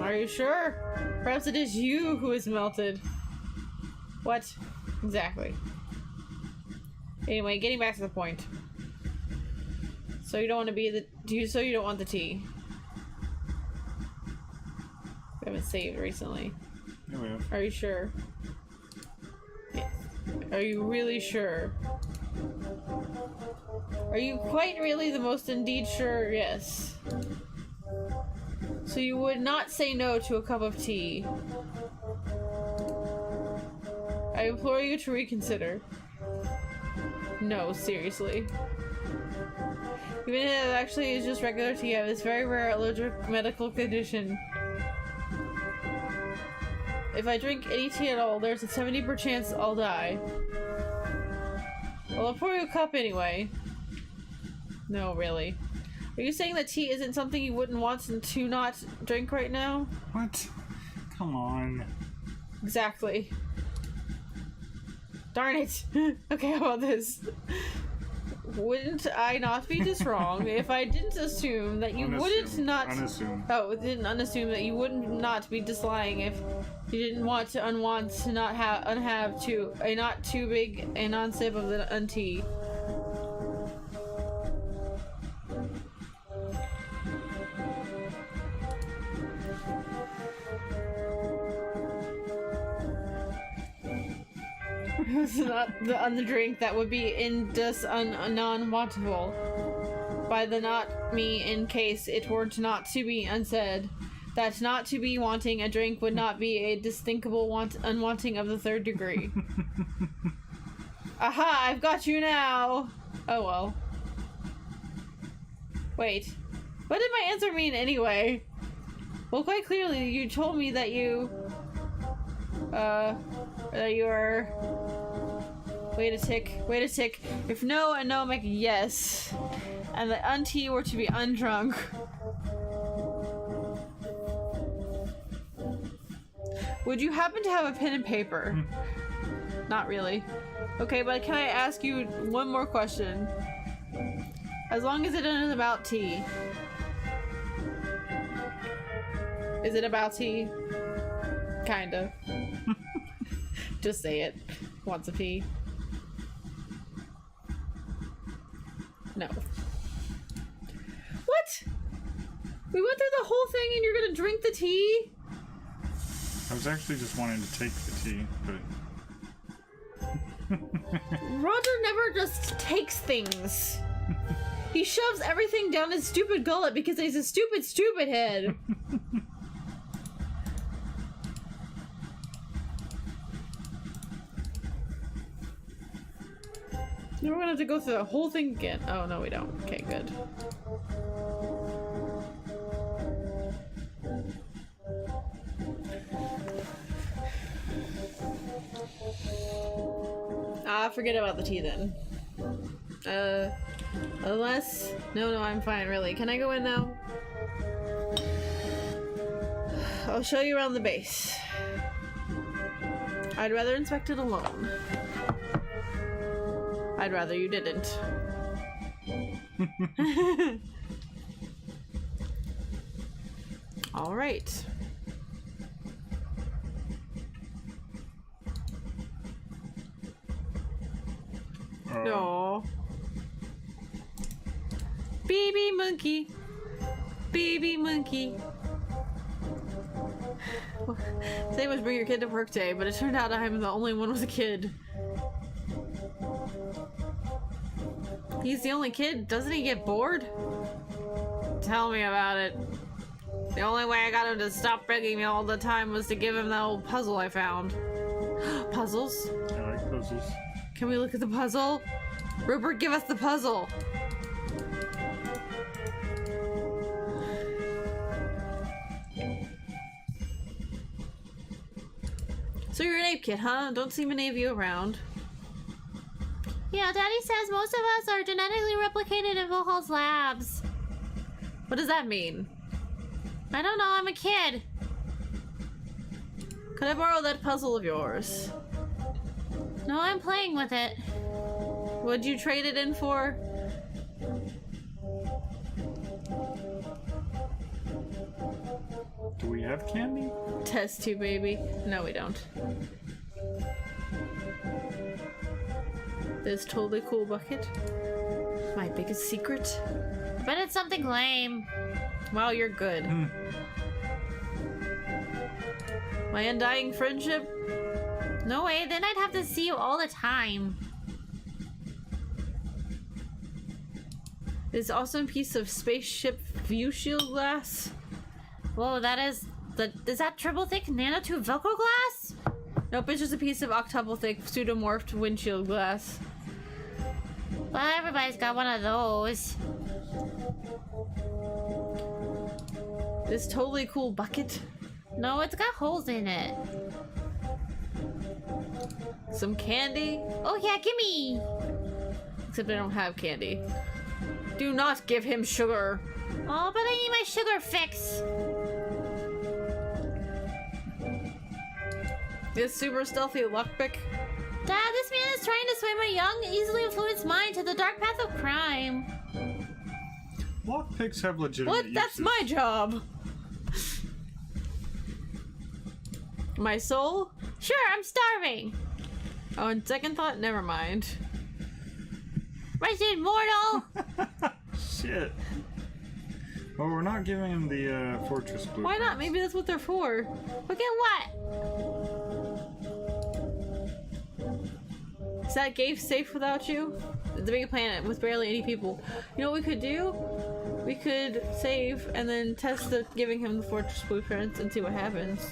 Are you sure? Perhaps it is you who is melted. What? Exactly. Anyway, getting back to the point. So you don't want to be the... So you don't want the tea. We haven't saved recently. Yeah, we have. Are you sure? Yes. Are you really sure? Are you quite really the most indeed sure? Yes. So you would not say no to a cup of tea. I implore you to reconsider. No, seriously. Even if it actually is just regular tea, I have this very rare allergic medical condition. If I drink any tea at all, there's a 70% chance I'll die. Well, I'll pour you a cup anyway. No, really. Are you saying that tea isn't something you wouldn't want to not drink right now? What? Come on. Exactly. Darn it. Okay, how about this? Wouldn't I not be just wrong if I didn't assume that you wouldn't not... Unassume. Oh, didn't unassume that you wouldn't not be just lying if you didn't want to unwant to not have a not too big a non-sip of the tea. It's not on the drink that would be in just non-wantable. By the not me in case it were to not to be unsaid. That not to be wanting a drink would not be a distinctable unwanting of the third degree. Aha! I've got you now! Oh well. Wait. What did my answer mean anyway? Well, quite clearly, you told me that you... that you are... Wait a tick. If no and no make a yes. And the untea were to be undrunk. Would you happen to have a pen and paper? Not really. Okay, but can I ask you one more question? As long as it isn't about tea. Is it about tea? Kinda. Just say it. Wants a pee. No. What? We went through the whole thing and you're gonna drink the tea? I was actually just wanting to take the tea, but... Roger never just takes things. He shoves everything down his stupid gullet because he's a stupid head. Now we're gonna have to go through the whole thing again. Oh, no, we don't. Okay, good. Forget about the tea then. Unless... No, I'm fine, really. Can I go in now? I'll show you around the base. I'd rather inspect it alone. I'd rather you didn't. All right. No. Baby monkey. Baby monkey. Today was bring your kid to work day, but it turned out I'm the only one with a kid. He's the only kid. Doesn't he get bored? Tell me about it. The only way I got him to stop begging me all the time was to give him that old puzzle I found. Puzzles? I like puzzles. Can we look at the puzzle? Rupert, give us the puzzle! So you're an ape kid, huh? Don't see many of you around. Yeah, Daddy says most of us are genetically replicated in Vohaul's labs. What does that mean? I don't know, I'm a kid. Could I borrow that puzzle of yours? No, I'm playing with it. Would you trade it in for? Do we have candy? Test tube, baby. No, we don't. This totally cool bucket. My biggest secret. But it's something lame. Wow, you're good. My undying friendship? No way, then I'd have to see you all the time. This awesome piece of spaceship view shield glass? Whoa, is that triple thick nanotube Velcro glass? Nope, it's just a piece of octuple thick pseudomorphed windshield glass. Well, everybody's got one of those. This totally cool bucket? No, it's got holes in it. Some candy? Oh yeah, gimme! Except I don't have candy. Do not give him sugar. Oh, but I need my sugar fix. This super stealthy lockpick? Dad, this man is trying to sway my young, easily influenced mind to the dark path of crime. Lockpicks have legitimate What? That's uses. my job. My soul? Sure, I'm starving. Oh, and second thought, never mind. Resident Mortal! Shit. Well, we're not giving him the fortress blueprint. Why not? Maybe that's what they're for. Look at what? Is that gate safe without you? The big planet with barely any people. You know what we could do? We could save and then test giving him the fortress blueprints and see what happens.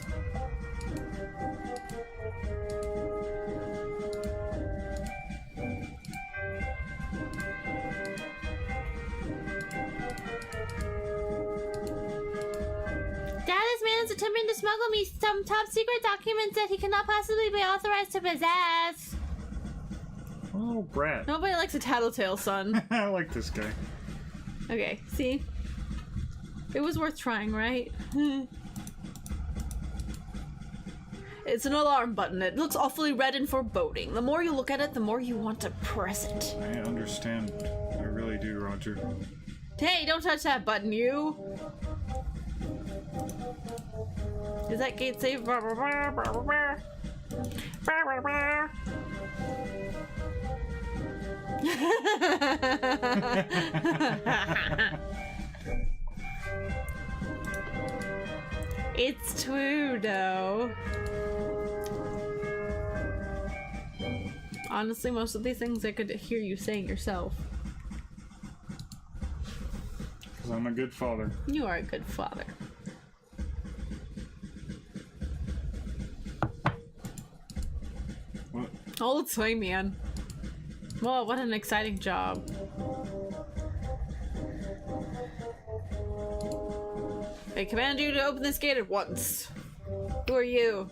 Attempting to smuggle me some top secret documents that he cannot possibly be authorized to possess. Oh, brat. Nobody likes a tattletale, son. I like this guy. Okay, see? It was worth trying, right? It's an alarm button. It looks awfully red and foreboding. The more you look at it, the more you want to press it. I understand. I really do, Roger. Hey, don't touch that button, you! Is that gate safe? It's true, though. Honestly, most of these things I could hear you saying yourself. Because I'm a good father. You are a good father. What? Oh, it's swing, man. Whoa, what an exciting job. I command you to open this gate at once. Who are you?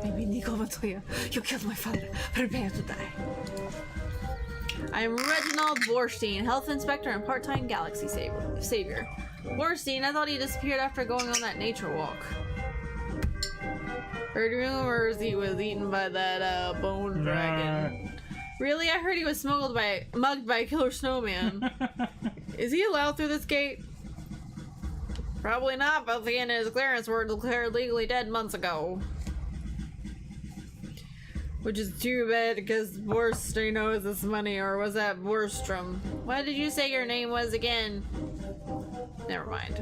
Maybe Nico Montoya. You killed my father. Prepare to die. I am Reginald Borstein, health inspector and part-time galaxy savior. Borstein, I thought he disappeared after going on that nature walk. Heard rumors he was eaten by that bone dragon. Really? I heard he was mugged by a killer snowman. Is he allowed through this gate? Probably not, but he and his clearance were declared legally dead months ago. Which is too bad, because Borstein owes us money, or was that Borstrom? What did you say your name was again? Never mind.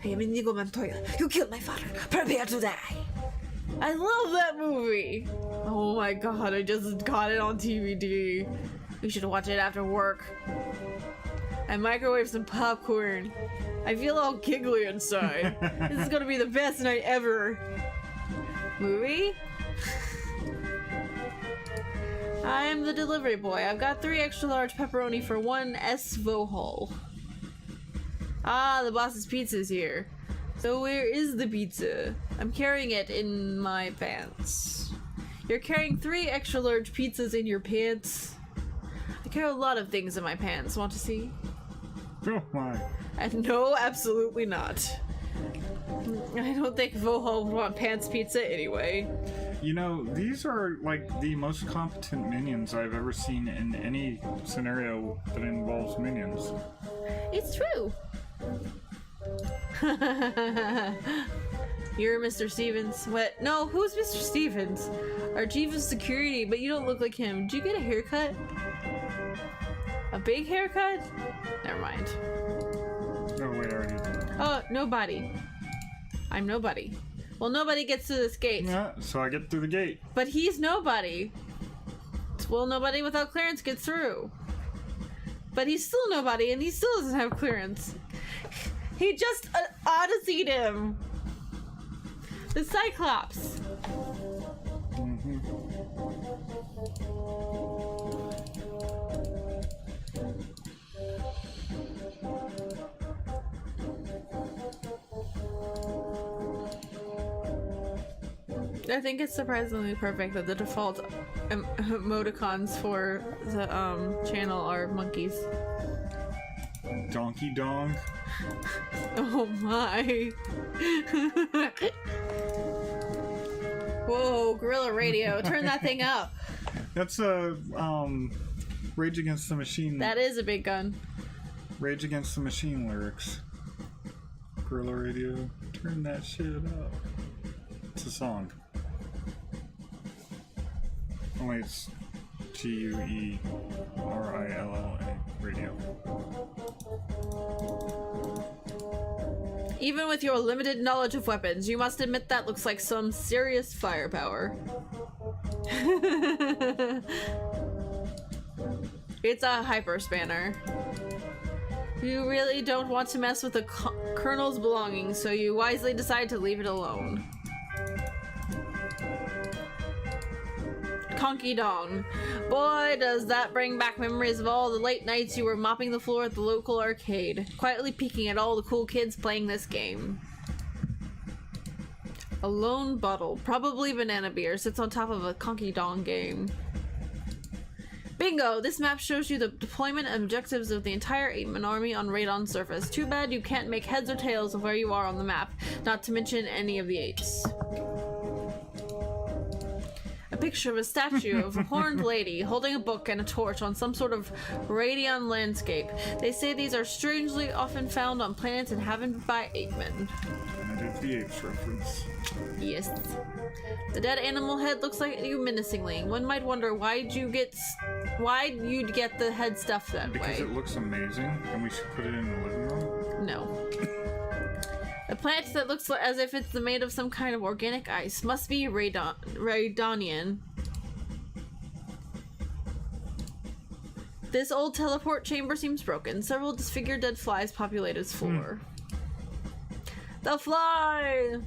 I am Inigo Montoya. You killed my father. Prepare to die. I love that movie. Oh my god, I just got it on DVD. We should watch it after work. I microwave some popcorn. I feel all giggly inside. This is gonna be the best night ever. Movie? I am the delivery boy. I've got 3 extra large pepperoni for 1 S Vohaul. Ah, the boss's pizza's here. So where is the pizza? I'm carrying it in my pants. You're carrying 3 extra large pizzas in your pants? I carry a lot of things in my pants. Want to see? Oh my. And no, absolutely not. I don't think Vohaul would want pants pizza anyway. You know, these are like the most competent minions I've ever seen in any scenario that involves minions. It's true. You're Mr. Stevens. What? No, who's Mr. Stevens? Our chief of security, but you don't look like him. Did you get a haircut? A big haircut? Never mind. Oh wait, I already did. Oh, nobody. I'm nobody. Well, nobody gets through this gate. Yeah, so I get through the gate. But he's nobody. Well, nobody without clearance gets through. But he's still nobody, and he still doesn't have clearance. He just odysseyed him. The Cyclops. I think it's surprisingly perfect that the default emoticons for the channel are monkeys. Donkey Dong. Oh my. Whoa, Gorilla Radio, turn that thing up. That's a Rage Against the Machine. That is a big gun. Rage Against the Machine lyrics. Gorilla Radio, turn that shit up. It's a song. Only it's G-U-E-R-I-L-L-A, radio. Even with your limited knowledge of weapons, you must admit that looks like some serious firepower. It's a hyper spanner. You really don't want to mess with the colonel's belongings, so you wisely decide to leave it alone. Conky Dong. Boy, does that bring back memories of all the late nights you were mopping the floor at the local arcade, quietly peeking at all the cool kids playing this game. A lone bottle, probably banana beer, sits on top of a Conky Dong game. Bingo! This map shows you the deployment and objectives of the entire 8-man army on radon surface. Too bad you can't make heads or tails of where you are on the map, not to mention any of the apes. A picture of a statue of a horned lady holding a book and a torch on some sort of radion landscape. They say these are strangely often found on planets inhabited by 8-men. I did the apes reference. Yes. The dead animal head looks like you menacingly. One might wonder why'd you'd get the head stuffed that Because way. it looks amazing, and we should put it in the living room. No. A plant that looks as if it's made of some kind of organic ice. Must be radonian. This old teleport chamber seems broken. Several disfigured dead flies populate its floor. The fly!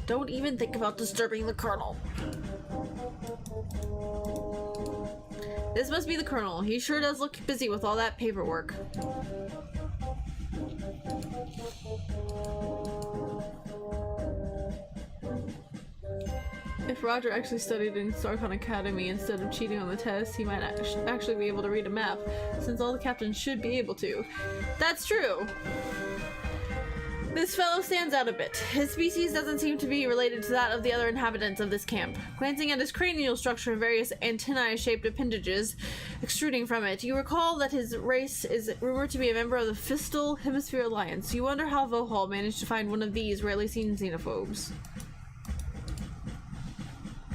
Don't even think about disturbing the colonel. This must be the colonel. He sure does look busy with all that paperwork. If Roger actually studied in Starcon Academy instead of cheating on the test, he might actually be able to read a map, since all the captains should be able to. That's true! This fellow stands out a bit. His species doesn't seem to be related to that of the other inhabitants of this camp. Glancing at his cranial structure and various antennae-shaped appendages extruding from it, you recall that his race is rumored to be a member of the Fistal Hemisphere Alliance. You wonder how Vohaul managed to find one of these rarely seen xenophobes.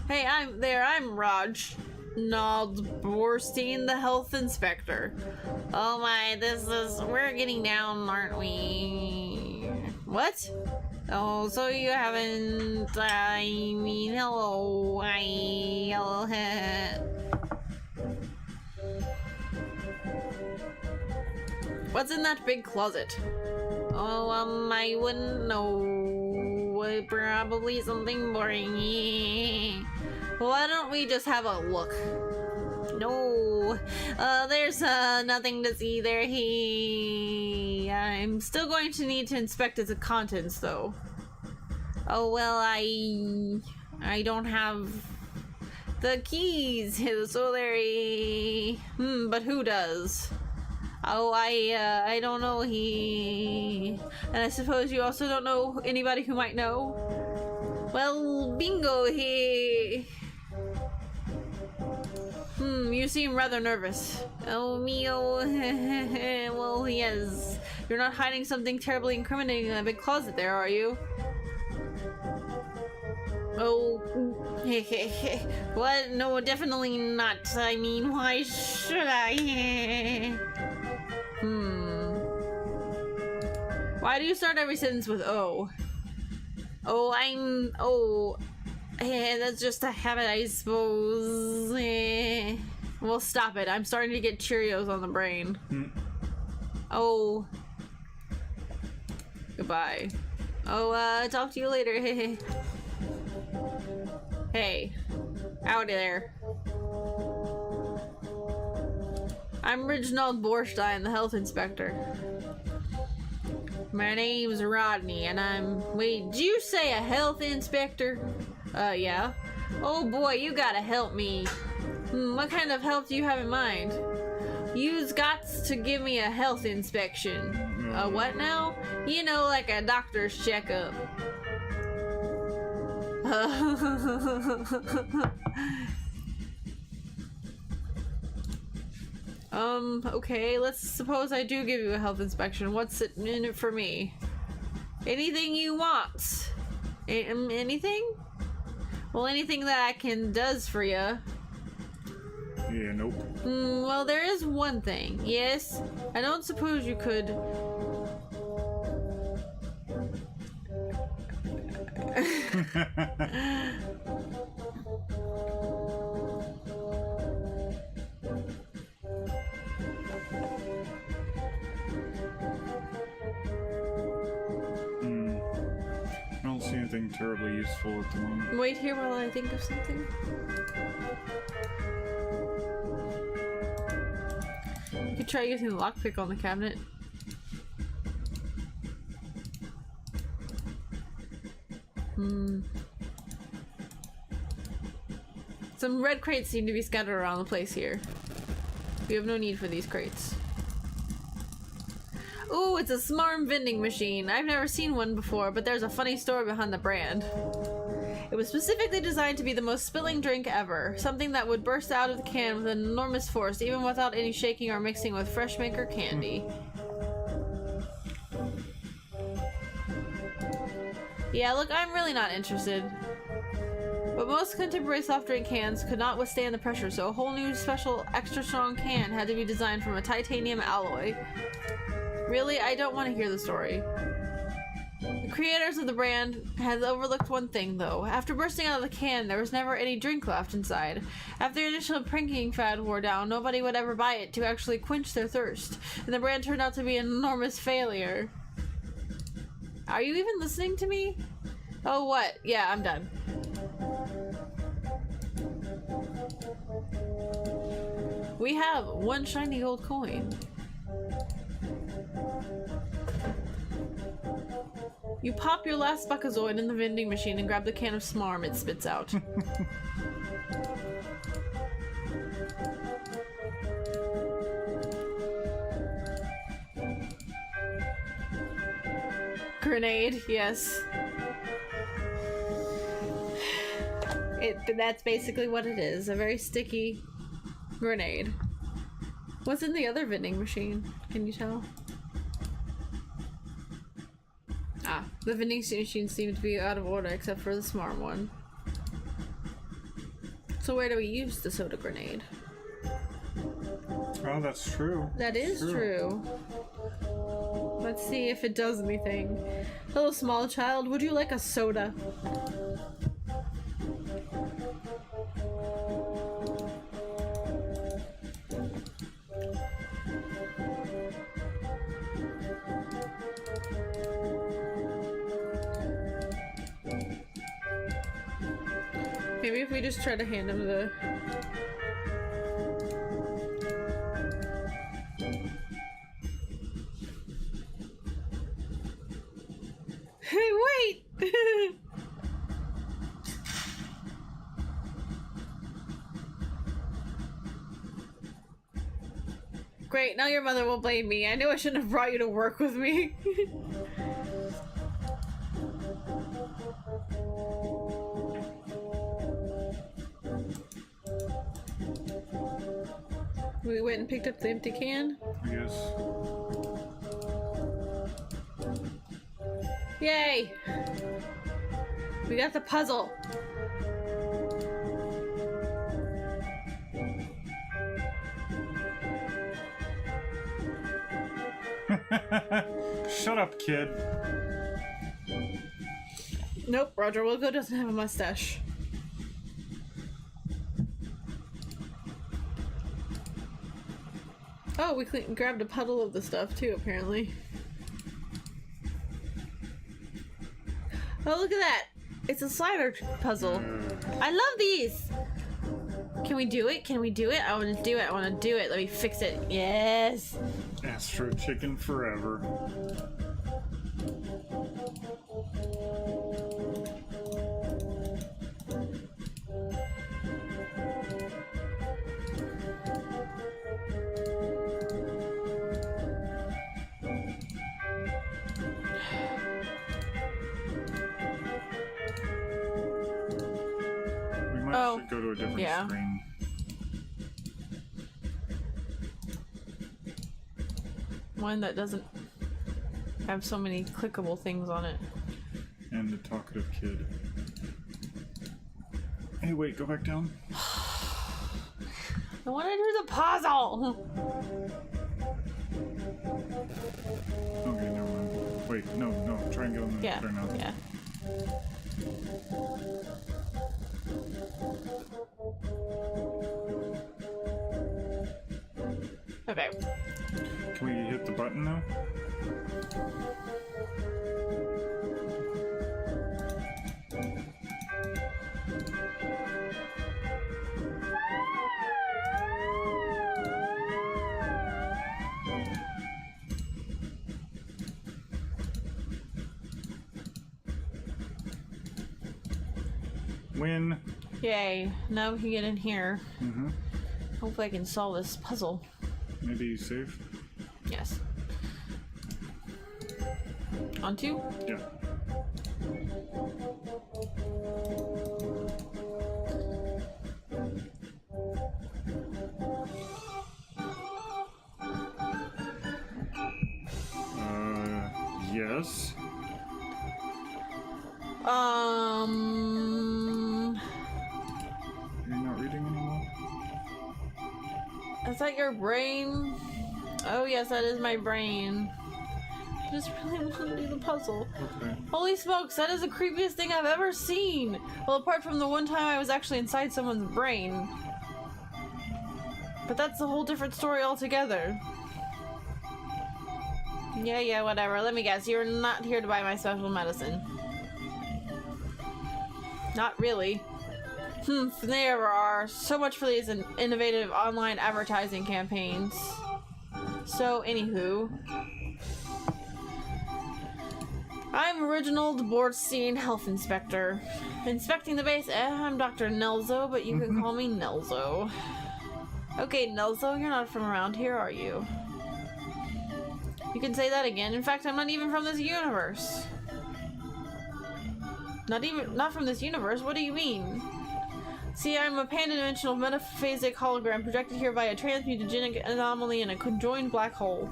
Hey, I'm Raj. Naldborstein, the health inspector. Oh my, we're getting down, aren't we? What? Oh, so you haven't, hello, What's in that big closet? Oh, I wouldn't know. Probably something boring. Why don't we just have a look? No, there's nothing to see there. I'm still going to need to inspect its contents, though. Oh well, I don't have the keys, so there. But who does? Oh, I don't know. And I suppose you also don't know anybody who might know? Well, bingo, you seem rather nervous. Oh, mio. Well, yes. You're not hiding something terribly incriminating in that big closet there, are you? Oh, what? No, definitely not. I mean, why should I? Why do you start every sentence with "oh"? Oh, that's just a habit, I suppose. Well, stop it. I'm starting to get Cheerios on the brain. Oh. Goodbye. Oh, talk to you later. Hey. Out there. I'm Reginald Borstein, the health inspector. My name's Rodney, and wait, did you say a health inspector? Yeah. Oh boy, you gotta help me. What kind of help do you have in mind? You've got to give me a health inspection. A what now? You know, like a doctor's checkup. Okay, let's suppose I do give you a health inspection. What's it in it for me? Anything you want. Anything? Well, anything that I can does for you. Yeah, nope. Well, there is one thing. Yes? I don't suppose you could... I don't see anything terribly useful at the moment. Wait here while I think of something. You could try using the lockpick on the cabinet. Some red crates seem to be scattered around the place here. We have no need for these crates. Ooh, it's a Smarm vending machine. I've never seen one before, but there's a funny story behind the brand. It was specifically designed to be the most spilling drink ever. Something that would burst out of the can with an enormous force, even without any shaking or mixing with fresh maker candy. Yeah, look, I'm really not interested. But most contemporary soft drink cans could not withstand the pressure, so a whole new special extra strong can had to be designed from a titanium alloy. Really? I don't want to hear the story. The creators of the brand had overlooked one thing, though. After bursting out of the can, there was never any drink left inside. After the initial pranking fad wore down, nobody would ever buy it to actually quench their thirst, and the brand turned out to be an enormous failure. Are you even listening to me? Oh, what? Yeah, I'm done. We have one shiny gold coin. You pop your last Buckazoid in the vending machine and grab the can of Smarm it spits out. Grenade, yes. That's basically what it is. A very sticky grenade. What's in the other vending machine? Can you tell? Ah, the vending machines seem to be out of order except for the Smarm one. So where do we use the soda grenade? Oh, that's true. That is true. Let's see if it does anything. Hello, small child. Would you like a soda? Maybe if we just try to hand him the... Hey, wait! Great. Great, now your mother will blame me. I knew I shouldn't have brought you to work with me. We went and picked up the empty can. I guess. Yay! We got the puzzle. Shut up, kid. Nope, Roger Wilco doesn't have a mustache. Oh, we grabbed a puddle of the stuff too, apparently. Oh, look at that! It's a slider puzzle. I love these! Can we do it? Can we do it? I want to do it. I want to do it. Let me fix it. Yes! Astro Chicken forever. We might should go to a different screen. One that doesn't have so many clickable things on it. And the talkative kid. Hey, wait, go back down. I want to do the puzzle! Okay, never mind. Wait, no, try and get on the Yeah, turn now. yeah. Okay. Can we hit the button now? Win. Yay. Now we can get in here. Mm-hmm. Hopefully I can solve this puzzle. Maybe save? Yes. On two? Yeah. Yes. You're not reading anymore? Is that your brain? Oh yes, that is my brain. I just really want to do the puzzle. Okay. Holy smokes, that is the creepiest thing I've ever seen! Well, apart from the one time I was actually inside someone's brain. But that's a whole different story altogether. Yeah, whatever. Let me guess, you're not here to buy my special medicine. Not really. There are. So much for these innovative online advertising campaigns. So, anywho. I'm Reginald Borstein, Health Inspector. Inspecting the base, I'm Dr. Nelzo, but you can call me Nelzo. Okay, Nelzo, you're not from around here, are you? You can say that again. In fact, I'm not even from this universe. Not from this universe? What do you mean? See, I'm a pan-dimensional metaphasic hologram projected here by a transmutagenic anomaly in a conjoined black hole.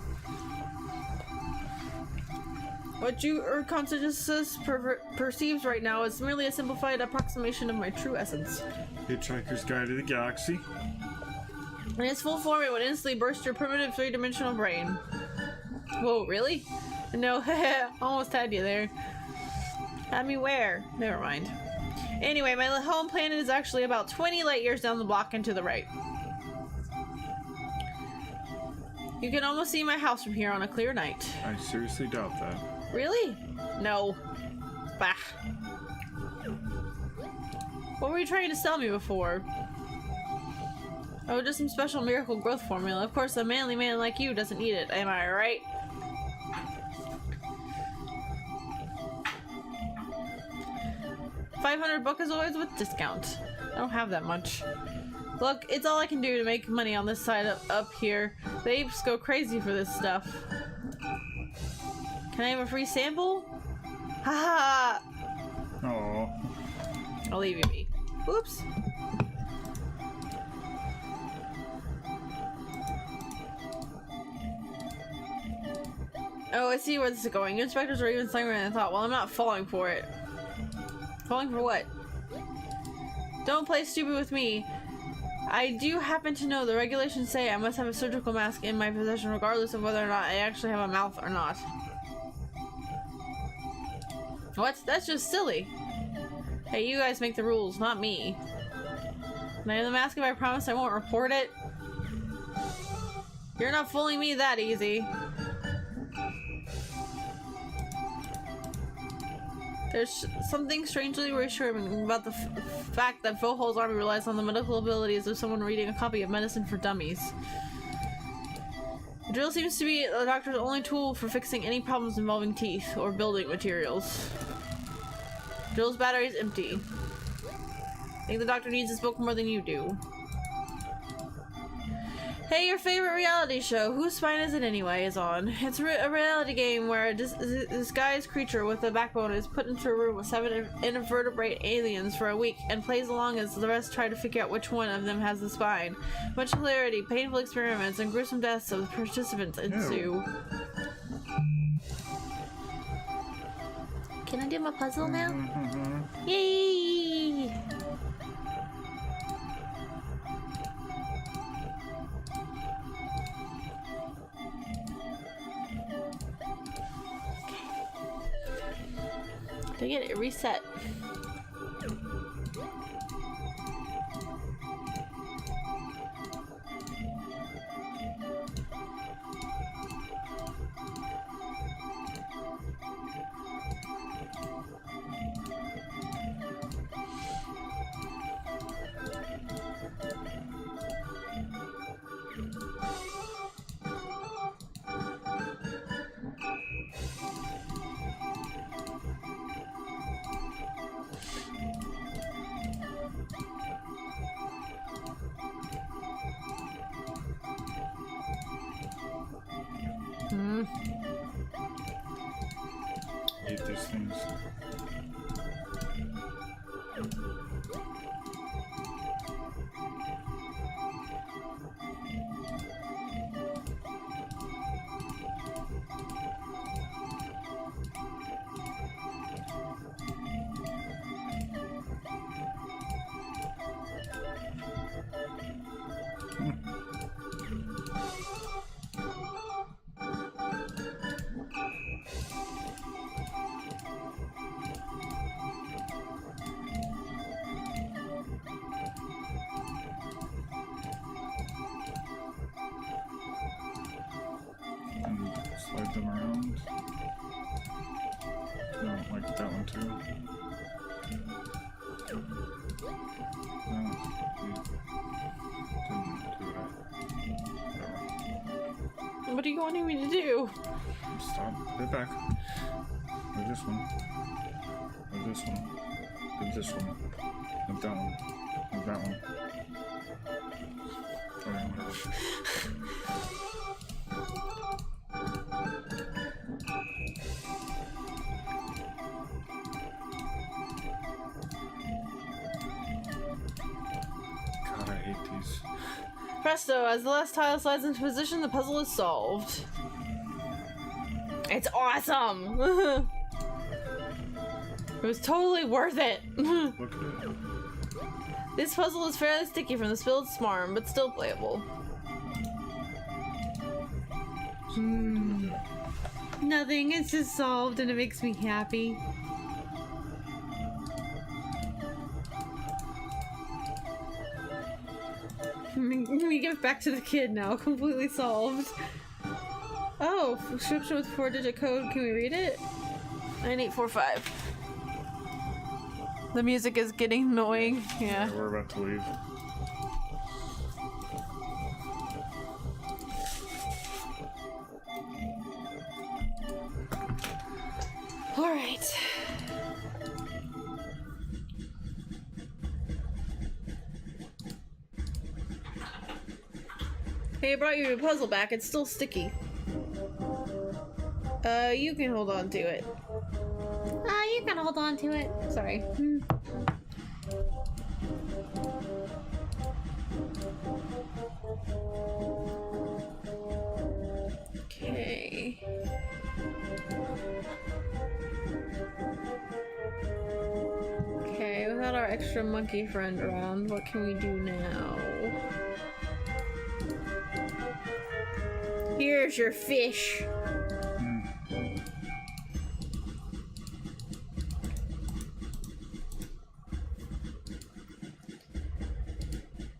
What you Earth consciousness perceives right now is merely a simplified approximation of my true essence. Hitchhiker's Guide to the Galaxy. In its full form, it would instantly burst your primitive three-dimensional brain. Whoa, really? No, almost had you there. Had me where? Never mind. Anyway, my home planet is actually about 20 light years down the block and to the right. You can almost see my house from here on a clear night. I seriously doubt that. Really? No. Bah. What were you trying to sell me before? Oh, just some special miracle growth formula. Of course, a manly man like you doesn't need it, am I right? $500 buckazoids with discount. I don't have that much. Look, it's all I can do to make money on this side up here. The apes go crazy for this stuff. Can I have a free sample? Haha! Oh. I'll leave you be. Oops. Oh, I see where this is going. Your inspectors are even stronger than I thought. Well, I'm not falling for it. Falling for what? Don't play stupid with me. I do happen to know the regulations say I must have a surgical mask in my possession regardless of whether or not I actually have a mouth or not. What? That's just silly. Hey, you guys make the rules, not me. Can I have the mask if I promise I won't report it? You're not fooling me that easy. There's something strangely reassuring about the fact that Vohaul's army relies on the medical abilities of someone reading a copy of Medicine for Dummies. The drill seems to be the doctor's only tool for fixing any problems involving teeth or building materials. Drill's battery is empty. I think the doctor needs this book more than you do. Hey, your favorite reality show, Whose Spine Is It Anyway, is on. It's a reality game where a disguised creature with a backbone is put into a room with 7 invertebrate aliens for a week and plays along as the rest try to figure out which one of them has the spine. Much hilarity, painful experiments, and gruesome deaths of the participants ensue. Can I do my puzzle now? Yay! Dang it, it reset. Eat these things. Slide them around. No, like that one too. No, What are you wanting me to do? Stop. Put it back. Move this one. Move this one. Move this one. Move that one. Move that one. Okay, whatever. God, I hate these. Presto, as the last tile slides into position, the puzzle is solved. It's awesome! It was totally worth it! Look at it. This puzzle is fairly sticky from the spilled smarm, but still playable. Nothing, it's just solved and it makes me happy. Let me give it back to the kid now, completely solved. Oh, description with 4-digit code, can we read it? 9845. The music is getting annoying, yeah. We're about to leave. Alright. Hey, I brought you your puzzle back. It's still sticky. You can hold on to it. You can hold on to it. Sorry. Okay. Okay, without our extra monkey friend around, what can we do now? Here's your fish.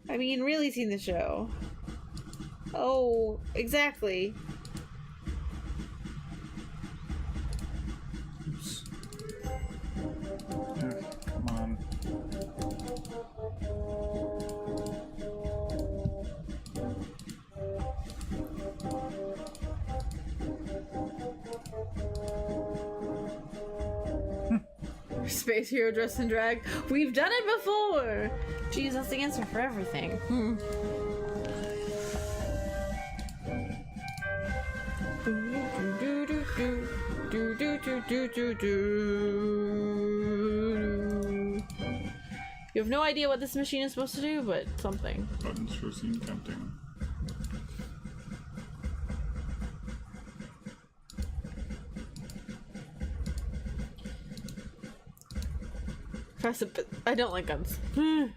I mean, really seen the show. Oh, exactly. Oops. Come on. Space hero dressed in drag. We've done it before! Jeez, that's the answer for everything. You have no idea what this machine is supposed to do, but something. Buttons sure seem tempting. Press a bit. I don't like guns. Well,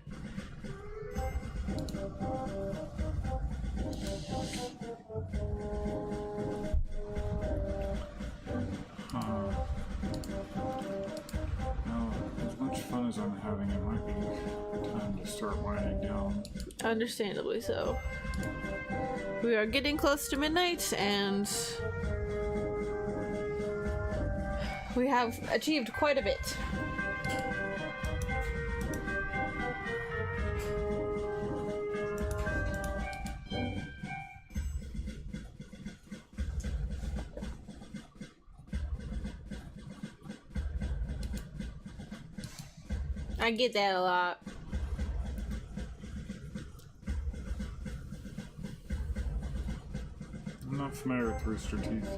as much fun as I'm having, it might be time to start winding down. Understandably so. We are getting close to midnight, and we have achieved quite a bit. I get that a lot. I'm not familiar with Rooster Teeth.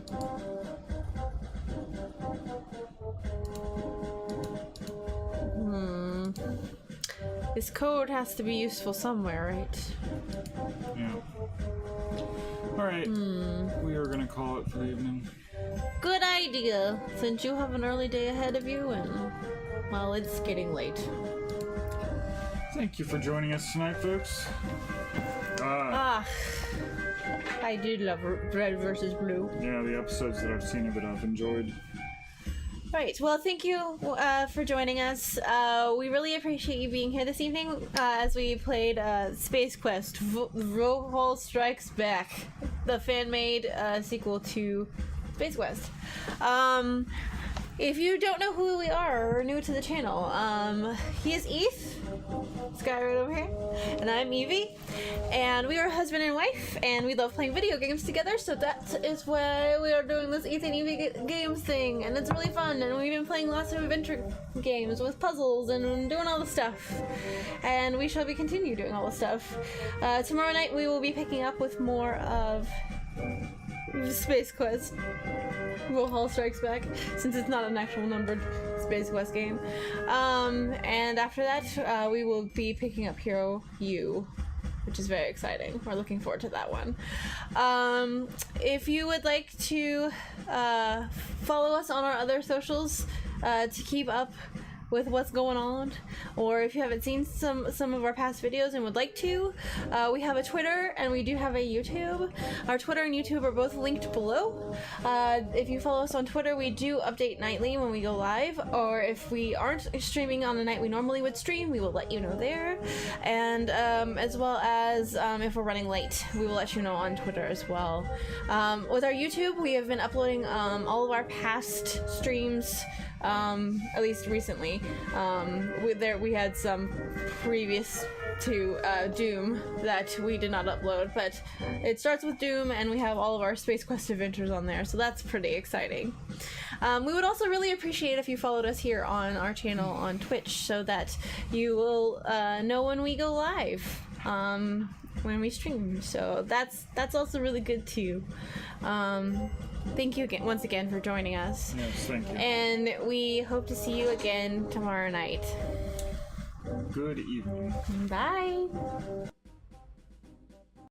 This code has to be useful somewhere, right? Yeah. Alright. We are gonna call it for the evening. Good idea, since you have an early day ahead of you and, well, it's getting late. Thank you for joining us tonight, folks. I do love red versus blue. Yeah, the episodes that I've seen of it I've enjoyed. Right, well, thank you for joining us. We really appreciate you being here this evening as we played Space Quest Vohaul Strikes Back, the fan-made sequel to Space Quest. If you don't know who we are or are new to the channel, he is eeth, this guy right over here, and I'm Evie, and we are husband and wife, and we love playing video games together, so that is why we are doing this eeth and Evie games thing, and it's really fun, and we've been playing lots of adventure games with puzzles and doing all the stuff, and we shall be continue doing all the stuff. Tomorrow night we will be picking up with more of Space Quest Vohaul Strikes Back, since it's not an actual numbered Space Quest game. And after that, we will be picking up Hero U, which is very exciting. We're looking forward to that one. If you would like to follow us on our other socials to keep up with what's going on, or if you haven't seen some of our past videos and would like to, we have a Twitter and we do have a YouTube. Our Twitter and YouTube are both linked below. If you follow us on Twitter, we do update nightly when we go live, or if we aren't streaming on the night we normally would stream, we will let you know there. And as well as if we're running late, we will let you know on Twitter as well. With our YouTube, we have been uploading all of our past streams, at least recently. We had some previous to Doom that we did not upload, but it starts with Doom and we have all of our Space Quest adventures on there, so that's pretty exciting. We would also really appreciate if you followed us here on our channel on Twitch so that you will know when we go live. when we stream. So that's also really good too. Thank you again once again for joining us. Yes, thank you. And we hope to see you again tomorrow night. Good evening. Bye.